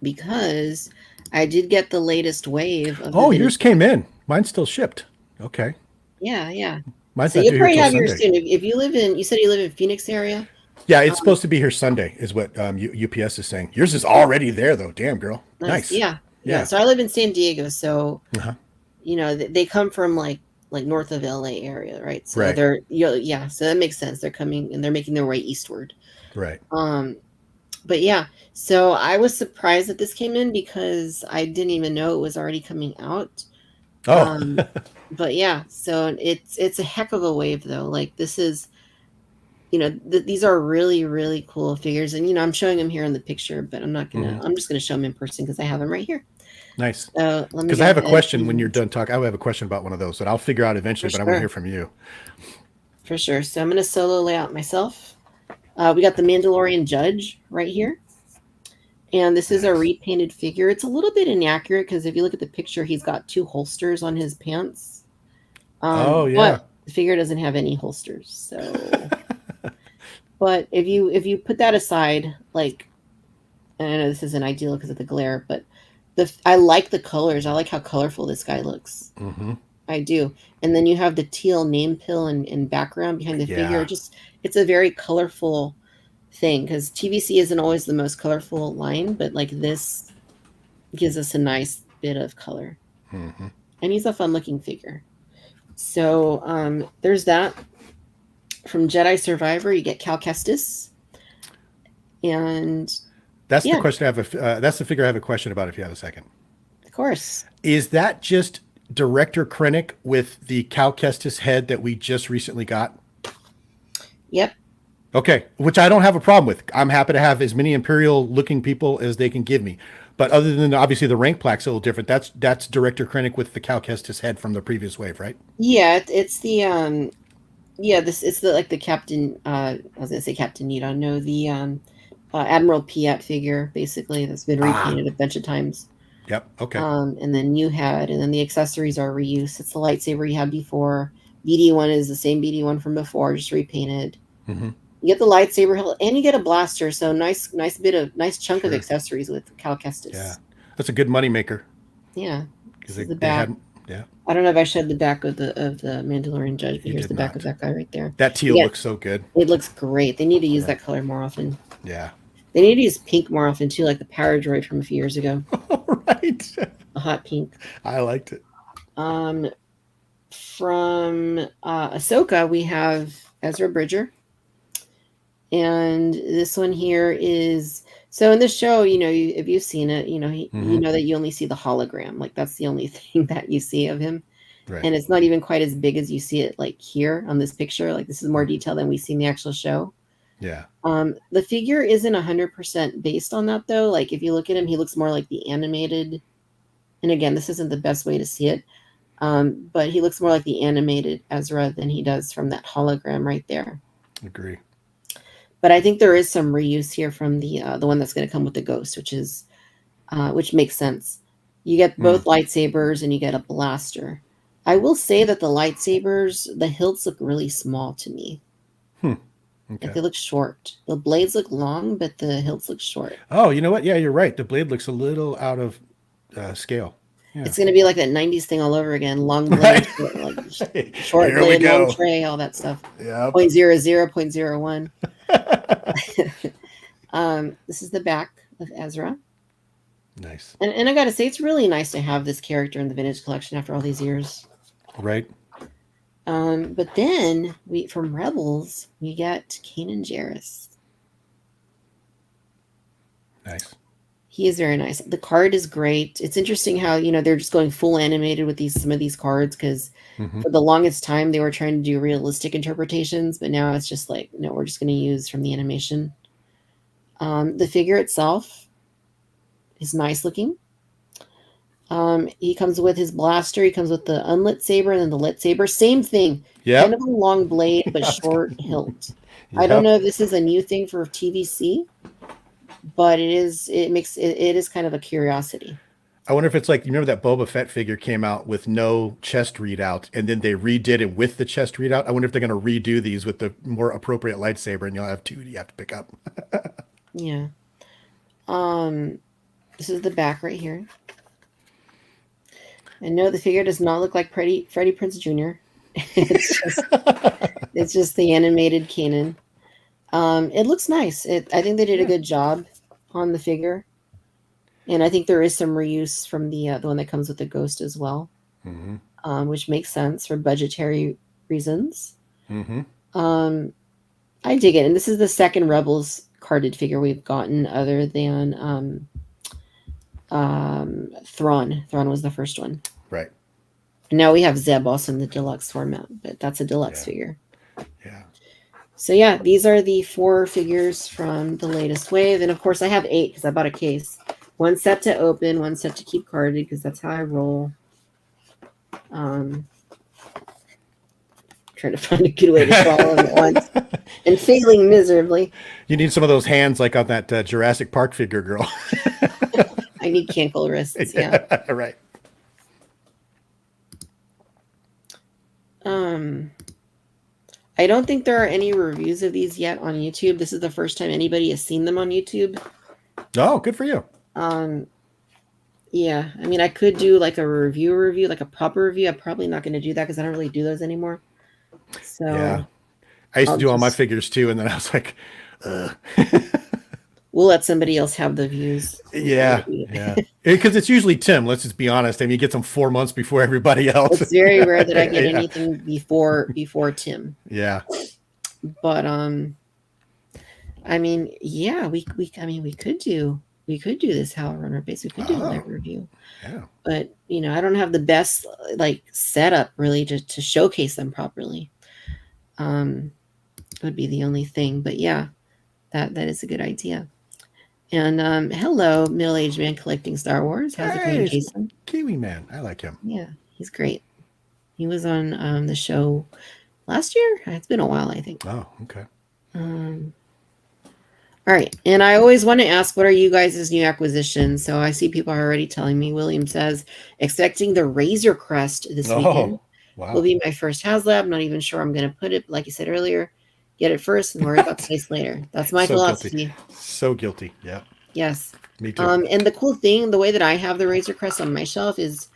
because I did get the latest wave of yours came in. Mine's still shipped. Okay. Yeah. Mine's So not you'll due here probably till have yours Sunday. soon. If you live in, you said you live in Phoenix area. Yeah, it's supposed to be here Sunday, is what UPS is saying. Yours is already there, though. Damn, girl. Nice. Yeah. Yeah. So I live in San Diego, so Uh-huh. they come from like north of LA area, right? So Right. they're yeah, so that makes sense. They're coming and they're making their way eastward. Right. But yeah, so I was surprised that this came in because I didn't even know it was already coming out. Oh, But yeah, so it's a heck of a wave though. Like this is, these are really really cool figures, and I'm showing them here in the picture, but I'm not gonna. I'm just gonna show them in person because I have them right here. nice. Let me. Because I have a question when you're done talking. I have a question about one of those that I'll figure out eventually, For but I want to sure. hear from you. For sure. So I'm gonna solo lay out myself. We got the Mandalorian Judge right here. And this is a repainted figure. It's a little bit inaccurate because if you look at the picture, he's got 2 holsters on his pants. Oh, yeah. But the figure doesn't have any holsters. So, but if you put that aside, like, and I know this isn't ideal because of the glare, but I like the colors. I like how colorful this guy looks. Mm-hmm. I do. And then you have the teal name pill and background behind the figure. Yeah. It's a very colorful thing because TVC isn't always the most colorful line, but like this gives us a nice bit of color. Mm-hmm. And he's a fun looking figure. So there's that. From Jedi Survivor, you get Cal Kestis. And That's yeah. the question I have. That's the figure I have a question about if you have a second. Of course. Is that just Director Krennic with the Cal Kestis head that we just recently got? Yep. Okay, which I don't have a problem with. I'm happy to have as many Imperial looking people as they can give me. But other than obviously the rank plaque's a little different. That's Director Krennic with the Cal Kestis head from the previous wave, right? Yeah, it's the it's the like the Captain I was gonna say Captain Nito. No, the Admiral Piat figure basically that's been repainted a bunch of times. Yep. Okay. And then and then the accessories are reused. It's the lightsaber you had before. BD1 is the same BD1 from before, just repainted. Mm-hmm. You get the lightsaber hilt and you get a blaster. So nice chunk of accessories with Cal Kestis. Yeah, that's a good money maker. Yeah. Because the back. Yeah. I don't know if I showed the back of the Mandalorian Judge, but You here's did the back not. of that guy right there. That teal looks so good. It looks great. They need to use that color more often. Yeah. They need to use pink more often too, like the Power Droid from a few years ago. Right. A hot pink. I liked it. From Ahsoka, we have Ezra Bridger. And this one here is so in the show, if you've seen it, you know that you only see the hologram. Like that's the only thing that you see of him. Right. And it's not even quite as big as you see it like here on this picture. Like this is more detail than we see in the actual show. Yeah. The figure isn't 100% based on that though. Like if you look at him, he looks more like the animated. And again, this isn't the best way to see it. But he looks more like the animated Ezra than he does from that hologram right there. Agree. But I think there is some reuse here from the one that's going to come with the Ghost, which makes sense. You get both lightsabers and you get a blaster. I will say that the lightsabers, the hilts look really small to me. Okay. Like they look short. The blades look long, but the hilts look short. Oh, you know what? Yeah, you're right. The blade looks a little out of scale. Yeah. It's going to be like that 90s thing all over again. Long blade, like short Here we blade, go. long tray, all that stuff. Yeah. 0.00, 0.01. This is the back of Ezra. Nice. And I got to say, it's really nice to have this character in the vintage collection after all these years. Right. But then from Rebels, we get Kanan Jarrus. Nice. He is very nice. The card is great. It's interesting how, they're just going full animated with some of these cards because for the longest time they were trying to do realistic interpretations, but now it's just like, no, we're just going to use from the animation. The figure itself is nice looking. He comes with his blaster. He comes with the unlit saber and then the lit saber. Same thing. Yeah. Kind of a long blade, but short hilt. I don't know if this is a new thing for TVC, but it is kind of a curiosity. I wonder if it's like, you remember that Boba Fett figure came out with no chest readout and then they redid it with the chest readout. I wonder if they're going to redo these with the more appropriate lightsaber and you'll have 2 you have to pick up. Yeah. This is the back right here. And no, the figure does not look like Freddie Prinze Jr. It's just the animated Kanan. It looks nice. I think they did a good job on the figure, and I think there is some reuse from the one that comes with the ghost as well, which makes sense for budgetary reasons. I dig it, and this is the second Rebels carded figure we've gotten, other than Thrawn. Thrawn was the first one. Right. Now we have Zeb also in the deluxe format, but that's a deluxe figure. Yeah. So yeah, these are the 4 figures from the latest wave. And of course I have 8 because I bought a case. 1 set to open, 1 set to keep carded because that's how I roll. Trying to find a good way to swallow them at once and failing miserably. You need some of those hands like on that Jurassic Park figure girl. I need cankle wrists, yeah. Right. I don't think there are any reviews of these yet on YouTube. This is the first time anybody has seen them on YouTube. Oh, good for you. Yeah, I mean, I could do like a review, like a proper review. I'm probably not going to do that because I don't really do those anymore. So yeah, I used to do all my figures too, and then I was like, we'll let somebody else have the views. Yeah, because it's usually Tim. Let's just be honest. I mean, he gets them 4 months before everybody else. It's very rare that I get anything before Tim. Yeah, but I mean, yeah, we could do this Howler Runner base. We could do a live review. Yeah, but I don't have the best like setup really to showcase them properly. Would be the only thing, but yeah, that is a good idea. And hello, middle-aged man collecting Star Wars. How's it going, Jason? Kiwi man, I like him. Yeah, he's great. He was on the show last year. It's been a while, I think. Oh, okay. All right, and I always want to ask, what are you guys' new acquisitions? So I see people are already telling me. William says, expecting the Razor Crest this weekend. Wow. Will be my first HasLab. Not even sure I'm going to put it. Like you said earlier, get it first and worry about space later. That's my philosophy. Guilty. So guilty. Yeah. Yes. Me too. And the cool thing, the way that I have the Razor Crest on my shelf is,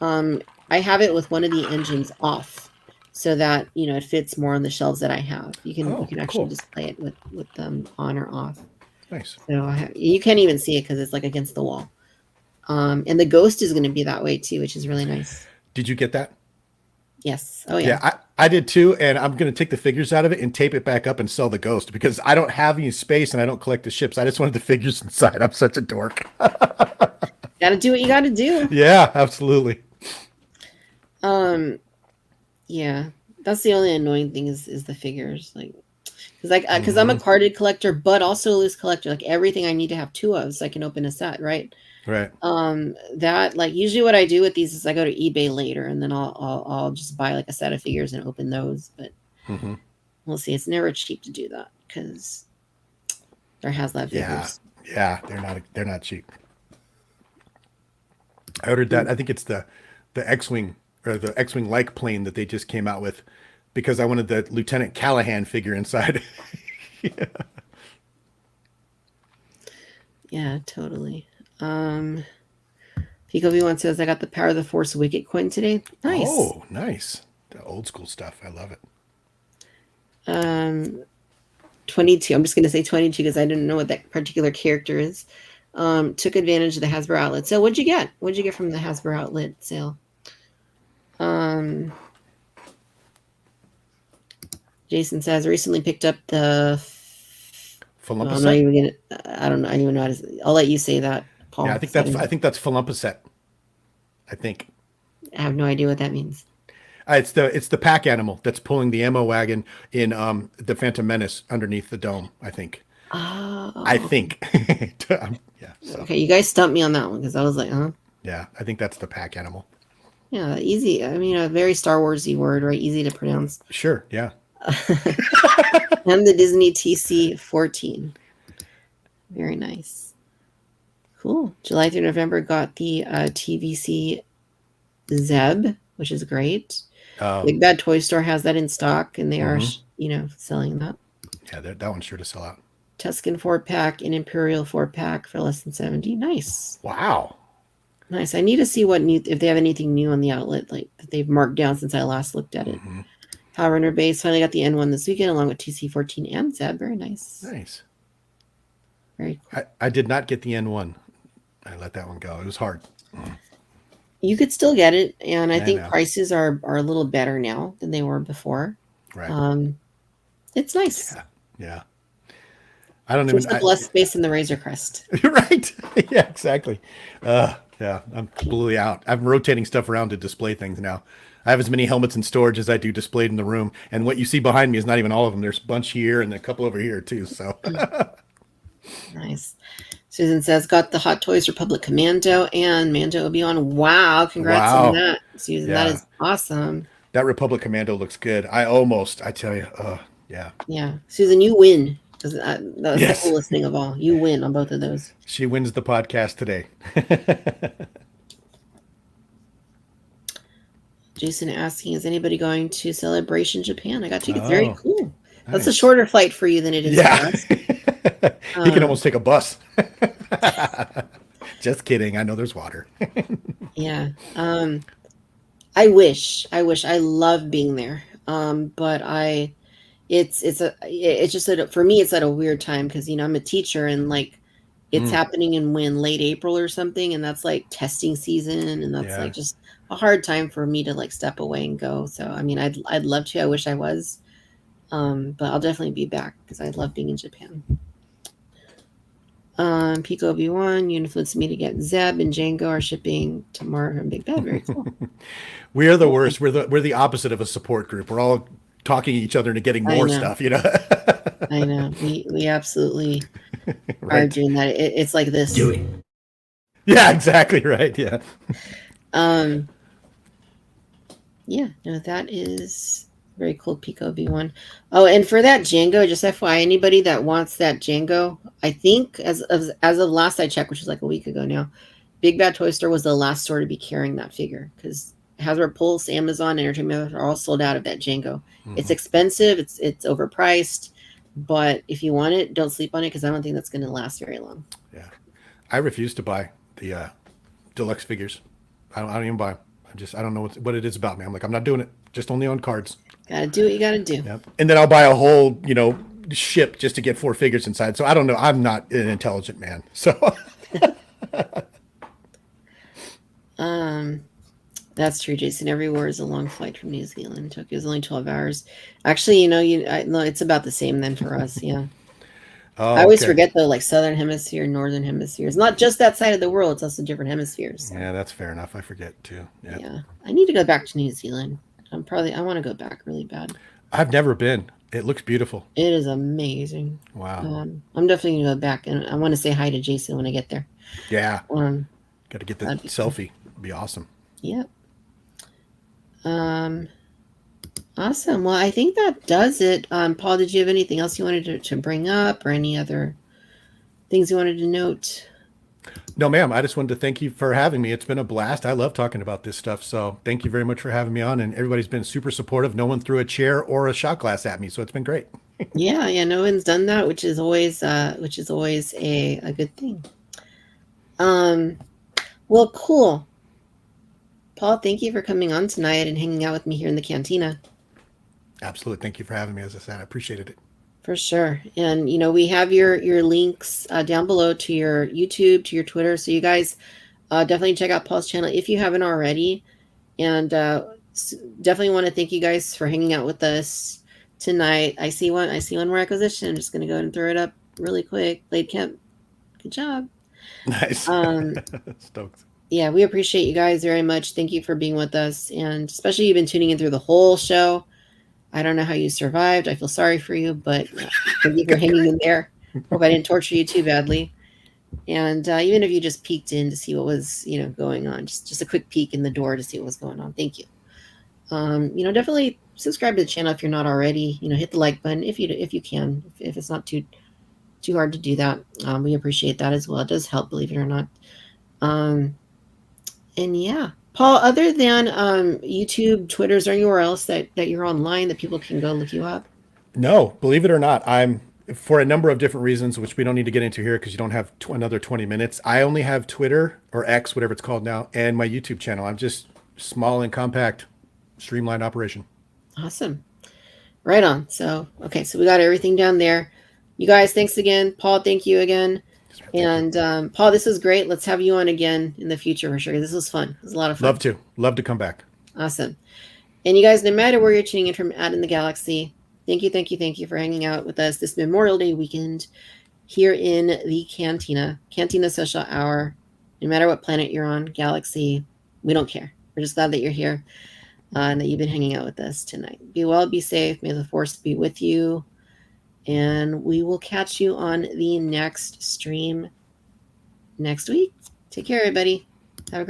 I have it with one of the engines off, so that it fits more on the shelves that I have. You can actually display it with them on or off. Nice. So you can't even see it because it's like against the wall. And the Ghost is going to be that way too, which is really nice. Did you get that? Yes. Oh yeah. Yeah, I did too, and I'm going to take the figures out of it and tape it back up and sell the Ghost because I don't have any space and I don't collect the ships. I just wanted the figures inside. I'm such a dork. Gotta do what you gotta do. Yeah, absolutely. Yeah, that's the only annoying thing is the figures, like, because I'm a carded collector, but also a loose collector. Like everything I need to have 2 of, so I can open a set, right? Right. That like usually what I do with these is I go to eBay later and then I'll just buy like a set of figures and open those. But we'll see. It's never cheap to do that because they're HasLab figures. Yeah, they're not cheap. I ordered that. I think it's the X-wing or the X-wing like plane that they just came out with because I wanted the Lieutenant Callahan figure inside. Yeah, totally. Pico V1 says I got the Power of the Force Wicket coin today. Nice. Oh, nice. The old school stuff. I love it. 22. I'm just going to say 22 because I didn't know what that particular character is. Took advantage of the Hasbro outlet sale. What'd you get? What'd you get from the Hasbro outlet sale? Jason says recently picked up the. Philumpa I'm not even gonna. I don't know. I don't even know how to. I'll let you say that, Paul. Yeah, I think that's Philumpa set. I think. I have no idea what that means. It's the pack animal that's pulling the ammo wagon in the Phantom Menace underneath the dome. I think. Oh. I think. Yeah. So. Okay, you guys stumped me on that one because I was like, huh? Yeah, I think that's the pack animal. Yeah, easy. I mean, a very Star Warsy word, right? Easy to pronounce. Sure. Yeah. And the Disney TC-14. Very nice. Cool. July through November got the TVC Zeb, which is great. Big Bad Toy Store has that in stock, and they are, selling that. Yeah, that one's sure to sell out. Tuscan 4-pack and Imperial 4-pack for less than $70. Nice. Wow. Nice. I need to see if they have anything new on the outlet, like that they've marked down since I last looked at it. Mhm. Power Runner Base finally got the N1 this weekend, along with TC14 and Zeb. Very nice. Nice. Very cool. I did not get the N1. I let that one go. It was hard. You could still get it, and I think know. prices are a little better now than they were before. Right. It's nice. Yeah. I don't Just even. the less space in the Razor Crest. Right. Yeah, exactly. Yeah, I'm completely out. I'm rotating stuff around to display things now. I have as many helmets in storage as I do displayed in the room. And what you see behind me is not even all of them. There's a bunch here and a couple over here too. So Nice. Susan says, got the Hot Toys Republic Commando and Mando Obi-Wan. Wow. Congrats on that, Susan. That Yeah. is awesome. that Republic Commando looks good. I tell you, yeah. Yeah. Susan, you win. That was Yes. the coolest thing of all. You win on both of those. She wins the podcast today. Jason asking, is anybody going to Celebration Japan? I got tickets. Very Oh, cool. That's a nice. shorter flight for you than it is Yeah. for us. He can almost take a bus. Just kidding. I know there's water. Yeah. I wish. I love being there. But it's just that for me it's at a weird time because I'm a teacher and like it's happening in late April or something, and that's like testing season, and that's like just a hard time for me to like step away and go. So I mean, I'd love to. I wish I was, but I'll definitely be back because I love being in Japan. Pico Obi-Wan, you influenced me to get Zeb and Django are shipping tomorrow from Big Bad. Very cool. We are the worst. We're the opposite of a support group. We're all talking each other into getting more stuff, I know. We absolutely Right. are doing that. It's like this. Do it. Yeah, exactly right. Yeah. Yeah, no, that is very cool. Pico B1. Oh, and for that Django, just FYI, anybody that wants that Django, I think as of last I checked, which was like a week ago now, Big Bad Toy Store was the last store to be carrying that figure because Hasbro Pulse, Amazon, Entertainment are all sold out of that Django. It's expensive. It's overpriced, but if you want it, don't sleep on it because I don't think that's going to last very long. Yeah. I refuse to buy the deluxe figures. I don't even buy them. I don't know what it is about me. I'm like, I'm not doing it. Just only on cards. Gotta do what you gotta do. Yep. And then I'll buy a whole, ship just to get 4 figures inside. So I don't know. I'm not an intelligent man. So That's true, Jason. Every war is a long flight from New Zealand. Tokyo is only 12 hours. Actually, no, it's about the same then for us. Yeah. I always forget though, like Southern Hemisphere, Northern Hemisphere. It's not just that side of the world; it's also different hemispheres. Yeah, that's fair enough. I forget too. Yeah, I need to go back to New Zealand. I want to go back really bad. I've never been. It looks beautiful. It is amazing. Wow. I'm definitely gonna go back, and I want to say hi to Jason when I get there. Yeah. Got to get the that'd be selfie. It'd be awesome. Yep. Awesome. Well, I think that does it. Paul, did you have anything else you wanted to bring up or any other things you wanted to note? No, ma'am. I just wanted to thank you for having me. It's been a blast. I love talking about this stuff. So thank you very much for having me on. And everybody's been super supportive. No one threw a chair or a shot glass at me. So it's been great. Yeah. No one's done that, which is always a good thing. Well, cool. Paul, thank you for coming on tonight and hanging out with me here in the cantina. Absolutely. Thank you for having me. As I said, I appreciated it. For sure. And, we have your links down below to your YouTube, to your Twitter. So you guys definitely check out Paul's channel if you haven't already. And definitely want to thank you guys for hanging out with us tonight. I see one more acquisition. I'm just going to go ahead and throw it up really quick. Blade Kemp. Good job. Nice. Stoked. Yeah, we appreciate you guys very much. Thank you for being with us. And especially you've been tuning in through the whole show. I don't know how you survived. I feel sorry for you, but thank you for hanging in there. Hope I didn't torture you too badly. And even if you just peeked in to see what was, going on, just a quick peek in the door to see what was going on. Thank you. Definitely subscribe to the channel if you're not already. Hit the like button if you can. If it's not too hard to do that, we appreciate that as well. It does help, believe it or not. And yeah. Paul, other than YouTube, Twitter's, or anywhere else that you're online that people can go look you up? No, believe it or not, I'm for a number of different reasons, which we don't need to get into here because you don't have another 20 minutes. I only have Twitter or X, whatever it's called now, and my YouTube channel. I'm just small and compact, streamlined operation. Awesome. Right on. So, okay. So we got everything down there. You guys, thanks again. Paul, thank you again. And Paul, this was great. Let's have you on again in the future for sure. This was fun. It was a lot of fun. Love to come back. Awesome. And you guys, no matter where you're tuning in from out in the galaxy, thank you for hanging out with us this Memorial Day weekend here in the Cantina Social Hour. No matter what planet you're on, galaxy, we don't care. We're just glad that you're here and that you've been hanging out with us tonight. Be well, be safe. May the Force be with you. And we will catch you on the next stream next week. Take care, everybody. Have a great